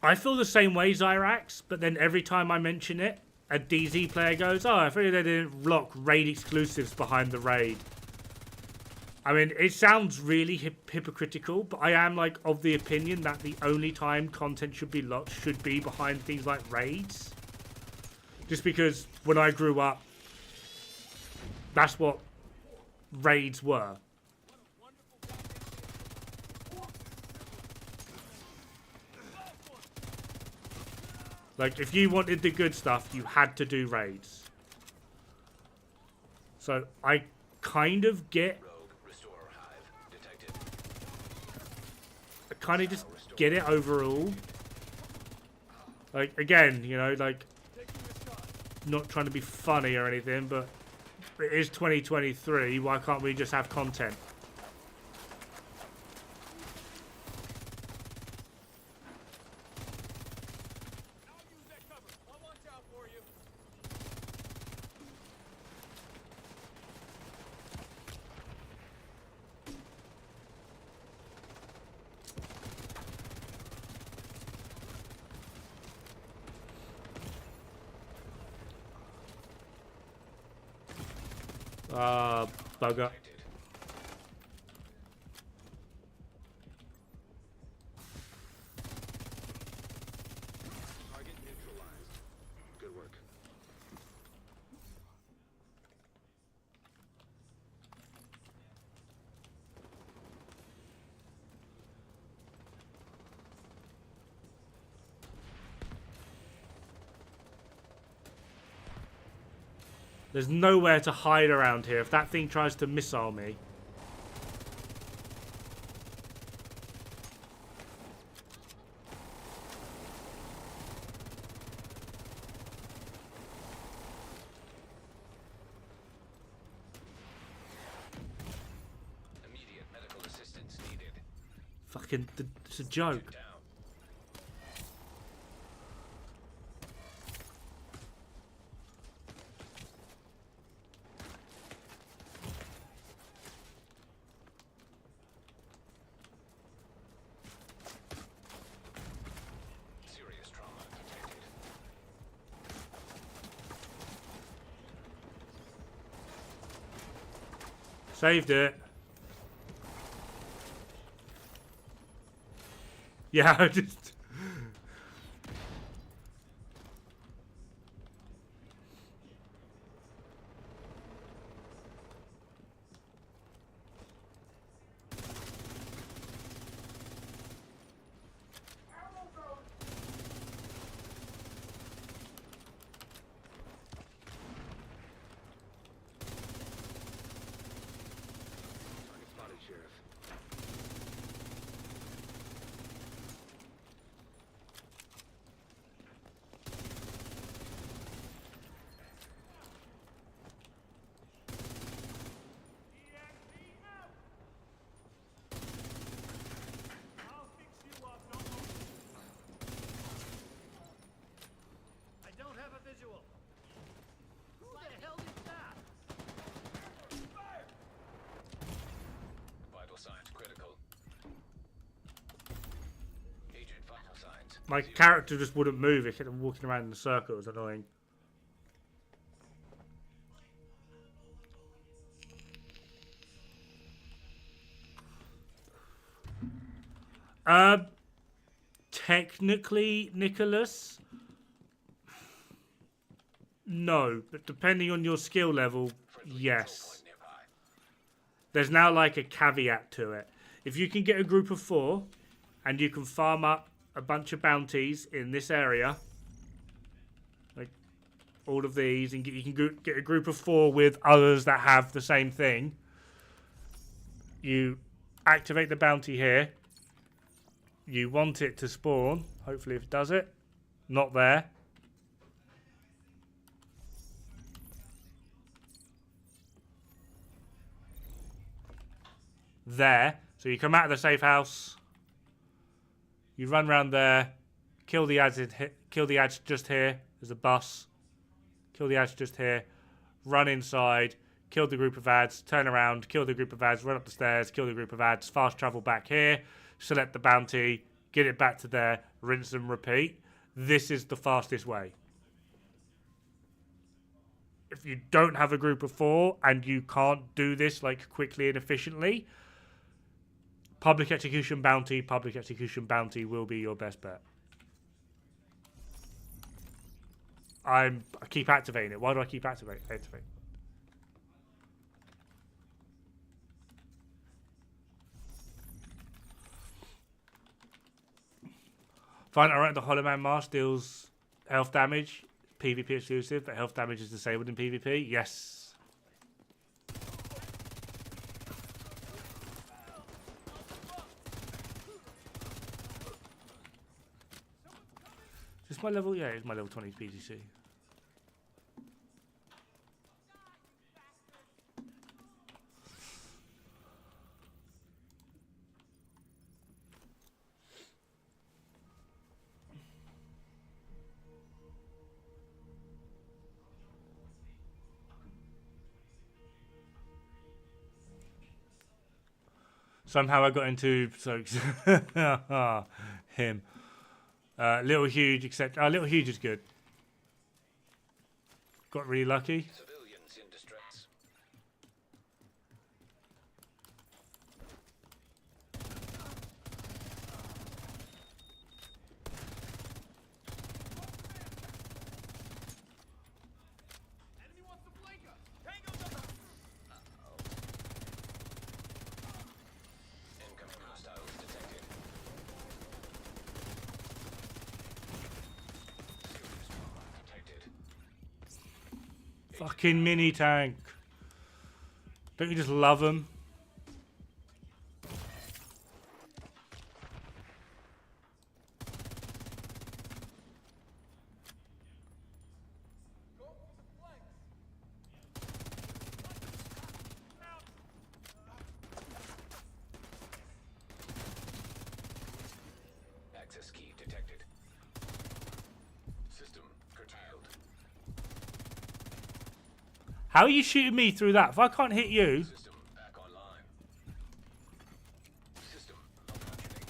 I feel the same way, Zyrax, but then every time I mention it, a DZ player goes, oh, I figured they didn't lock raid exclusives behind the raid. I mean, it sounds really hypocritical, but I am like of the opinion that the only time content should be locked should be behind things like raids. Just because when I grew up, that's what raids were. Like, if you wanted the good stuff, you had to do raids. So, I kind of get... Rogue restore hive detected. I kind of just get it overall. Like, again, you know, like... Not trying to be funny or anything, but... It is 2023, why can't we just have content? Bugger. Target neutralized. Good work. There's nowhere to hide around here if that thing tries to missile me. Immediate medical assistance needed. Fucking, it's a joke. Down. Serious trauma detected. Saved it. Yeah, I just... Target spotted, Sheriff. I don't have a visual. Who the hell is that? Vital signs critical. Agent vital signs. My Zero. character just wouldn't move. It kept walking around in a circle. It was annoying. Technically, Nicholas, no, but depending on your skill level, yes. Nearby. There's now like a caveat to it. If you can get a group of 4 and you can farm up a bunch of bounties in this area, like all of these, and you can get a group of 4 with others that have the same thing, you activate the bounty here. You want it to spawn. Hopefully if it does it. Not there. There. So you come out of the safe house. You run around there. Kill the ads. Kill the ads just here. There's a bus. Kill the ads just here. Run inside. Kill the group of ads. Turn around. Kill the group of ads. Run up the stairs. Kill the group of ads. Fast travel back here. Select the bounty. Get it back to there. Rinse and repeat. This is the fastest way. If you don't have a group of 4 and you can't do this like quickly and efficiently, public execution bounty will be your best bet. I keep activating it. Why do I keep activating? Find alright, the Hollow Man Mask deals health damage, PvP exclusive, but health damage is disabled in PvP. Yes. Is this my level? Yeah, it's my level 20 PTC. Somehow I got into him. Little Huge, except Little Huge is good. Got really lucky. Civilians in distress. Fucking mini tank. Don't you just love them? Access key detected. System curtailed. How are you shooting me through that? If I can't hit you... System back online. System malfunctioning.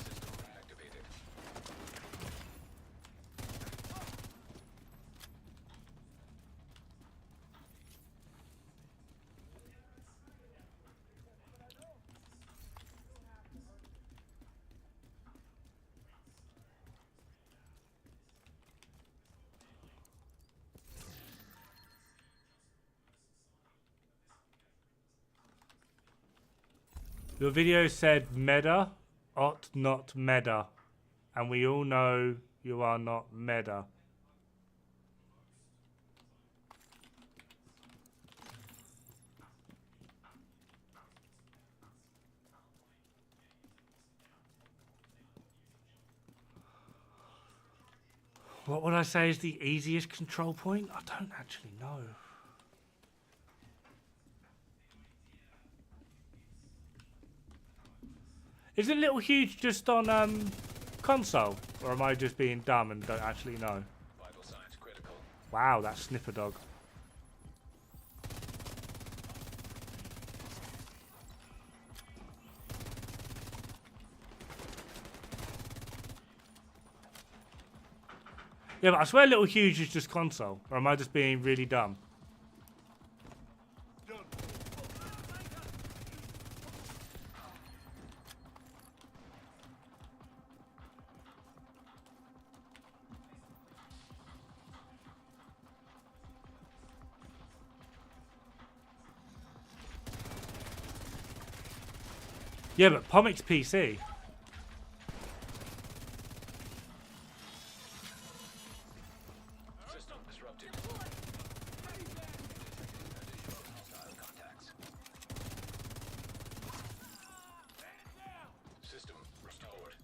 System activated. Your video said meta, not meta. And we all know you are not meta. What would I say is the easiest control point? I don't actually know. Isn't Little Huge just on console? Or am I just being dumb and don't actually know? Vital signs critical. Wow, that snipper dog. Yeah, but I swear Little Huge is just console. Or am I just being really dumb? Yeah, but Pomic's PC. System disrupted. Hostile contacts. System restored.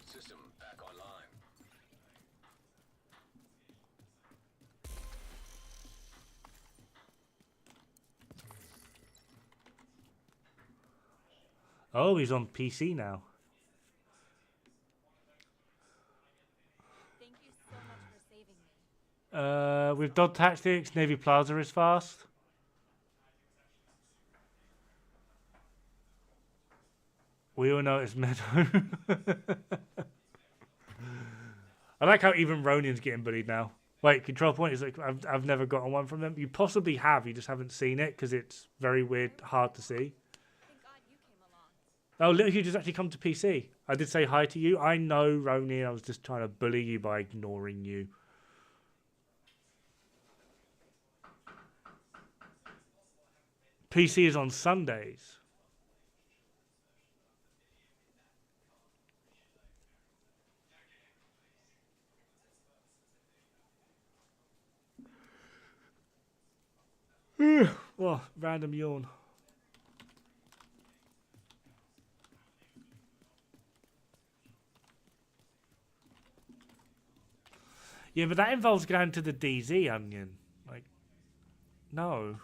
System back online. Oh, he's on PC now. Thank you so much for saving me. With Dod Tactics, Navy Plaza is fast. We all know it's Meadow. I like how even Ronin's getting bullied now. Wait, control point is like I've never gotten one from them. You possibly have, you just haven't seen it because it's very weird, hard to see. Thank God you came along. Oh, Little Huge has actually come to PC. I did say hi to you. I know, Ronin, I was just trying to bully you by ignoring you. PC is on Sundays. Oh, random yawn. Yeah, but that involves going to the DZ, Onion. Like, no.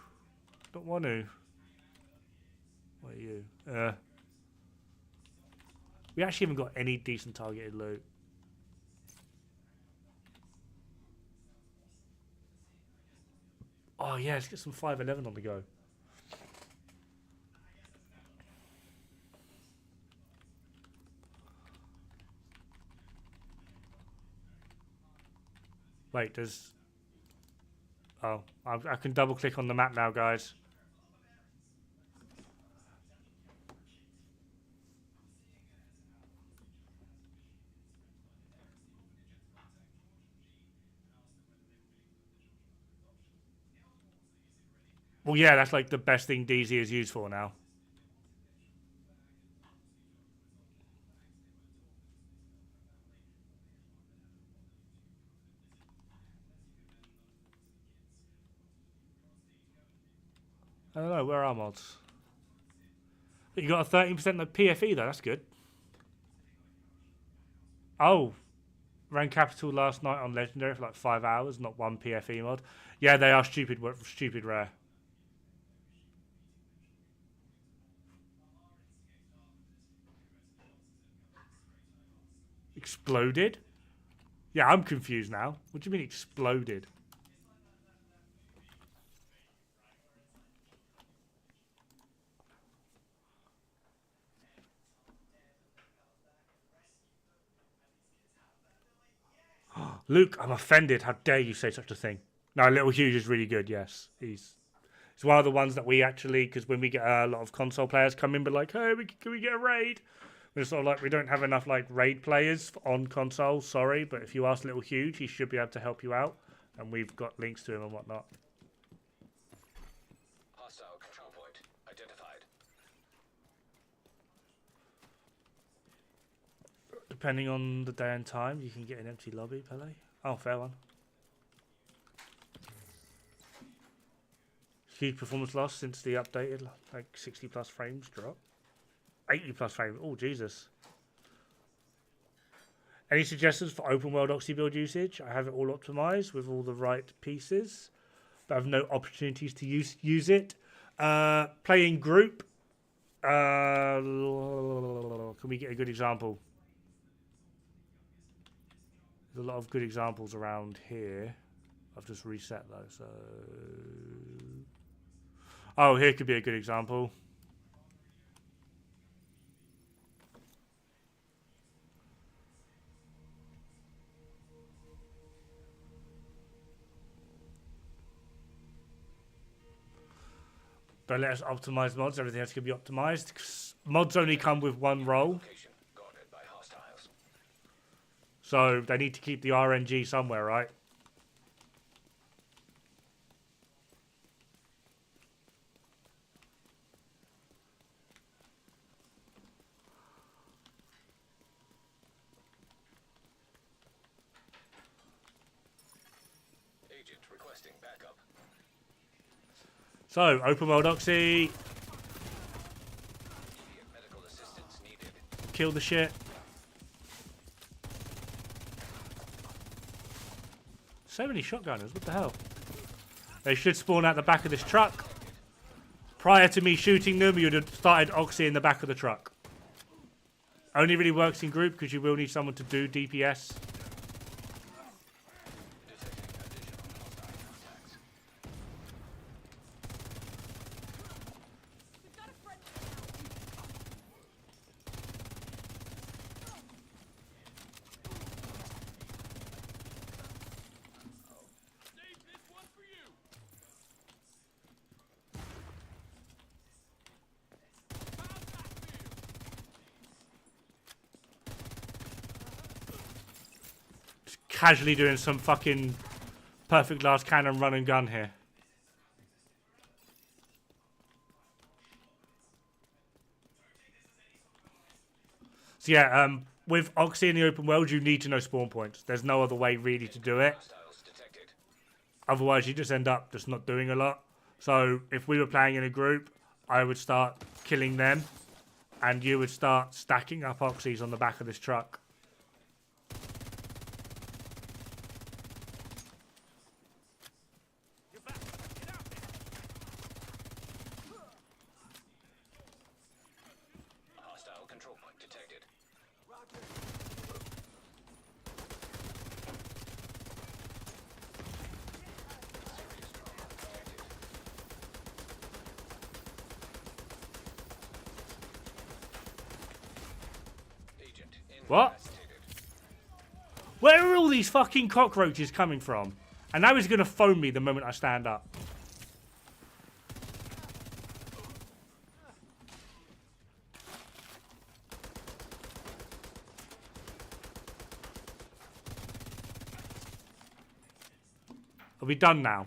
Don't want to. What are you? We actually haven't got any decent targeted loot. Oh, yeah, let's get some 511 on the go. Wait, there's... Oh, I can double click on the map now, guys. Well, yeah, that's like the best thing DZ is used for now. I don't know, where are mods? You got a 13% of PFE though, that's good. Oh, ran Capital last night on Legendary for like 5 hours, not one PFE mod. Yeah, they are stupid rare. Exploded? Yeah, I'm confused now. What do you mean exploded? Luke, I'm offended. How dare you say such a thing? No, Little Huge is really good, yes. He's one of the ones that we actually, because when we get a lot of console players come in, but like, hey, can we get a raid? We're sort of like, we don't have enough like raid players on console, sorry, but if you ask Little Huge, he should be able to help you out. And we've got links to him and whatnot. Hostile control point identified. Depending on the day and time, you can get an empty lobby, Pele. Oh, fair one. Huge performance loss since the updated, like 60 plus frames drop. 80 plus frames. Oh, Jesus. Any suggestions for open world Oxy build usage? I have it all optimized with all the right pieces, but I have no opportunities to use it. Play in group. Can we get a good example? There's a lot of good examples around here. I've just reset though, so... Oh, here could be a good example. Don't let us optimize mods. Everything else can be optimized. Mods only come with one role. Location guarded by hostiles. So they need to keep the RNG somewhere, right? Agent requesting backup. So, open world Oxy. Immediate medical assistance needed. Kill the shit. So many shotgunners, what the hell? They should spawn out the back of this truck. Prior to me shooting them, you'd have started Oxy in the back of the truck. Only really works in group because you will need someone to do DPS. Casually doing some fucking perfect last cannon run and gun here. So yeah, with Oxy in the open world, you need to know spawn points. There's no other way really to do it. Hostiles detected. Otherwise, you just end up just not doing a lot. So if we were playing in a group, I would start killing them, and you would start stacking up Oxys on the back of this truck. Hostile control point detected. Serious trauma detected. Agent What? incapacitated. Where are all these fucking cockroaches coming from? And now he's going to phone me the moment I stand up. Are we done now?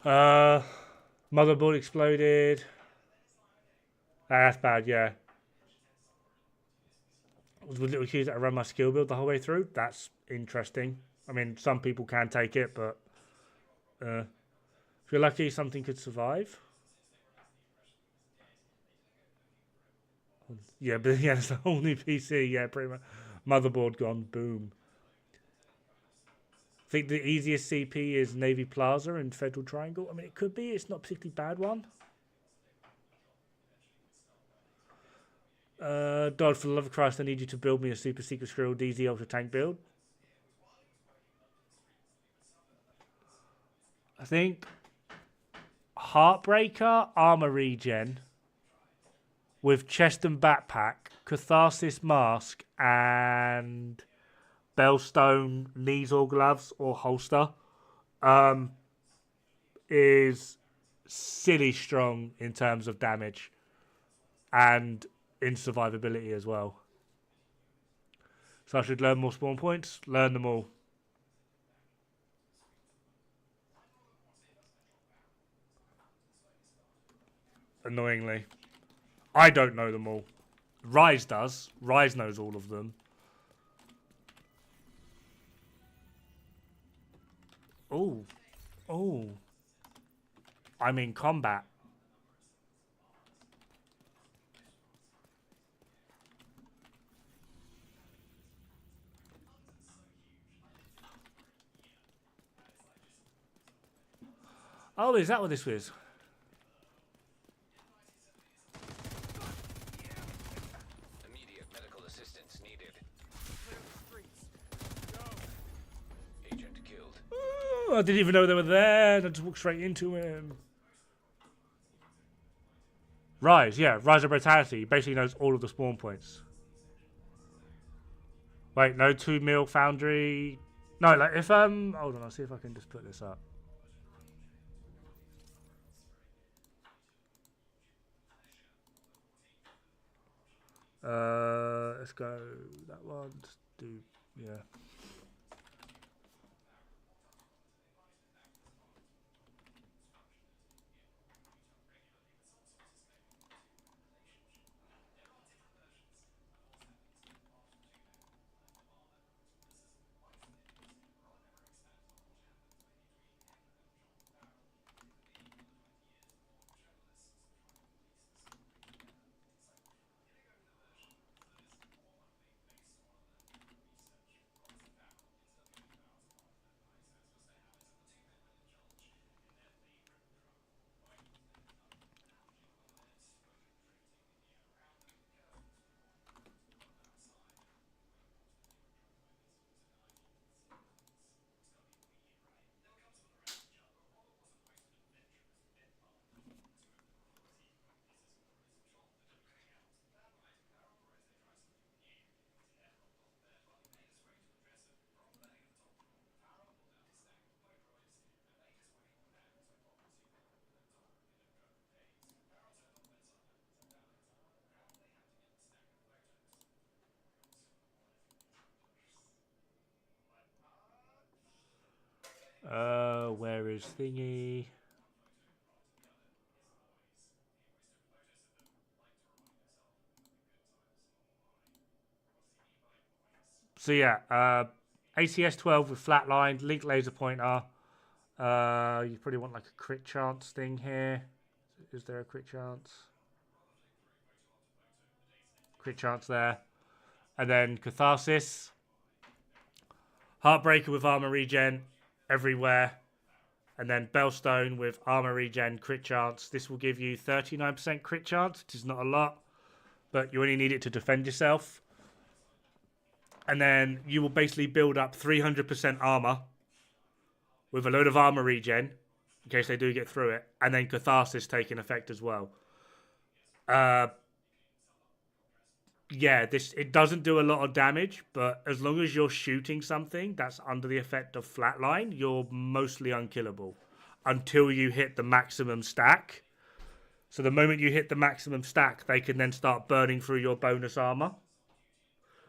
Motherboard exploded. That's bad, yeah. With little cues that I run my skill build the whole way through. That's interesting. I mean, some people can take it, but if you're lucky, something could survive. Yeah, but yeah, it's a whole new PC. Yeah, pretty much. Motherboard gone. Boom. I think the easiest CP is Navy Plaza and Federal Triangle. I mean, it could be. It's not a particularly bad one. Dodd, for the love of Christ, I need you to build me a super secret Skrill DZ Ultra Tank build. I think Heartbreaker, Armor Regen with chest and backpack, Catharsis Mask, and Bellstone knees or gloves or holster is silly strong in terms of damage and in survivability as well. So I should learn more spawn points, learn them all. Annoyingly. I don't know them all. Rise does. Rise knows all of them. Oh. Oh. I'm in combat. Oh, is that what this was? Immediate medical assistance needed. Agent killed. Oh, I didn't even know they were there. I just walked straight into him. Rise, yeah. Rise of Brutality. Basically knows all of the spawn points. Wait, no 2 mil foundry. No, like if hold on, I'll see if I can just put this up. Let's go that one. Just do, yeah. Where is thingy? So yeah, ACS 12 with flatlined, link laser pointer. You probably want like a crit chance thing here. Is there a crit chance? Crit chance there. And then Catharsis. Heartbreaker with armor regen everywhere. And then Bellstone with armor regen, crit chance. This will give you 39% crit chance, which is not a lot, but you only need it to defend yourself. And then you will basically build up 300% armor with a load of armor regen, in case they do get through it. And then Catharsis taking effect as well. Yeah, it doesn't do a lot of damage, but as long as you're shooting something that's under the effect of flatline, you're mostly unkillable until you hit the maximum stack. So the moment you hit the maximum stack, they can then start burning through your bonus armor,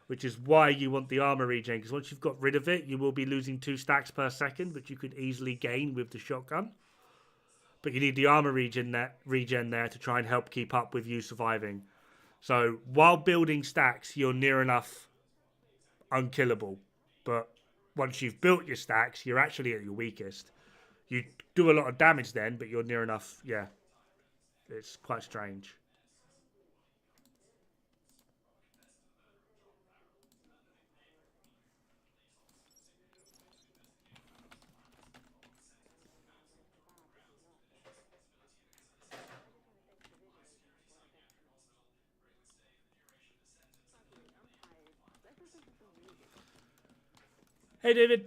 which is why you want the armor regen, because once you've got rid of it, you will be losing 2 stacks per second, which you could easily gain with the shotgun. but you need the armor regen there to try and help keep up with you surviving. So while building stacks, you're near enough unkillable. But once you've built your stacks, you're actually at your weakest. You do a lot of damage then, but you're near enough. Yeah, it's quite strange. Hey, David.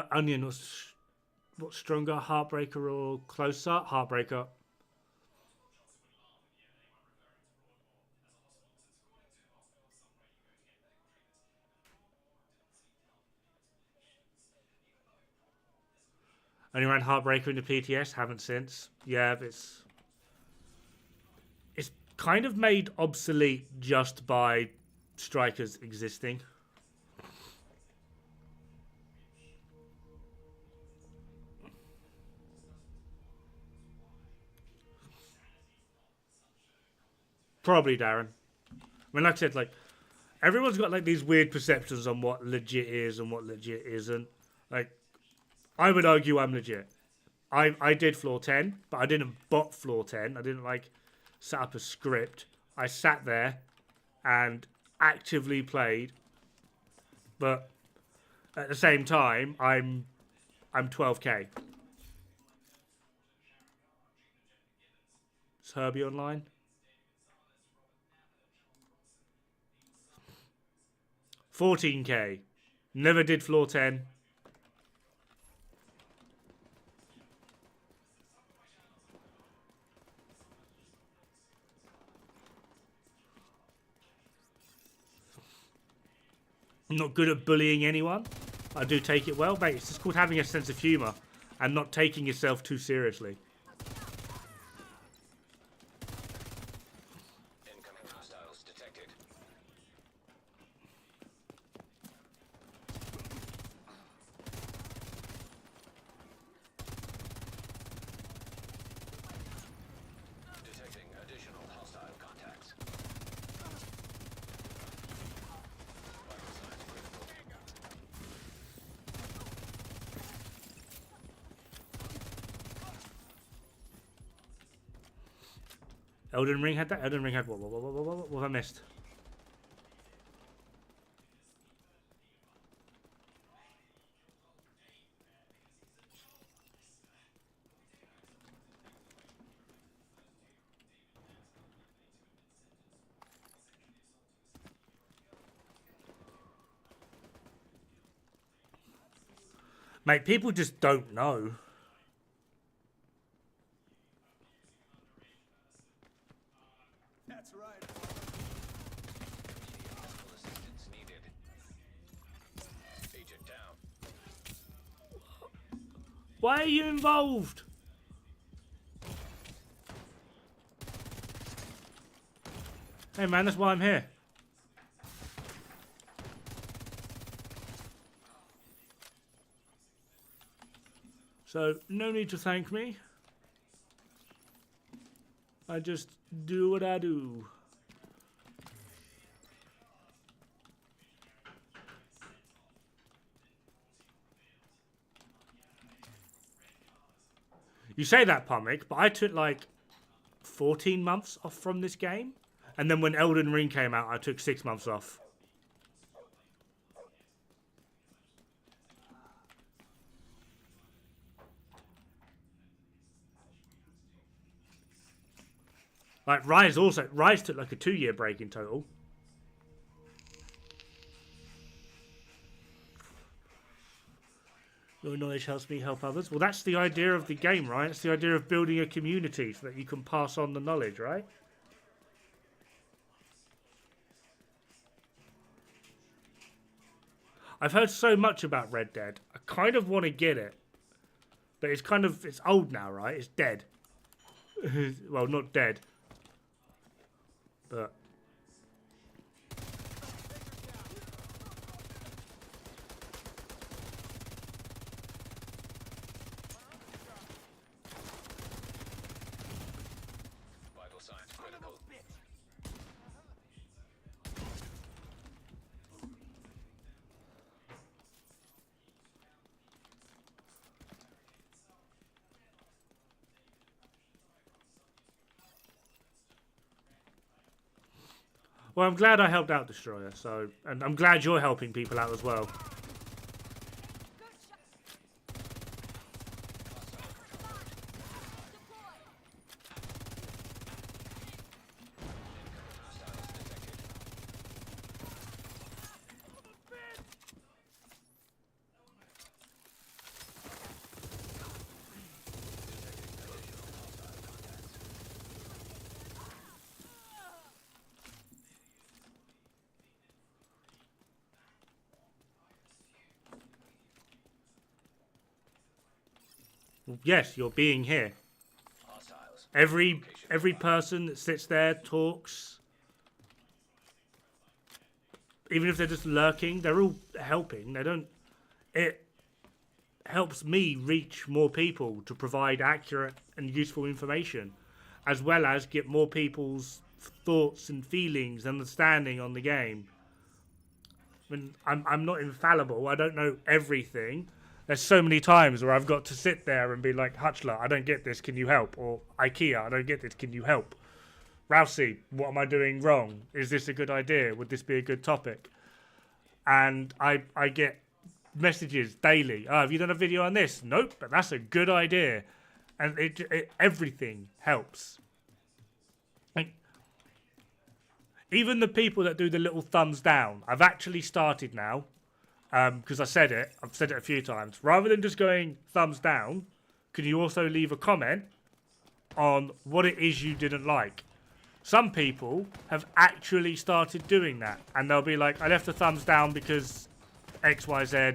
Onion, what's stronger, Heartbreaker or Closer? Heartbreaker. Only ran Heartbreaker in the PTS, haven't since. Yeah, it's kind of made obsolete just by strikers existing. Probably, Darren. I mean, like I said, like, everyone's got, like, these weird perceptions on what legit is and what legit isn't. Like, I would argue I'm legit. I did floor 10, but I didn't bot floor 10. I didn't, like, set up a script. I sat there and actively played. But at the same time, I'm 12k. Is Herbie online? 14k. Never did floor 10. I'm not good at bullying anyone. I do take it well, mate. It's just called having a sense of humour and not taking yourself too seriously. Incoming hostiles detected. Detecting additional hostile contacts. Vital signs critical. Elden Ring had that? Elden Ring had what have I missed? Mate, people just don't know. That's right. Medical assistance needed. Agent down. Why are you involved? Hey man, that's why I'm here. So, no need to thank me. I just do what I do. You say that, Pumick, but I took like 14 months off from this game. And then when Elden Ring came out, I took 6 months off. Like, Rise took like a 2-year break in total. Your knowledge helps me help others. Well, that's the idea of the game, right? It's the idea of building a community so that you can pass on the knowledge, right? I've heard so much about Red Dead. I kind of want to get it. But it's old now, right? It's dead. Well, not dead. But... Vital signs critical. Well, I'm glad I helped out Destroyer, so... And I'm glad you're helping people out as well. Good shot. Deploy. Hostiles detected. Yes, you're being here. Hostiles. Every person that sits there, talks... Even if they're just lurking, they're all helping. They don't... It helps me reach more people to provide accurate and useful information, as well as get more people's thoughts and feelings, understanding on the game. I mean, I'm not infallible. I don't know everything. There's so many times where I've got to sit there and be like, Hutchler, I don't get this, can you help? Or IKEA, I don't get this, can you help? Rousey, what am I doing wrong? Is this a good idea? Would this be a good topic? And I get messages daily. Oh, have you done a video on this? Nope, but that's a good idea. And everything helps. Like, even the people that do the little thumbs down, I've actually started now, because I've said it a few times. Rather than just going thumbs down, can you also leave a comment on what it is you didn't like? Some people have actually started doing that, and they'll be like, I left the thumbs down because X, Y, Z.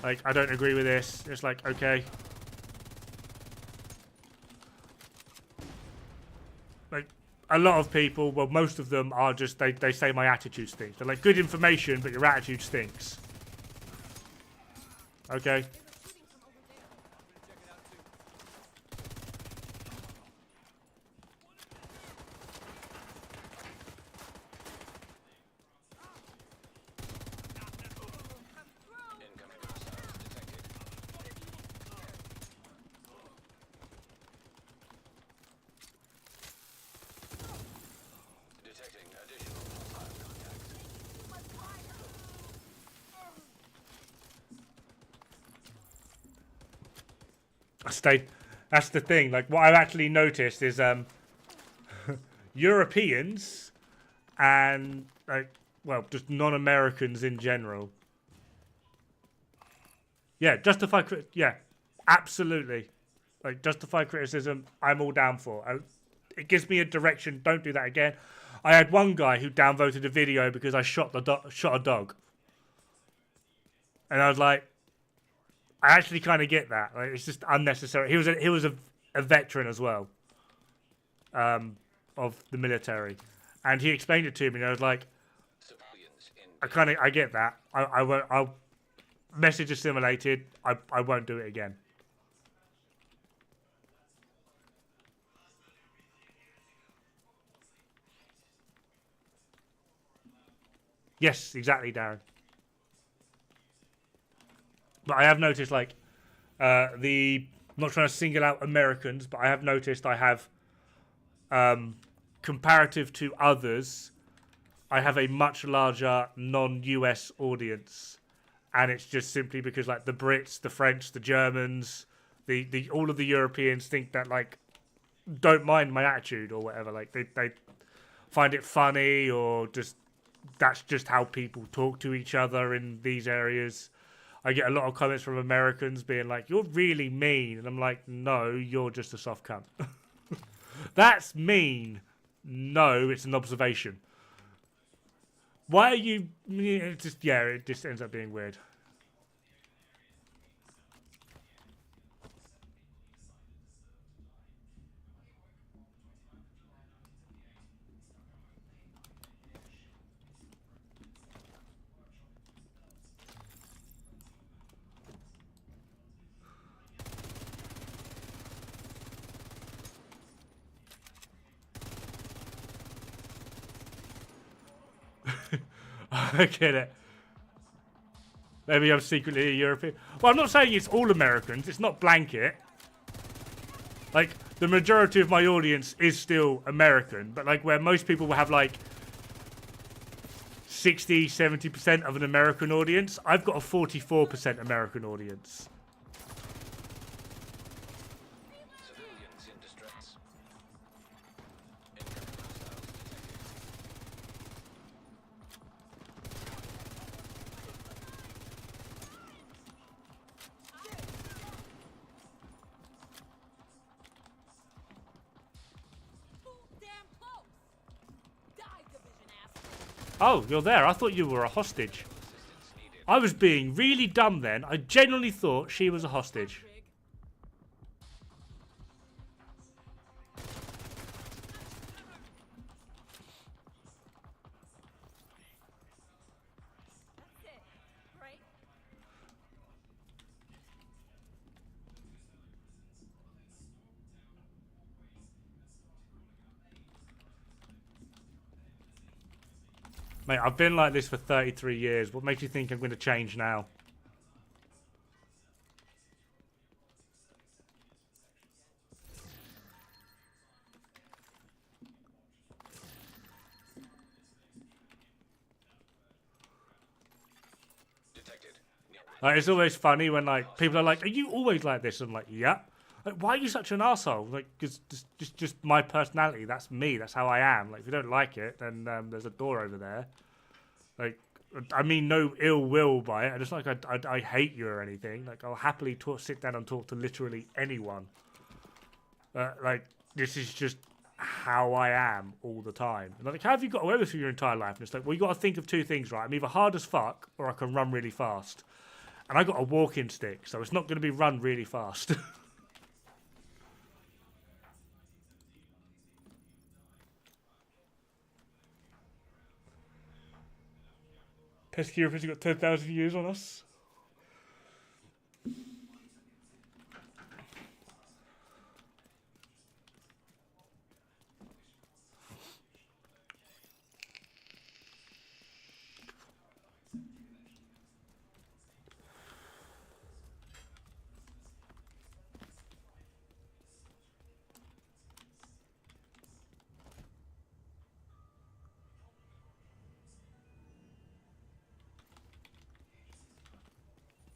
Like, I don't agree with this. It's like, okay. Like, a lot of people, well, most of them are just, they say my attitude stinks. They're like, good information, but your attitude stinks. Okay. Incoming hostiles detected. Detecting additional hostile contacts. That's the thing. Like, what I've actually noticed is Europeans and, like, well, just non-Americans in general. Yeah, yeah, absolutely. Like, justify criticism, I'm all down for. It gives me a direction. Don't do that again. I had one guy who downvoted a video because I shot a dog. And I was like, I actually kind of get that. Like, it's just unnecessary. He was a veteran as well, of the military, and he explained it to me, and I was like, Civilians in I get that. I'll message assimilated. I won't do it again. Yes, exactly, Darren. But I have noticed, like, I'm not trying to single out Americans, but I have noticed I have, comparative to others, I have a much larger non-US audience. And it's just simply because, like, the Brits, the French, the Germans, the all of the Europeans think that, like, don't mind my attitude or whatever. Like, they find it funny, or just, that's just how people talk to each other in these areas. I get a lot of comments from Americans being like, you're really mean. And I'm like, no, you're just a soft cunt. That's mean. No, it's an observation. Why are you? It just it just ends up being weird. I get it. Maybe I'm secretly a European. Well, I'm not saying it's all Americans. It's not blanket. Like, the majority of my audience is still American. But, like, where most people will have, like, 60, 70% of an American audience, I've got a 44% American audience. Civilians in distress. Incoming hostiles detected. Too damn close. Die, division ass. Oh, you're there. I thought you were a hostage. Assistance needed. I was being really dumb then. I genuinely thought she was a hostage. Rig. That's it, right? Mate, I've been like this for 33 years. What makes you think I'm going to change now? Detected. Nearby. Like, it's always funny when like people are like, "Are you always like this?" I'm like, "Yeah." Like, why are you such an arsehole? Like, because just my personality. That's me. That's how I am. Like, if you don't like it, then there's a door over there. Like, I mean, no ill will by it. I just like I hate you or anything. Like, I'll happily sit down and talk to literally anyone. Like, this is just how I am all the time. And like, how have you got away with it for your entire life? And it's like, well, you got to think of two things, right? I'm either hard as fuck or I can run really fast. And I got a walking stick, so it's not going to be run really fast. Pesky Europeans got 10,000 views on us.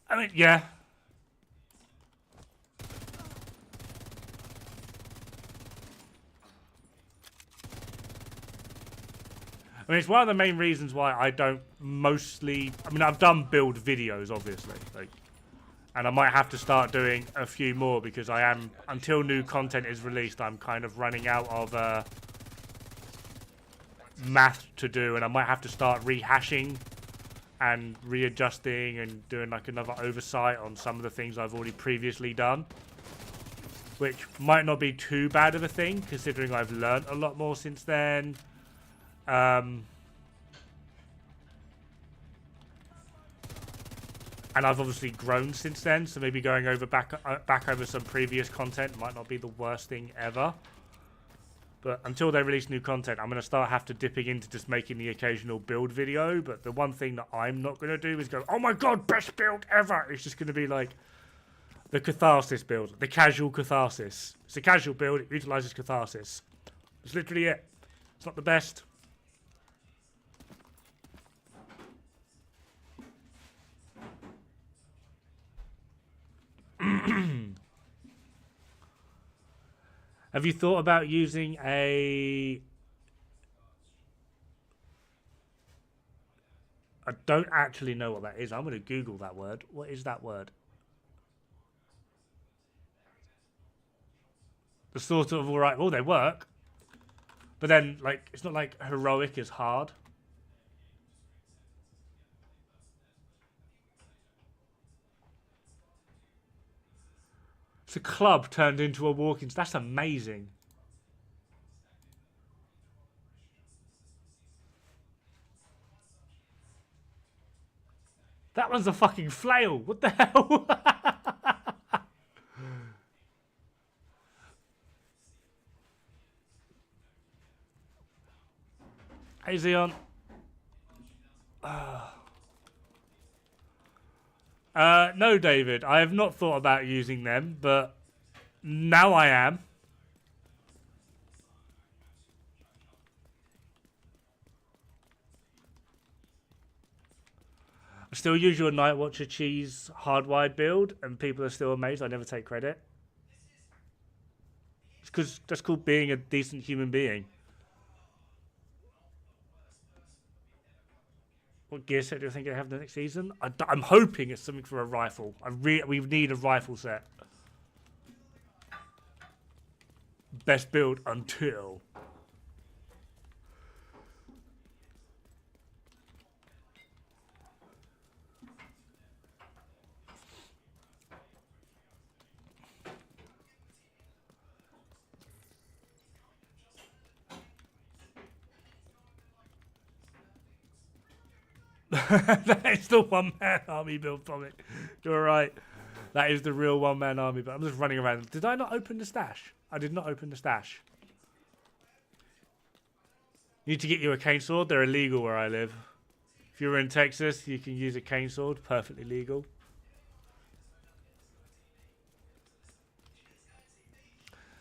I mean, yeah. I mean, it's one of the main reasons why I don't mostly... I mean, I've done build videos, obviously. Like, and I might have to start doing a few more because I am... Until new content is released, I'm kind of running out of math to do. And I might have to start rehashing and readjusting and doing like another oversight on some of the things I've already previously done. Which might not be too bad of a thing, considering I've learned a lot more since then. And I've obviously grown since then, so maybe going over back over some previous content might not be the worst thing ever. But until they release new content, I'm going to start dipping into just making the occasional build video. But the one thing that I'm not going to do is go, oh my god, best build ever! It's just going to be like the catharsis build, the casual catharsis. It's a casual build, it utilizes catharsis. It's literally it. It's not the best. Have you thought about using a... I don't actually know what that is. I'm going to Google that word. What is that word? The sort of, alright, well, they work. But then, like, it's not like heroic is hard. a club turned into a walking. That's amazing. That one's a fucking flail. What the hell? Hey, Xeon. No, David. I have not thought about using them, but now I am. I still use your Night Watcher cheese hardwired build, and people are still amazed. I never take credit. It's because that's called being a decent human being. What gear set do you think I have the next season? I'm hoping it's something for a rifle. We need a rifle set. Best build until... That is the one-man army build from it. You're right. That is the real one-man army. But I'm just running around. Did I not open the stash? I did not open the stash. You need to get you a cane sword. They're illegal where I live. If you're in Texas, you can use a cane sword. Perfectly legal.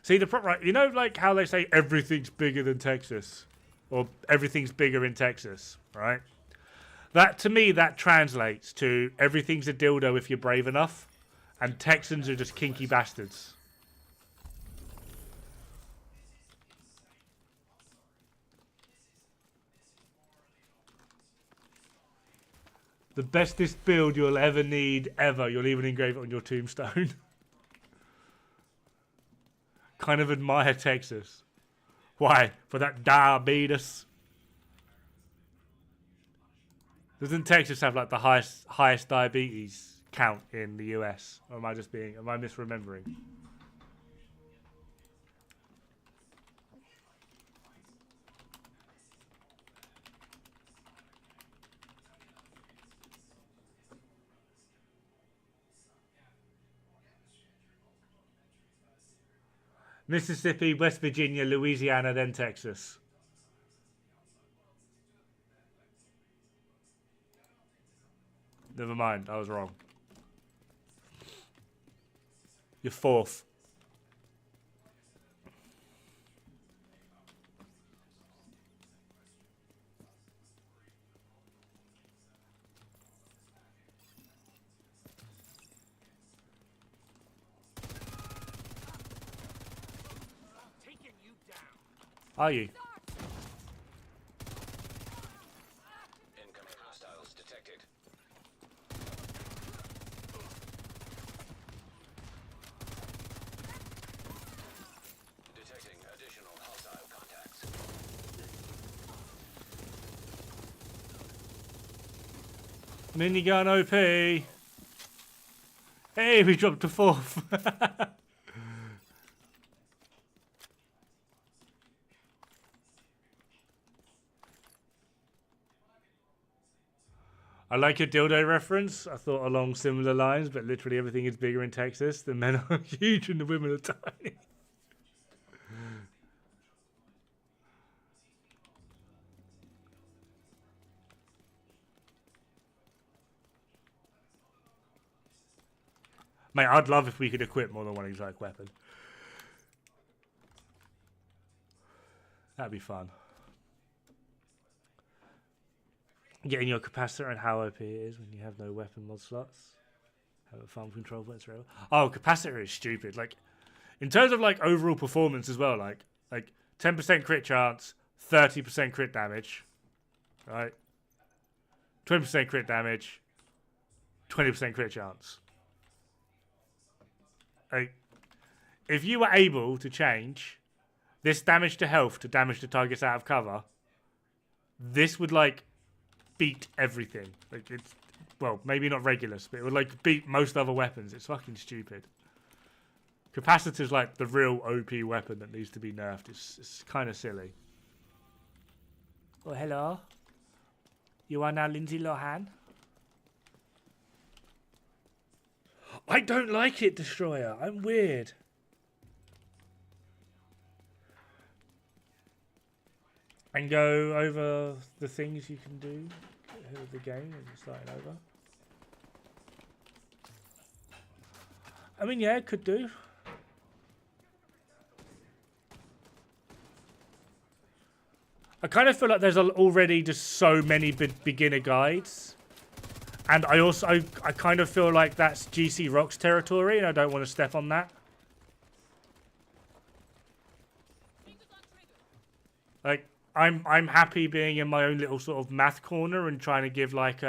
See, right, you know like how they say everything's bigger than Texas? Or everything's bigger in Texas, right? That, to me, that translates to everything's a dildo if you're brave enough, and Texans are just kinky bastards. The bestest build you'll ever need, ever. You'll even engrave it on your tombstone. Kind of admire Texas. Why? For that diabetes. Doesn't Texas have like the highest diabetes count in the US? Or am I misremembering? Mississippi, West Virginia, Louisiana, then Texas. Never mind, I was wrong. You're fourth. Are you? Incoming hostiles detected. Detecting additional hostile contacts. Minigun OP. Hey, we dropped to fourth. I like your dildo reference. I thought along similar lines, but literally everything is bigger in Texas. The men are huge and the women are tiny. Mate, I'd love if we could equip more than one exotic weapon. That'd be fun. Getting your capacitor and how OP it is when you have no weapon mod slots. Have a farm control points forever. Oh, capacitor is stupid. Like, in terms of like overall performance as well, like 10% crit chance, 30% crit damage, right? 20% crit damage, 20% crit chance. Like, if you were able to change this damage to health to damage to targets out of cover, this would like beat everything. Like, it's, well, maybe not Regulus, but it would like beat most other weapons. It's fucking stupid. Capacitor's like the real OP weapon that needs to be nerfed. It's kind of silly. Oh, hello. You are now Lindsay Lohan. I don't like it, Destroyer. I'm weird. And go over the things you can do with the game and starting over. I mean, yeah, it could do. I kind of feel like there's already just so many beginner guides. And I kind of feel like that's GC Rock's territory, and I don't want to step on that. Like, I'm happy being in my own little sort of math corner and trying to give like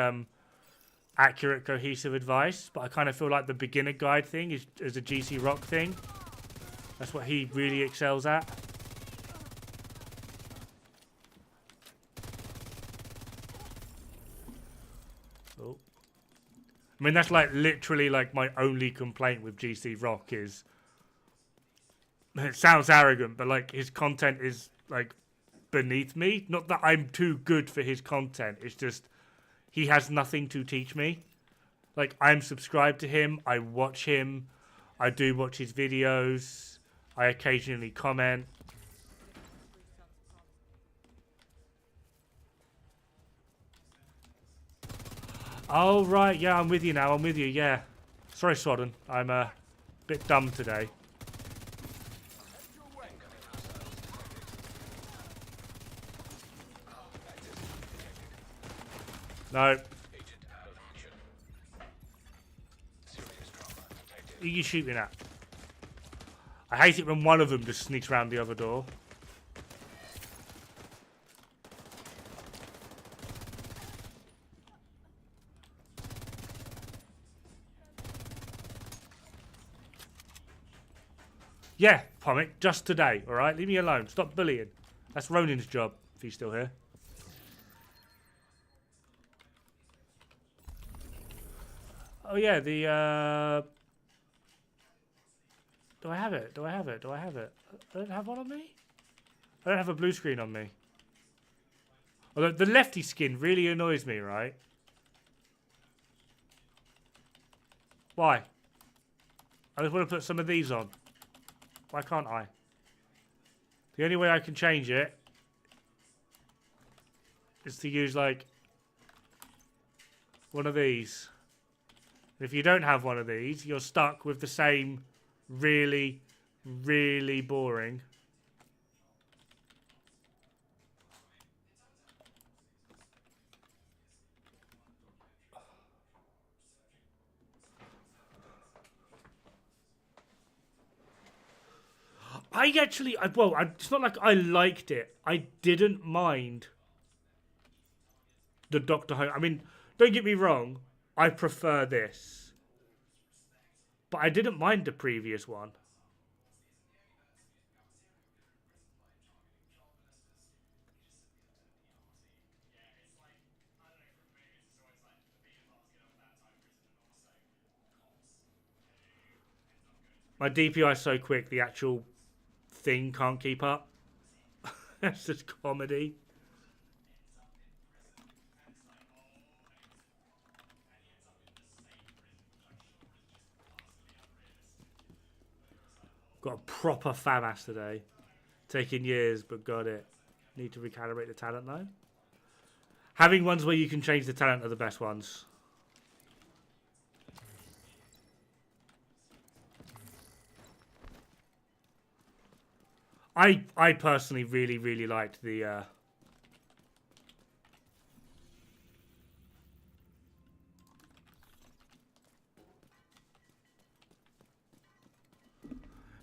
accurate, cohesive advice. But I kind of feel like the beginner guide thing is a GC Rock thing. That's what he really excels at. Oh. I mean, that's like literally like my only complaint with GC Rock is, it sounds arrogant, but like his content is like beneath me. Not that I'm too good for his content. It's just he has nothing to teach me. Like, I'm subscribed to him. I watch him. I do watch his videos. I occasionally comment. Oh, right. Yeah, I'm with you now. I'm with you. Yeah. Sorry, Swadden. I'm a bit dumb today. No. Who are you shooting at? I hate it when one of them just sneaks around the other door. Yeah, Pomic, just today, alright? Leave me alone. Stop bullying. That's Ronin's job, if he's still here. Oh yeah, the do I have it? Do I have it? Do I have it? I don't have one on me? I don't have a blue screen on me. Although the lefty skin really annoys me, right? Why? I just want to put some of these on. Why can't I? The only way I can change it is to use like one of these. If you don't have one of these, you're stuck with the same really, really boring. It's not like I liked it. I didn't mind the Doctor Who. I mean, don't get me wrong. I prefer this. But I didn't mind the previous one. My DPI is so quick, the actual thing can't keep up. That's just comedy. Got a proper FAMAS today. Taking years, but got it. Need to recalibrate the talent though. Having ones where you can change the talent are the best ones. I personally really liked the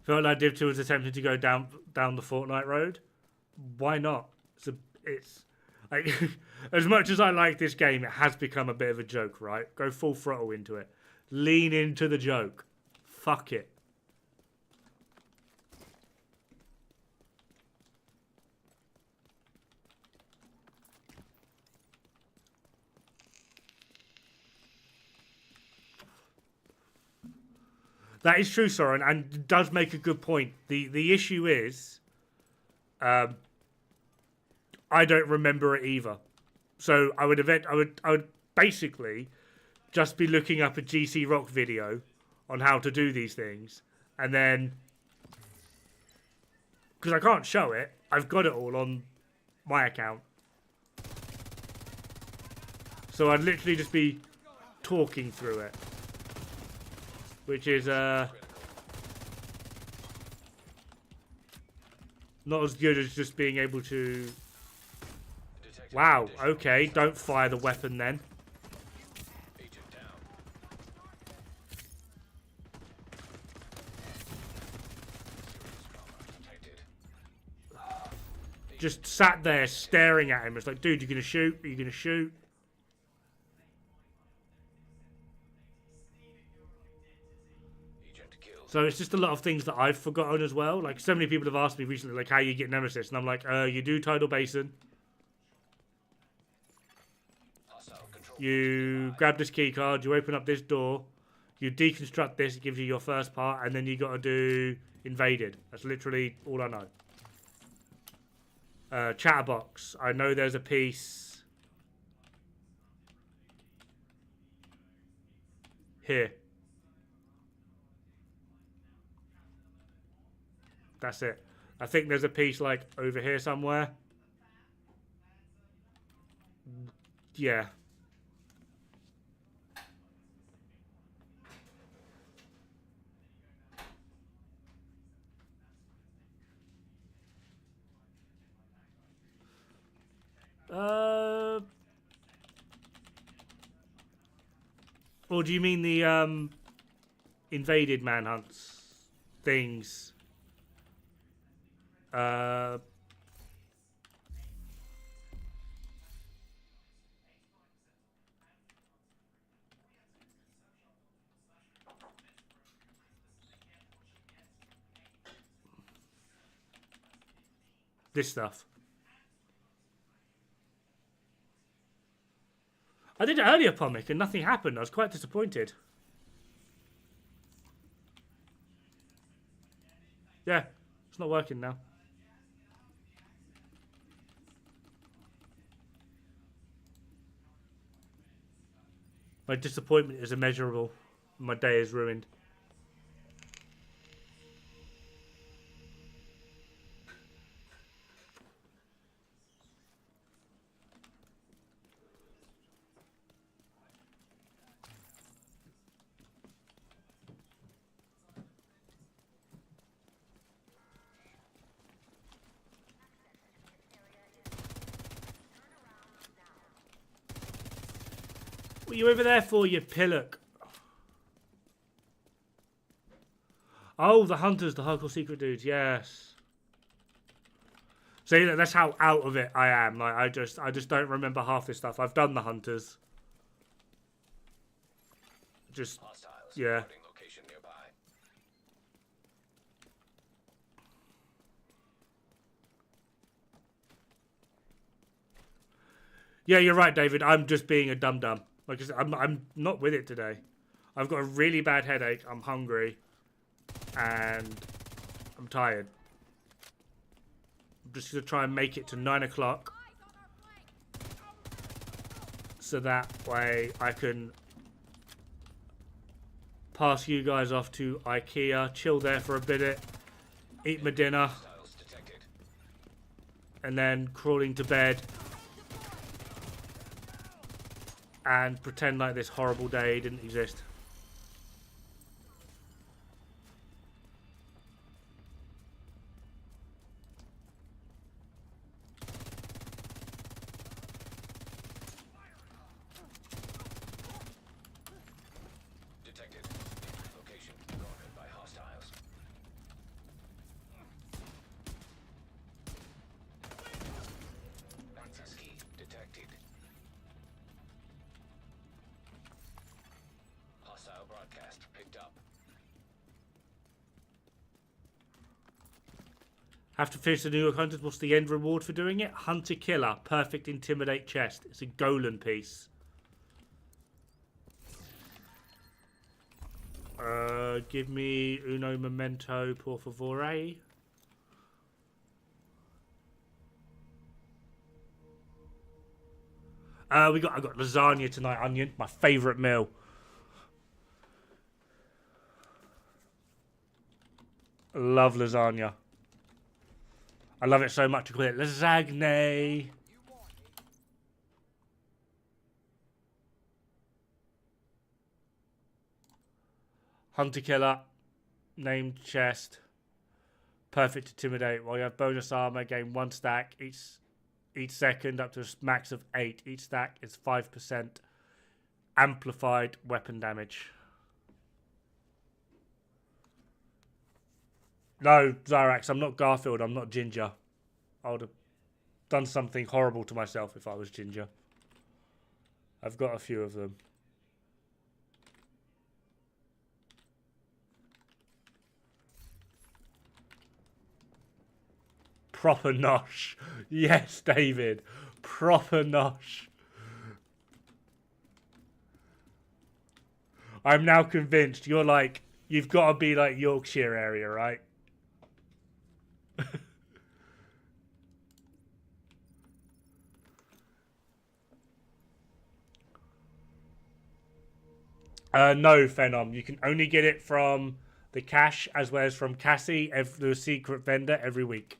felt like Div 2 was attempting to go down the Fortnite road. Why not? It's like, as much as I like this game, it has become a bit of a joke, right? Go full throttle into it. Lean into the joke. Fuck it. That is true, Soren, and does make a good point. The issue is, I don't remember it either. So I would basically just be looking up a GC Rock video on how to do these things, and then because I can't show it, I've got it all on my account. So I'd literally just be talking through it, which is not as good as just being able to. Wow, okay, don't fire the weapon then. Agent down. Detected. Just sat there staring at him. It's like, dude, you gonna shoot? Are you gonna shoot? Agent killed. So it's just a lot of things that I've forgotten as well. Like, so many people have asked me recently, like, how you get Nemesis, and I'm like, you do Tidal Basin. Hostile control. You grab this key card, you open up this door, you deconstruct this, it gives you your first part, and then you got to do Invaded. That's literally all I know. Chatterbox. I know there's a piece here. That's it. I think there's a piece like over here somewhere. Yeah. Or do you mean the invaded manhunts things? This stuff. I did it earlier, Pomic, and nothing happened. I was quite disappointed. Yeah, it's not working now. My disappointment is immeasurable. My day is ruined. What are you over there for, you pillock? Oh, the hunters, the hardcore secret dudes, yes. See, that's how out of it I am. Like, I just don't remember half this stuff. I've done the hunters. Just, Hostiles. yeah. Reporting location nearby. Yeah, you're right, David. I'm just being a dum-dum. Like I said, I'm not with it today. I've got a really bad headache. I'm hungry. And I'm tired. I'm just going to try and make it to 9 o'clock. So that way I can pass you guys off to IKEA. Chill there for a bit. Eat my dinner. Hostiles detected. And then crawling to bed. And pretend like this horrible day didn't exist. Detected. Location guarded by hostiles. Access key detected. Hostile broadcast picked up. Have to finish the New York Hunters. What's the end reward for doing it? Hunter Killer. Perfect Intimidate chest. It's a Golan piece. Give me uno momento, por favore. I got lasagna tonight, onion, my favourite meal. Love lasagna. I love it so much to call it lasagne. Hunter killer, named chest, perfect to intimidate. While you have bonus armor, gain 1 stack each second up to a max of 8. Each stack is 5% amplified weapon damage. No, Zyrax, I'm not Garfield, I'm not Ginger. I would have done something horrible to myself if I was Ginger. I've got a few of them. Proper nosh. Yes, David. Proper nosh. I'm now convinced you're like, you've got to be like Yorkshire area, right? No, Phenom. You can only get it from the cache as well as from Cassie, the secret vendor, every week.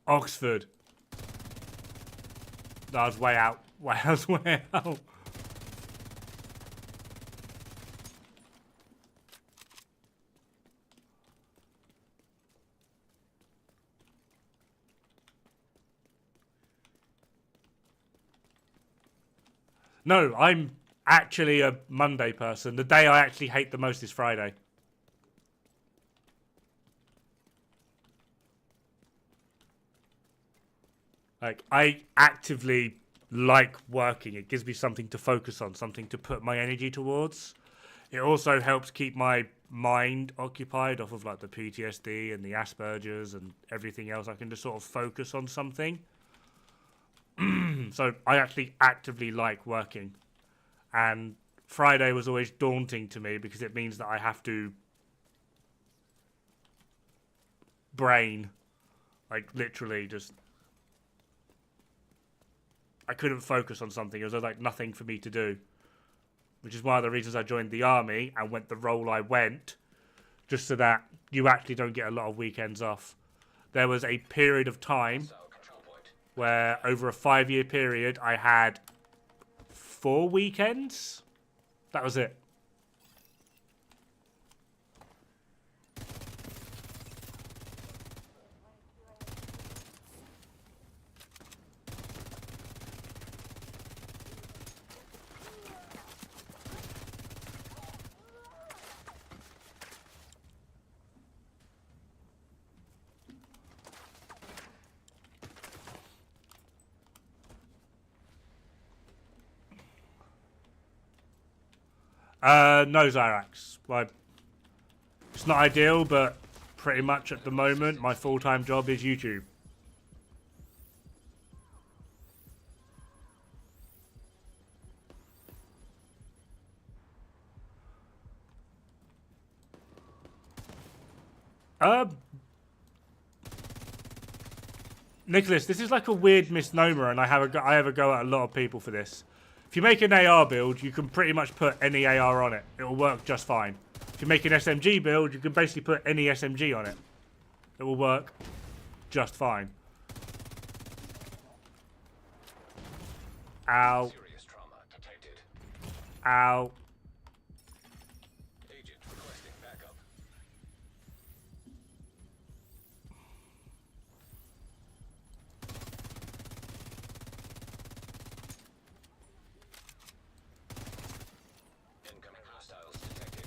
Oxford. That was way out. That was way out. No, I'm actually a Monday person. The day I actually hate the most is Friday. Like, I actively like working. It gives me something to focus on, something to put my energy towards. It also helps keep my mind occupied off of like the PTSD and the Asperger's and everything else. I can just sort of focus on something. So I actually actively like working. And Friday was always daunting to me because it means that I have to brain, like literally just, I couldn't focus on something. It was like nothing for me to do, which is one of the reasons I joined the army and went the role I went, just so that you actually don't get a lot of weekends off. There was a period of time where over a 5-year period I had 4 weekends. That was it. No, Zyrax. Like, it's not ideal, but pretty much at the moment, my full-time job is YouTube. Nicholas, this is like a weird misnomer, and I have a go at a lot of people for this. If you make an AR build, you can pretty much put any AR on it. It will work just fine. If you make an SMG build, you can basically put any SMG on it. It will work just fine. Ow. Serious trauma detected. Ow. Agent requesting backup. Incoming hostiles detected.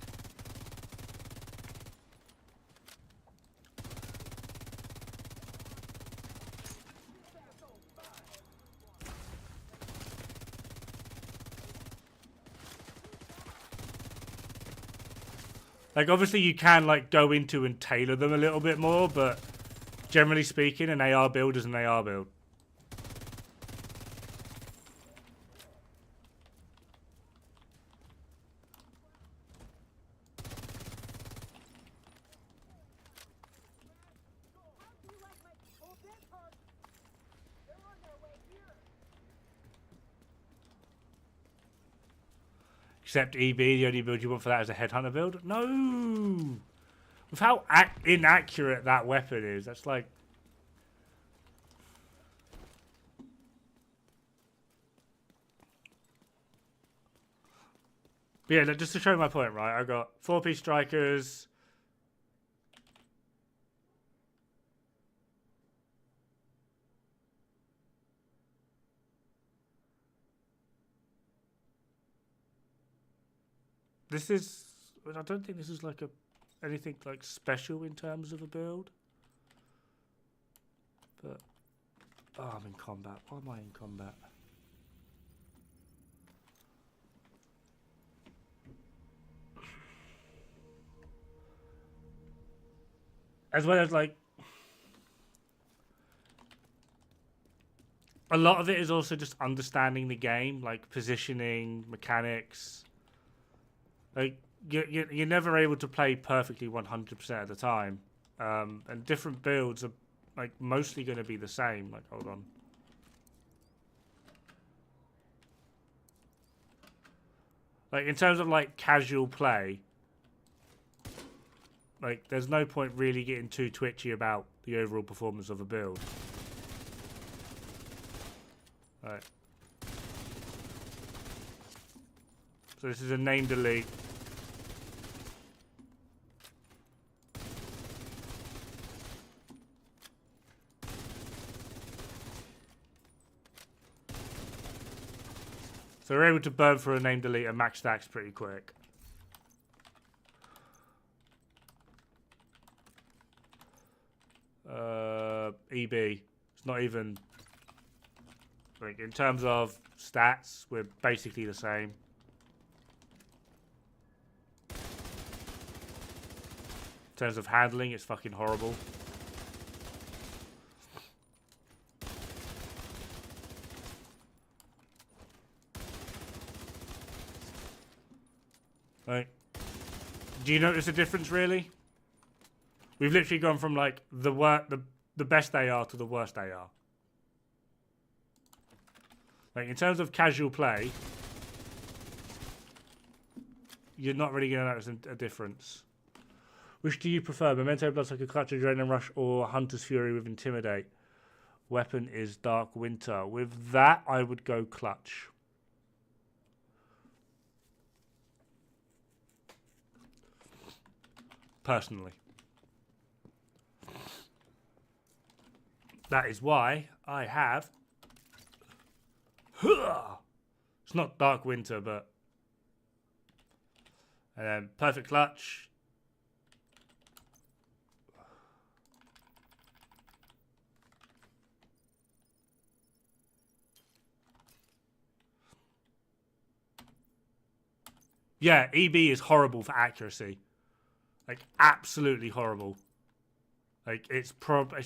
Like, obviously you can, like, go into and tailor them a little bit more, but generally speaking, an AR build is an AR build. Except EB, the only build you want for that is a headhunter build? No! With how inaccurate that weapon is, that's like... But yeah, just to show my point, right? I got 4-piece strikers. This is... I don't think this is like anything like special in terms of a build. But... Oh, I'm in combat. Why am I in combat? As well as like... A lot of it is also just understanding the game, like positioning, mechanics. Like, you're never able to play perfectly 100% of the time. And different builds are, like, mostly going to be the same. Like, hold on. Like, in terms of, like, casual play, like, there's no point really getting too twitchy about the overall performance of a build. Right. So this is a name delete. So we're able to burn for a name delete and max stacks pretty quick. EB. It's not even... Like, in terms of stats, we're basically the same. In terms of handling, it's fucking horrible. Right. Do you notice a difference, really? We've literally gone from, like, the best AR to the worst AR. Like, in terms of casual play, you're not really going to notice a difference. Which do you prefer? Memento Bloodsucker, Clutch, Adrenaline Rush, or Hunter's Fury with Intimidate? Weapon is Dark Winter. With that, I would go Clutch. Personally. That is why I have... It's not Dark Winter, but... And then Perfect Clutch. Yeah, EB is horrible for accuracy. Like, absolutely horrible. Like, it's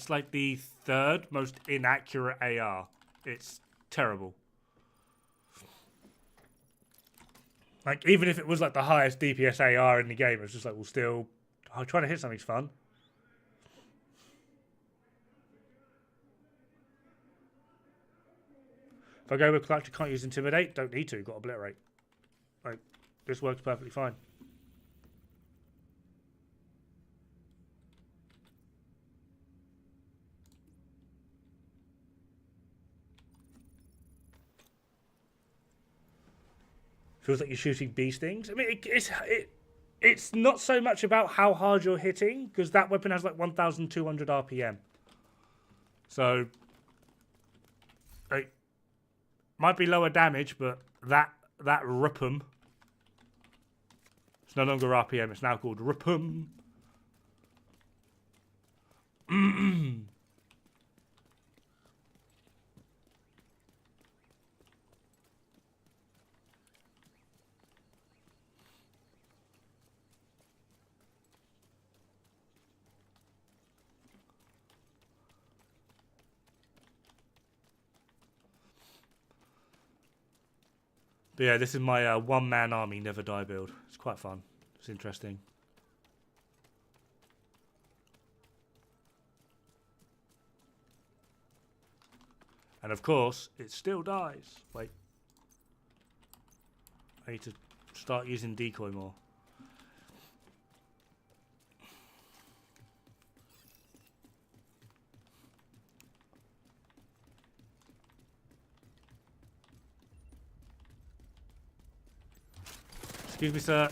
like the third most inaccurate AR. It's terrible. Like, even if it was like the highest DPS AR in the game, it's just like, well, still, trying to hit something's fun. If I go with Clutch, I can't use Intimidate. Don't need to. Got Obliterate. Like, this works perfectly fine. Feels like you're shooting bee stings. I mean, it's not so much about how hard you're hitting, because that weapon has like 1,200 RPM. So, it might be lower damage, but that RPM, it's no longer RPM. It's now called RPM. But yeah, this is my one-man army never die build. It's quite fun. It's interesting. And of course, it still dies. Wait. I need to start using decoy more. Excuse me, sir.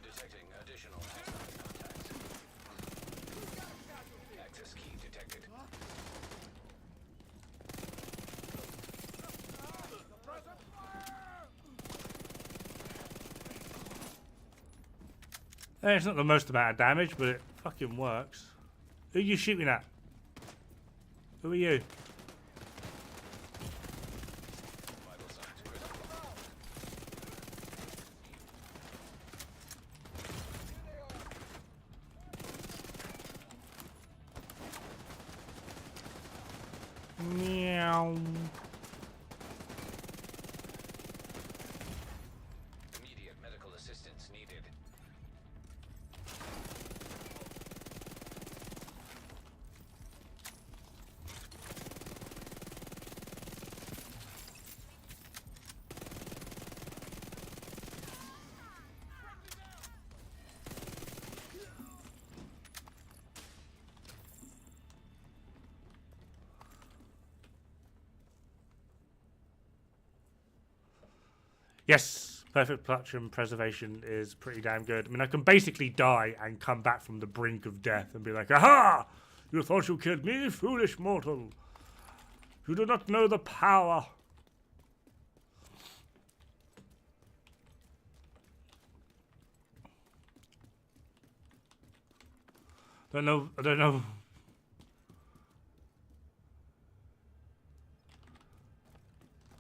Detecting additional hostile contacts. Access key detected. It's not the most amount of damage, but it fucking works. Who are you shooting at? Who are you? Vital signs critical. Meow. Immediate medical assistance needed. Yes, perfect clutch and preservation is pretty damn good. I mean, I can basically die and come back from the brink of death and be like, aha! You thought you killed me, foolish mortal. You do not know the power. I don't know.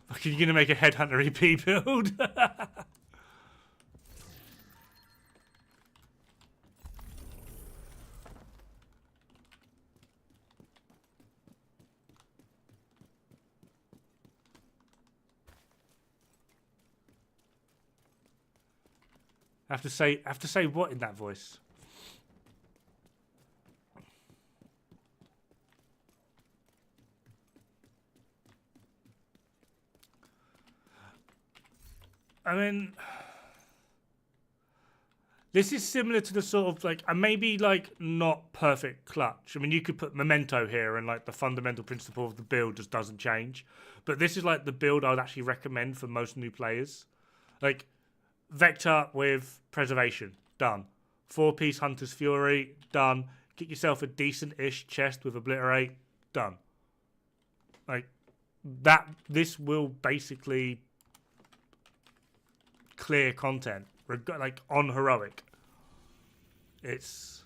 Fucking, you gonna make a headhunter EP build? I have to say what in that voice? I mean, this is similar to the sort of like, and maybe like not perfect clutch. I mean, you could put memento here and like the fundamental principle of the build just doesn't change. But this is like the build I would actually recommend for most new players. Like, Vector with preservation, done. 4-piece Hunter's Fury, done. Get yourself a decent-ish chest with Obliterate, done. Like, this will basically clear content, like on heroic. It's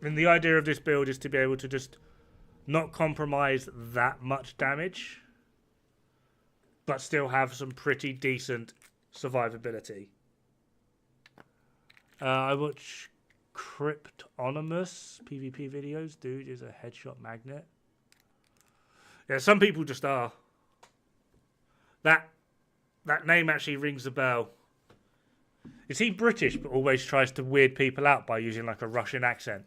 and the idea of this build is to be able to just not compromise that much damage, but still have some pretty decent survivability. I watch Cryptonymous PvP videos. Dude is a headshot magnet. Yeah, some people just are. That name actually rings a bell. Is he British but always tries to weird people out by using like a Russian accent?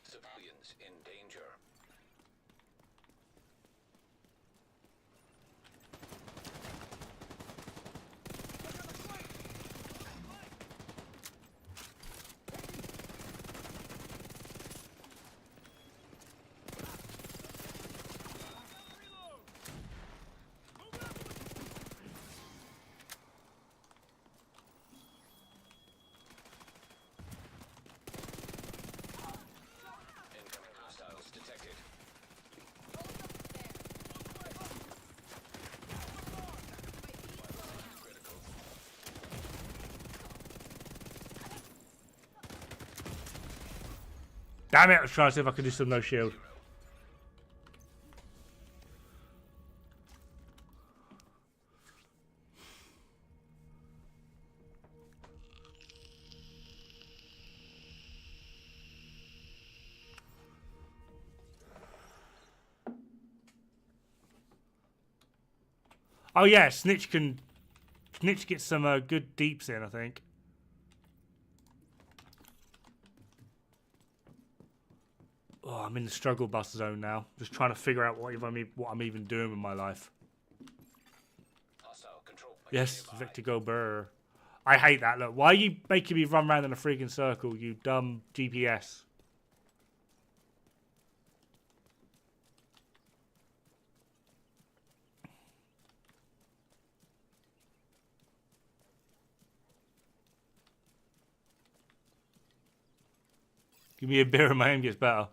Civilians in danger. Damn it, I was trying to see if I could do some no shield. Oh yeah, Snitch gets some good deeps in, I think. Oh, I'm in the struggle bus zone now. Just trying to figure out what I'm even doing with my life. Hostile control point Yes, nearby. Victor go brr. I hate that. Look, why are you making me run around in a freaking circle, you dumb GPS? Give me a beer and my aim gets better.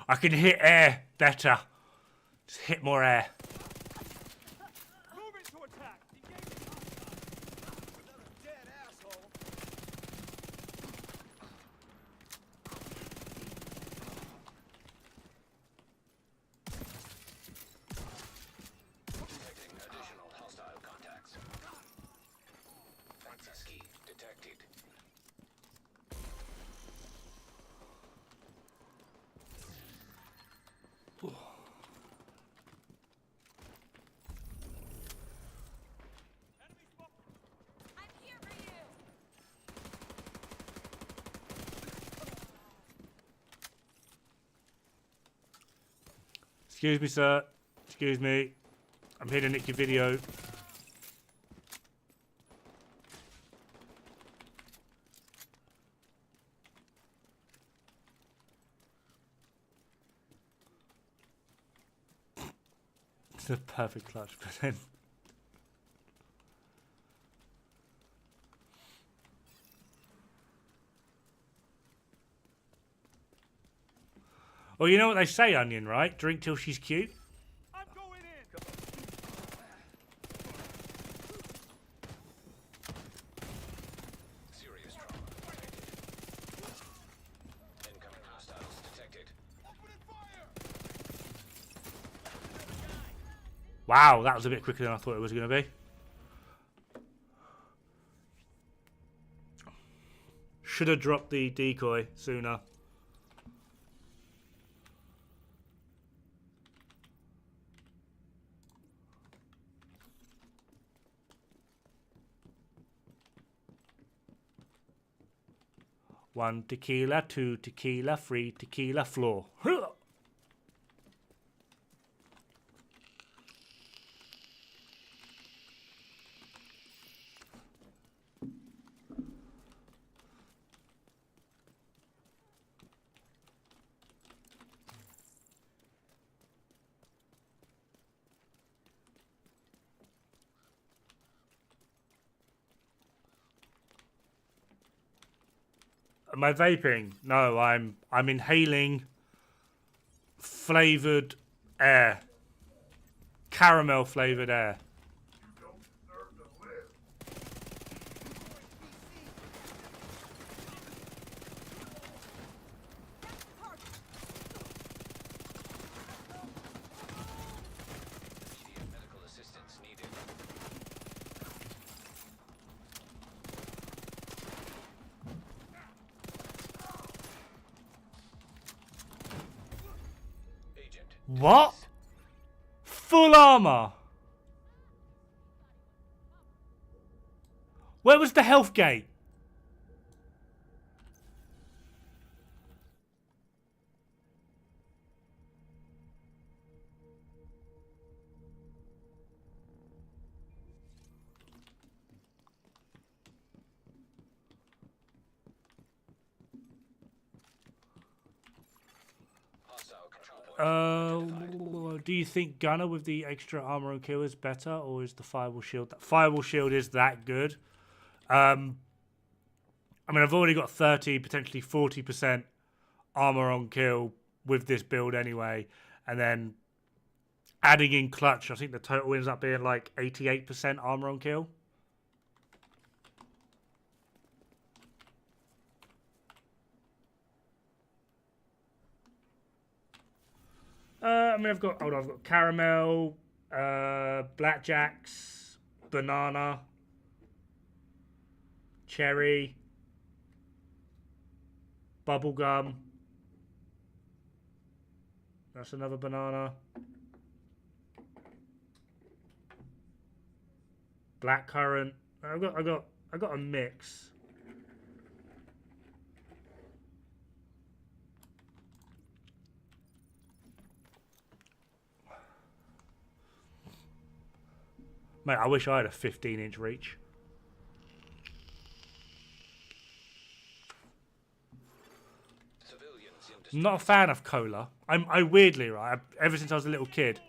I can hit air better. Just hit more air. Moving to attack. Engaging hostile. Another dead asshole. Detecting additional hostile contacts. Access key detected. I'm here for you. Excuse me, sir. Excuse me. I'm here to nick your video. It's a perfect clutch, but then... Well, you know what they say, Onion, right? Drink till she's cute. I'm going in. Serious trauma detected. Incoming hostiles detected. Opening fire. Wow, that was a bit quicker than I thought it was going to be. Should have dropped the decoy sooner. One tequila, two tequila, three tequila, floor. Am I vaping? No, I'm inhaling flavored air. Caramel flavored air. Immediate medical assistance needed. Agent. What? Full armor. Where was the health gate? Hostile control point identified. Do you think Gunner with the extra armor and kill is better, or is the Firewall Shield? That Firewall Shield is that good. I mean, I've already got 30, potentially 40% armor on kill with this build anyway, and then adding in clutch, I think the total ends up being like 88% armor on kill. I mean, I've got caramel, blackjacks, banana, cherry, bubblegum. That's another banana. Blackcurrant. I got a mix. Mate, I wish I had a 15-inch reach. Civilians seem to I'm not a fan of cola. I weirdly, right, ever since I was a little kid,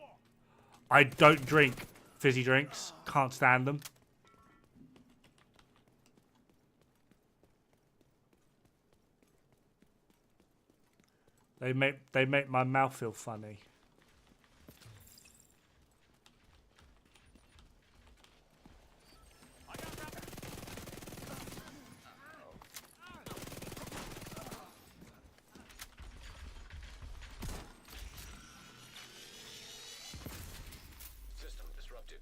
I don't drink fizzy drinks. Can't stand them. They make my mouth feel funny. System disrupted.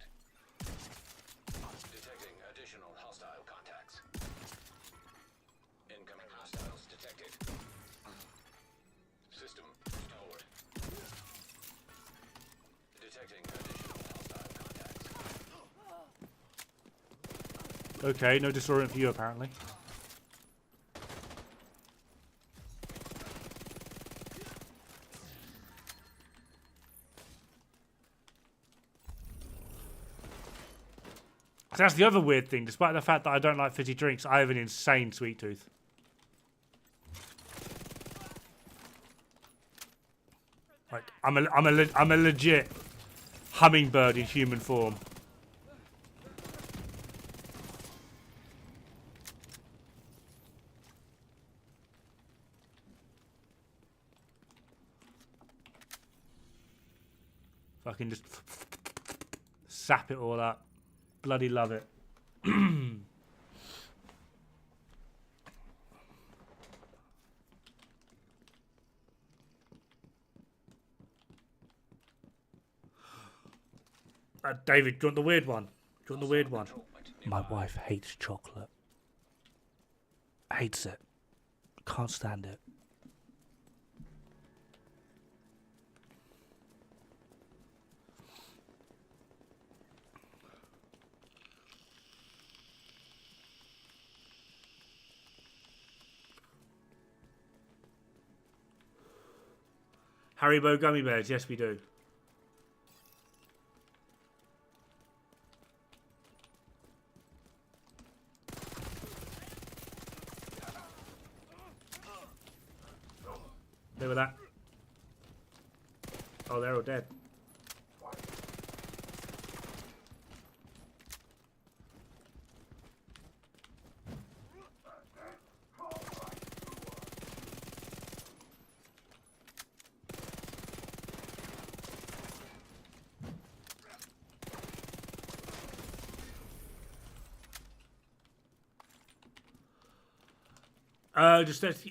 Detecting additional hostile contacts. Incoming hostiles detected. System restored. Detecting additional hostile contacts. Okay, no disorient for you apparently. So that's the other weird thing. Despite the fact that I don't like fizzy drinks, I have an insane sweet tooth. Like I'm a legit hummingbird in human form. Fucking just sap it all up. Bloody love it. David, do you want the weird one? Do you want the weird one? My wife hates chocolate. Hates it. Can't stand it. Haribo gummy bears, yes we do. They were that. Oh, they're all dead.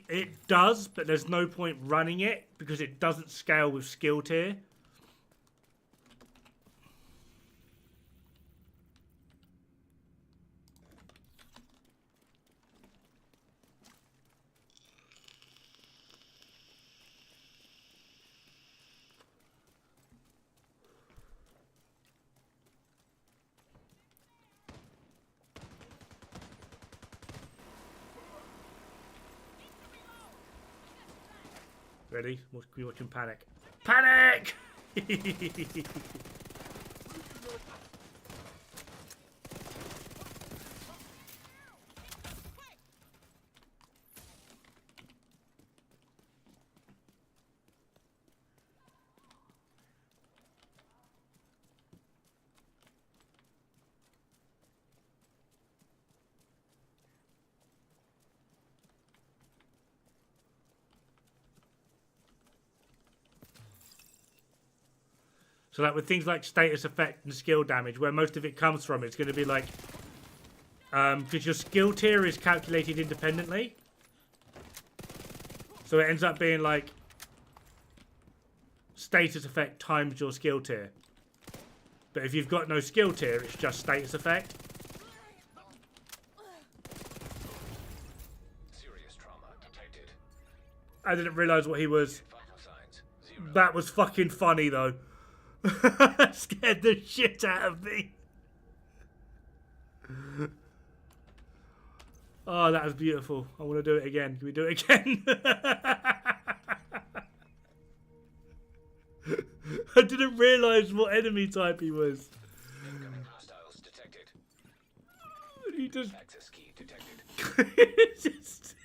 It does, but there's no point running it because it doesn't scale with skill tier. Ready? We're watching Panic. Panic! So like with things like status effect and skill damage, where most of it comes from, it's going to be like, because your skill tier is calculated independently. So it ends up being like status effect times your skill tier. But if you've got no skill tier, it's just status effect. Serious trauma detected. I didn't realise what he was. Vital signs 0. That was fucking funny though. Scared the shit out of me. Oh, that was beautiful. I want to do it again. Can we do it again? I didn't realise what enemy type he was. Incoming hostiles detected. He just... Access key detected. It's just...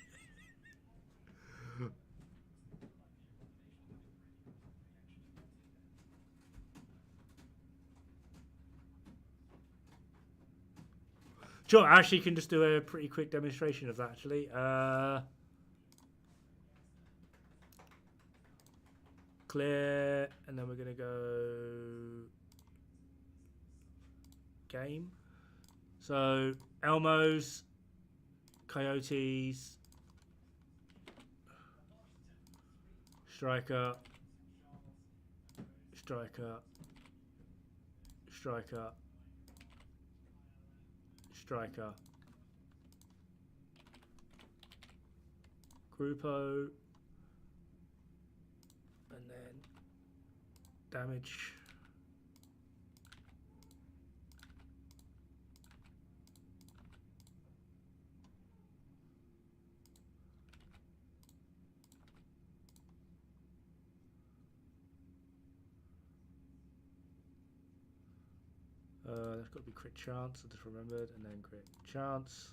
Sure, I actually can just do a pretty quick demonstration of that, actually. Clear, and then we're going to go... Game. So, Elmos, Coyotes, Striker, Striker, Striker, Striker, Grupo, and then damage. That's got to be crit chance, I just remembered, and then crit chance.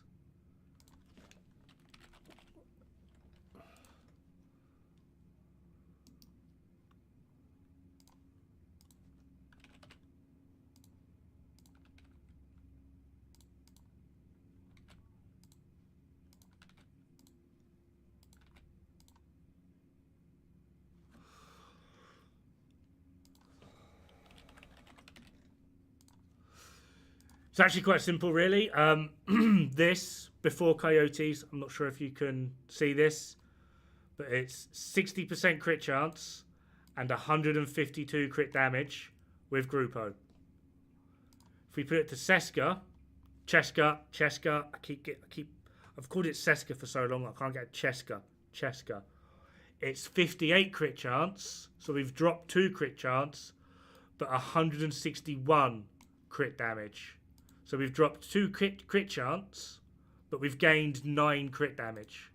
It's actually quite simple, really. This, before Coyotes, I'm not sure if you can see this, but it's 60% crit chance and 152 crit damage with Grupo. If we put it to Cheska, I've called it Seska for so long, I can't get Cheska. It's 58 crit chance, so we've dropped 2 crit chance, but 161 crit damage. So we've dropped 2 crit chance, but we've gained 9 crit damage.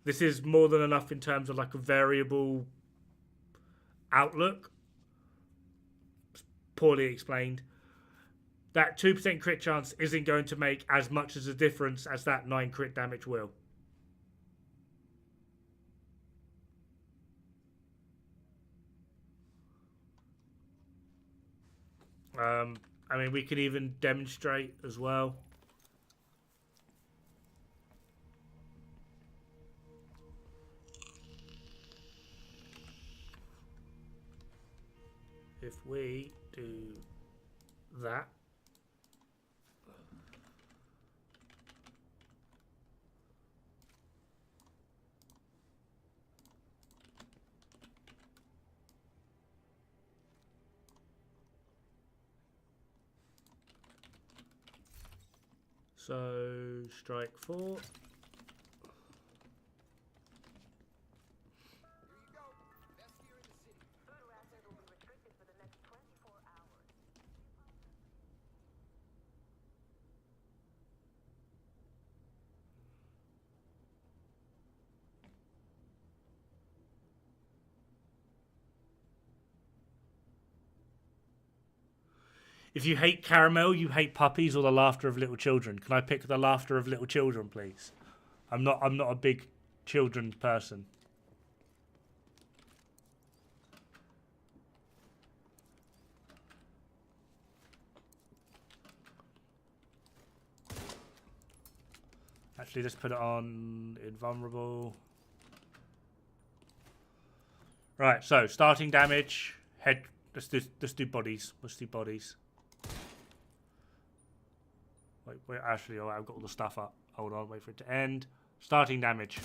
This is more than enough in terms of like a variable outlook. It's poorly explained. That 2% crit chance isn't going to make as much as a difference as that 9 crit damage will. I mean, we can even demonstrate as well. If we do that. So, strike 4. Here you go. Best gear in the city. Food rations will be restricted for the next 24 hours. If you hate caramel, you hate puppies or the laughter of little children. Can I pick the laughter of little children, please? I'm not a big children's person. Actually, let's put it on invulnerable. Right, so starting damage, head. Let's do bodies. Let's do bodies. Wait, actually, oh, I've got all the stuff up. Hold on, wait for it to end. Starting damage.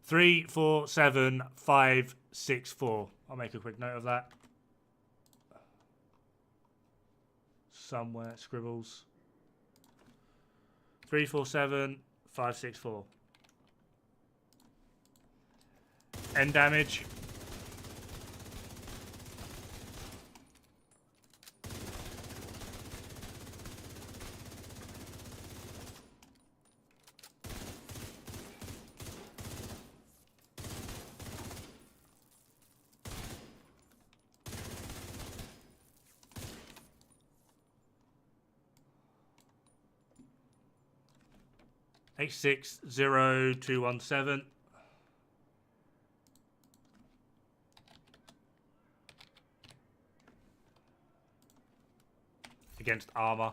347564. I'll make a quick note of that. Somewhere scribbles. 347564. End damage. H600217. Against armor.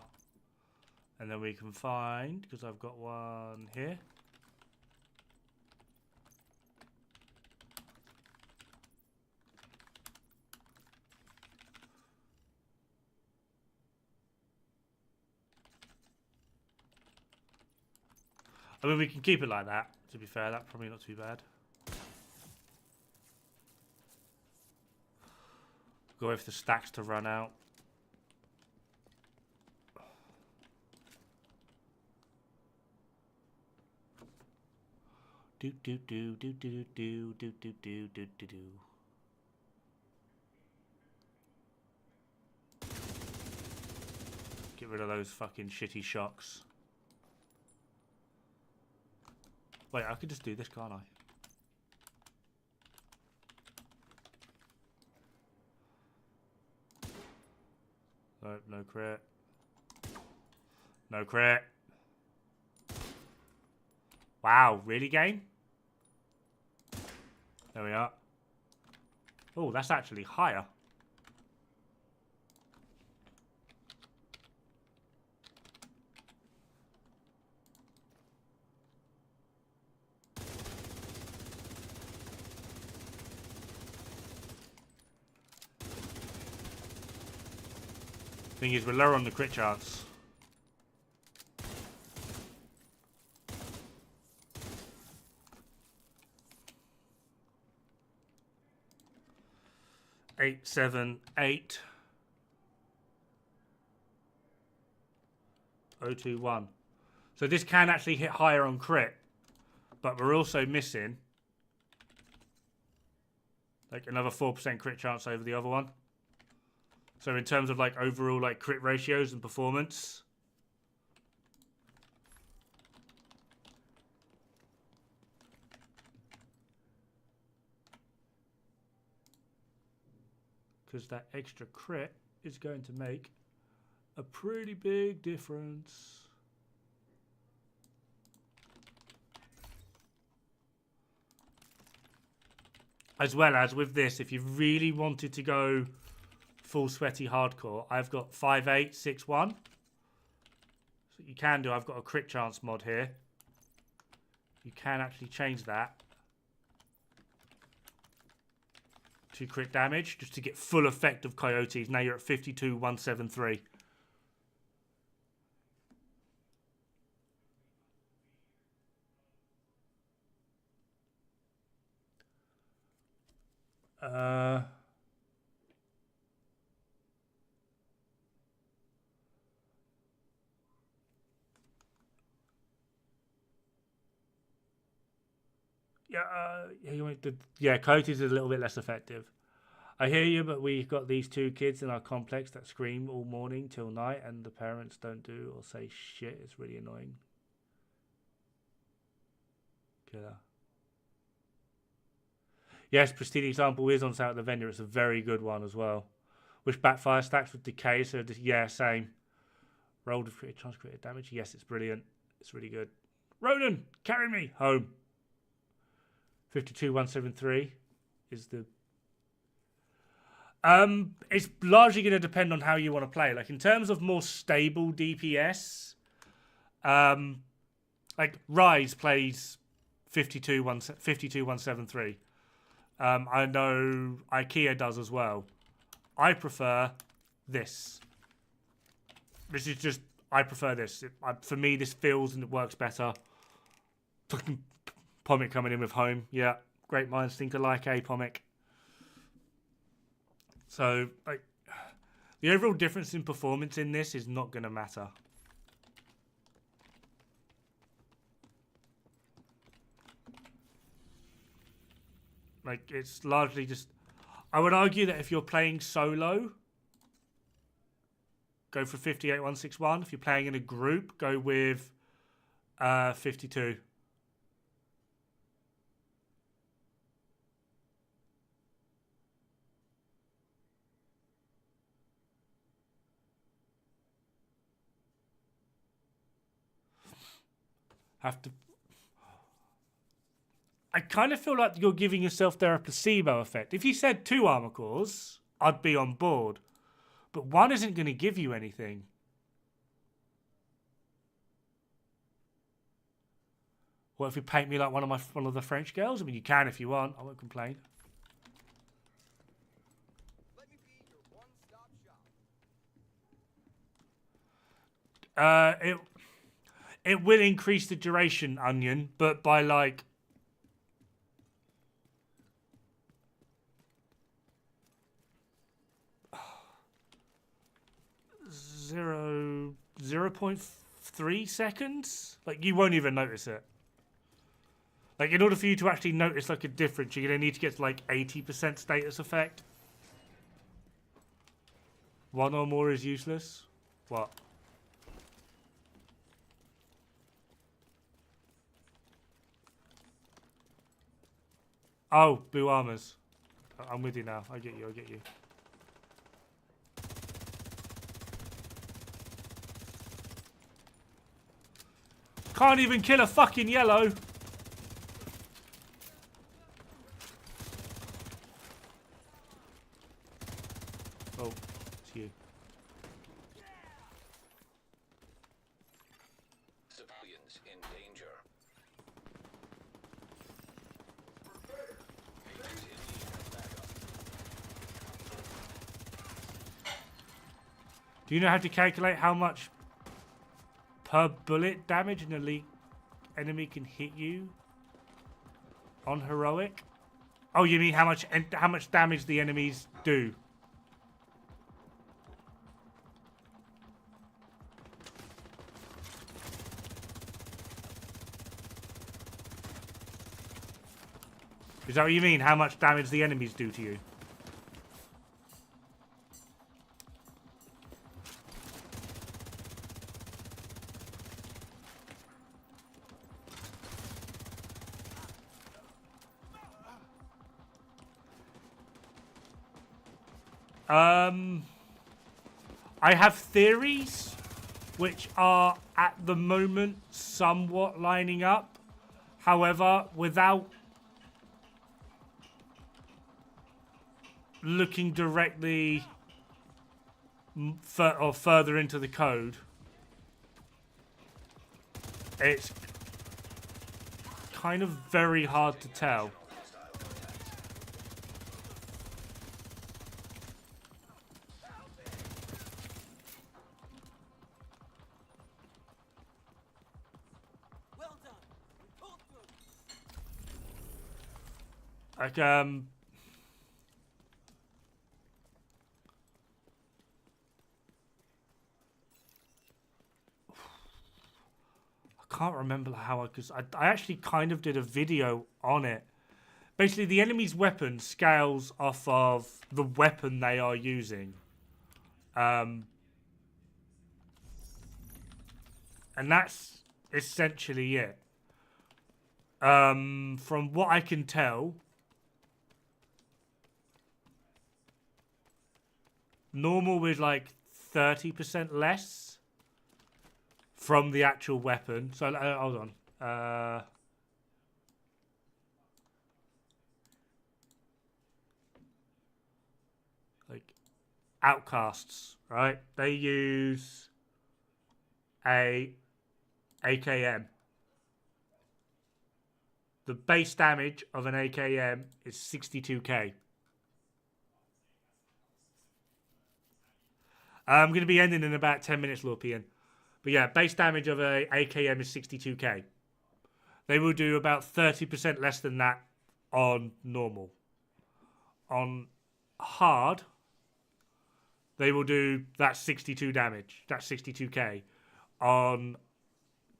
And then we can find, because I've got one here. I mean, we can keep it like that, to be fair. That's probably not too bad. Go wait for the stacks to run out. Do do do do do do do do do do do do. Get rid of those fucking shitty shocks. Wait, I could just do this, can't I? Nope, no crit. No crit. Wow, really, game? There we are. Oh, that's actually higher. Thing is, we're lower on the crit chance. Eight, 7, 8. 021. So this can actually hit higher on crit, but we're also missing like another 4% crit chance over the other one. So in terms of like overall like crit ratios and performance, because that extra crit is going to make a pretty big difference. As well as with this, if you really wanted to go full sweaty hardcore, I've got 5861. So you can do, I've got a crit chance mod here. You can actually change that to crit damage just to get full effect of coyotes. Now you're at 52173. Yeah, coyotes is a little bit less effective. I hear you, but we've got these two kids in our complex that scream all morning till night, and the parents don't do or say shit. It's really annoying. Killer. Yes, pristine example is on sale at the vendor. It's a very good one as well. Which backfire stacks with decay. So just, yeah, same. Rolled with crit chance, crit damage. Yes, it's brilliant. It's really good. Ronan, carry me home. 52173 is the. It's largely going to depend on how you want to play. Like in terms of more stable DPS, like Rise plays 52173. I know IKEA does as well. I prefer this. This is just, I prefer this. For me, this feels and it works better. Fucking Pomic coming in with home. Yeah, great minds think alike, eh, Pomic? So, like, the overall difference in performance in this is not going to matter. Like, it's largely just... I would argue that if you're playing solo, go for 58161. If you're playing in a group, go with 52. I kind of feel like you're giving yourself there a placebo effect. If you said 2 armor cores, I'd be on board. But 1 isn't going to give you anything. What if you paint me like one of the French girls? I mean, you can if you want. I won't complain. Let me be your one-stop shop. It will increase the duration, Onion, but by like 0.3 seconds. Like, you won't even notice it. Like, in order for you to actually notice like a difference, you're gonna need to get to like 80% status effect. 1 or more is useless. What? Oh, blue armors. I'm with you now. I get you. I get you. Can't even kill a fucking yellow. Oh, it's you. Civilians in danger. Agents in need of backup. Do you know how to calculate how much per bullet damage an elite enemy can hit you on heroic? Oh, you mean how much damage the enemies do? Is that what you mean? How much damage the enemies do to you? I have theories which are at the moment somewhat lining up. However, without looking directly further into the code, it's kind of very hard to tell. Well done. We pulled through. Like, I can't remember how because I actually kind of did a video on it. Basically, the enemy's weapon scales off of the weapon they are using. And that's essentially it. From what I can tell, normal is like 30% less from the actual weapon. So, hold on. Like, outcasts, right? They use a AKM. The base damage of an AKM is 62k. I'm going to be ending in about 10 minutes, Lord Pian. But yeah, base damage of a AKM is 62k. They will do about 30% less than that on normal. On hard, they will do that 62 damage. That's 62k. On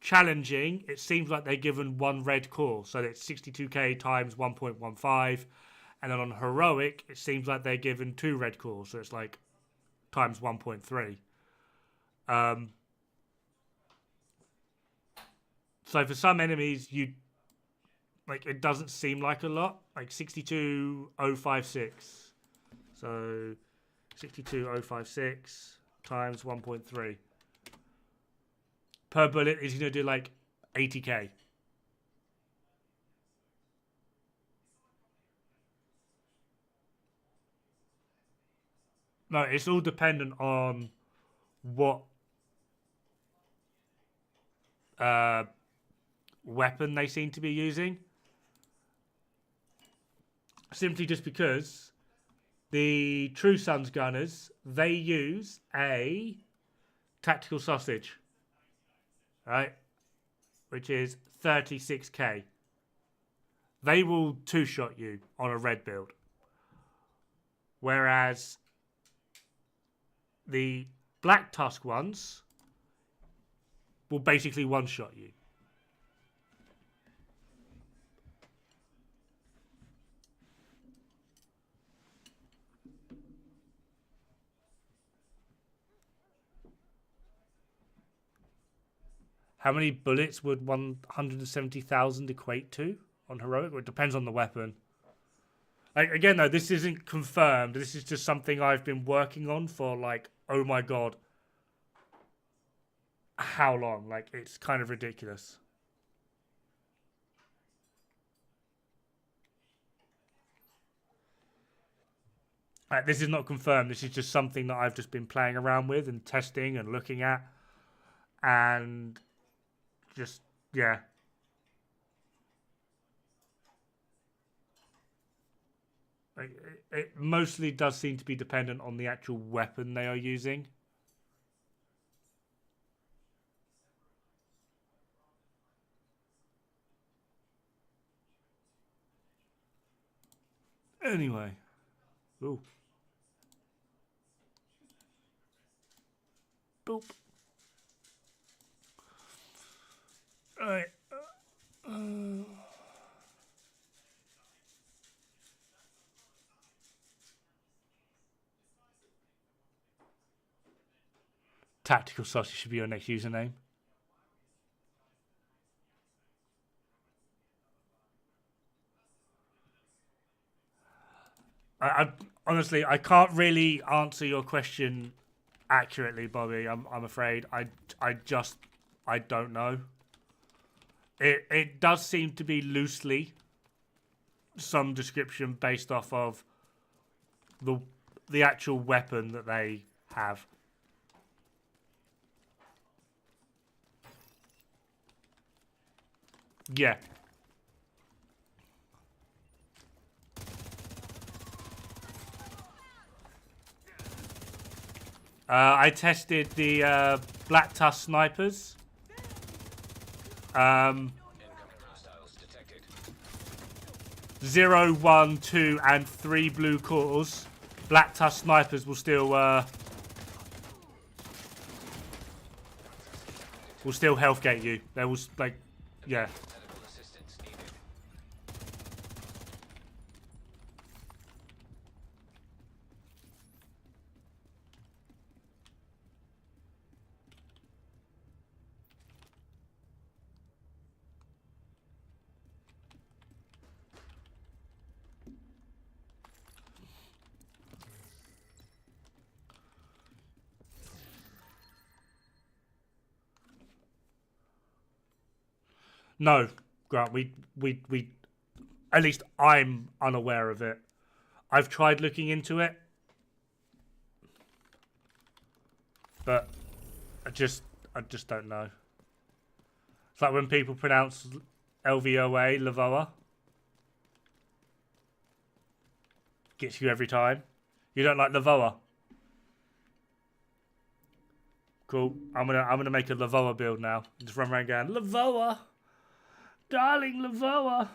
challenging, it seems like they're given one red core, so it's 62k times 1.15. And then on heroic, it seems like they're given 2 red cores, so it's like times 1.3. So for some enemies, it doesn't seem like a lot. Like 62056. So 62056 times 1.3. Per bullet is going to do like 80k. No, it's all dependent on what weapon they seem to be using. Simply just because the True Sons gunners, they use a tactical sausage, right? Which is 36k. They will two-shot you on a red build. Whereas the Black Tusk ones will basically one-shot you. How many bullets would 170,000 equate to on heroic? Well, it depends on the weapon. Like, again, though, this isn't confirmed. This is just something I've been working on for, like, oh my god, how long? Like, it's kind of ridiculous. Like, this is not confirmed. This is just something that I've just been playing around with and testing and looking at. And just, yeah. It mostly does seem to be dependent on the actual weapon they are using. Anyway. Ooh. Boop. Alright. Tactical Sausage should be your next username. I honestly, I can't really answer your question accurately, Bobby. I'm afraid. I don't know. It does seem to be loosely some description based off of the actual weapon that they have. Yeah. I tested the Black Tusk snipers. Incoming hostiles detected. 0, 1, 2, and 3 blue cores. Black Tusk snipers will still health gate you. They will like, yeah. Medical assistance needed. No, Grant, we at least I'm unaware of it. I've tried looking into it, but I just don't know. It's like when people pronounce LVOA, Lavoa. Gets you every time. You don't like Lavoa? Cool. I'm gonna make a Lavoa build now. Just run around going, Lavoa! darling Lavoa.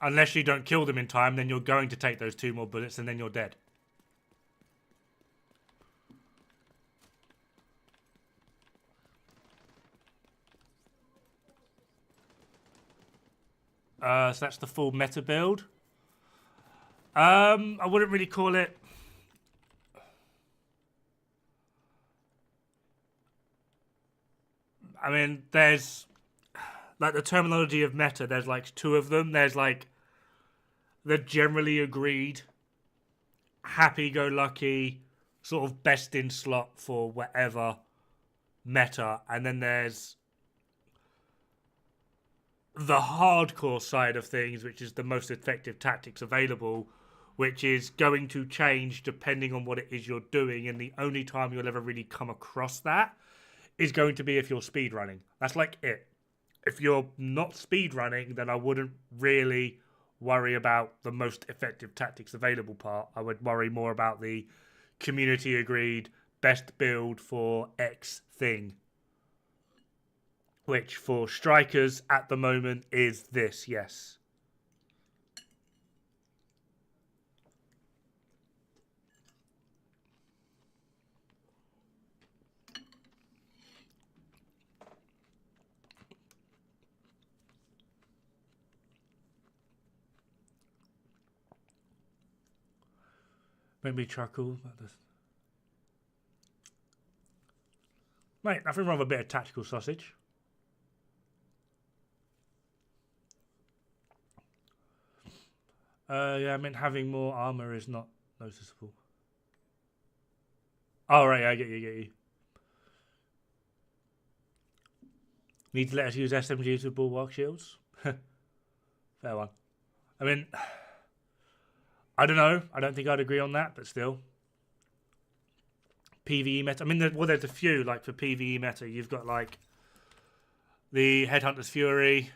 Unless you don't kill them in time, then you're going to take those 2 more bullets and then you're dead. So that's the full meta build. I wouldn't really call it... I mean, there's... Like, the terminology of meta, there's, like, 2 of them. There's, like, the generally agreed, happy-go-lucky, sort of best in slot for whatever meta. And then there's the hardcore side of things, which is the most effective tactics available, which is going to change depending on what it is you're doing. And the only time you'll ever really come across that is going to be if you're speedrunning. That's like it. If you're not speedrunning, then I wouldn't really worry about the most effective tactics available part. I would worry more about the community agreed best build for X thing. Which for strikers at the moment is this, yes. Make me chuckle. Mate, nothing wrong with a bit of tactical sausage. Yeah, I mean, having more armor is not noticeable. Oh, right, yeah, I get you. Need to let us use SMGs with bulwark shields? Fair one. I mean, I don't know. I don't think I'd agree on that, but still. PvE meta. I mean, there's a few, like, for PvE meta. You've got, like, the Headhunter's Fury,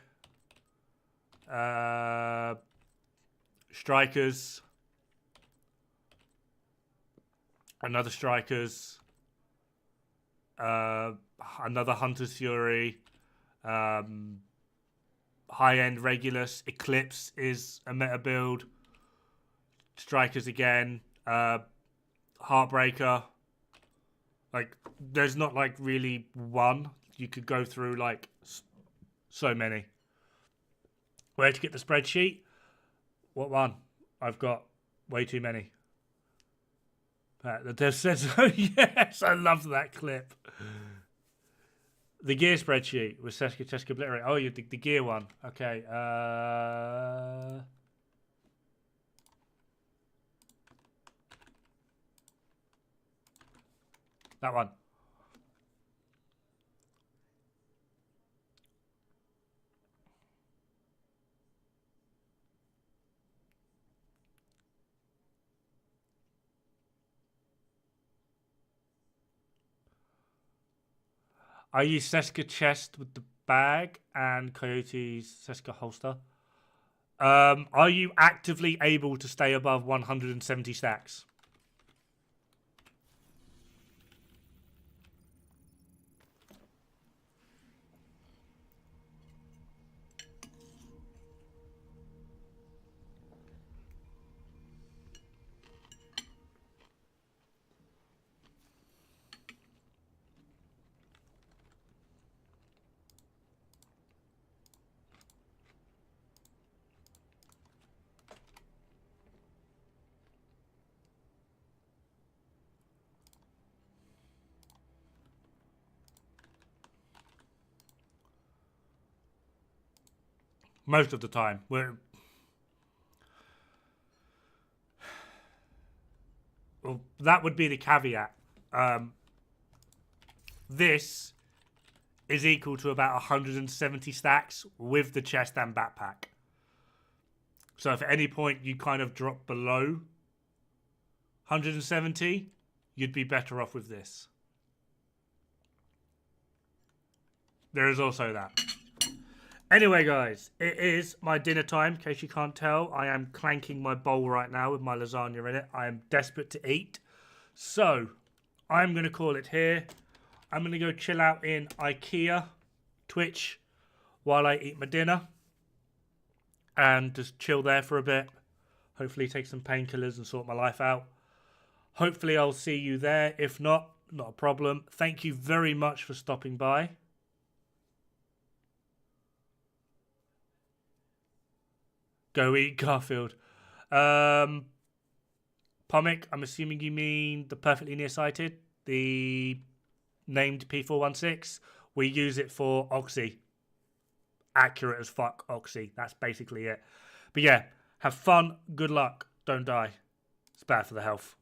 Strikers, another Strikers, another Hunter's Fury, high-end Regulus, Eclipse is a meta build, Strikers again, Heartbreaker. Like, there's not, like, really one. You could go through, like, so many. Where to get the spreadsheet? What one? I've got way too many. The dev says, oh, yes, I love that clip. The gear spreadsheet with Cheska Obliterate. Oh, you the gear one. Okay. That one. I use Seska chest with the bag and Coyote's Seska holster. Are you actively able to stay above 170 stacks? Most of the time. Well, that would be the caveat. This is equal to about 170 stacks with the chest and backpack. So if at any point you kind of drop below 170, you'd be better off with this. There is also that. Anyway, guys, it is my dinner time. In case you can't tell, I am clanking my bowl right now with my lasagna in it. I am desperate to eat. So, I'm going to call it here. I'm going to go chill out in IKEA, Twitch, while I eat my dinner. And just chill there for a bit. Hopefully take some painkillers and sort my life out. Hopefully I'll see you there. If not, not a problem. Thank you very much for stopping by. Go eat Garfield. Pomic, I'm assuming you mean the perfectly nearsighted, the named P416. We use it for Oxy. Accurate as fuck Oxy. That's basically it. But yeah, have fun. Good luck. Don't die. It's bad for the health.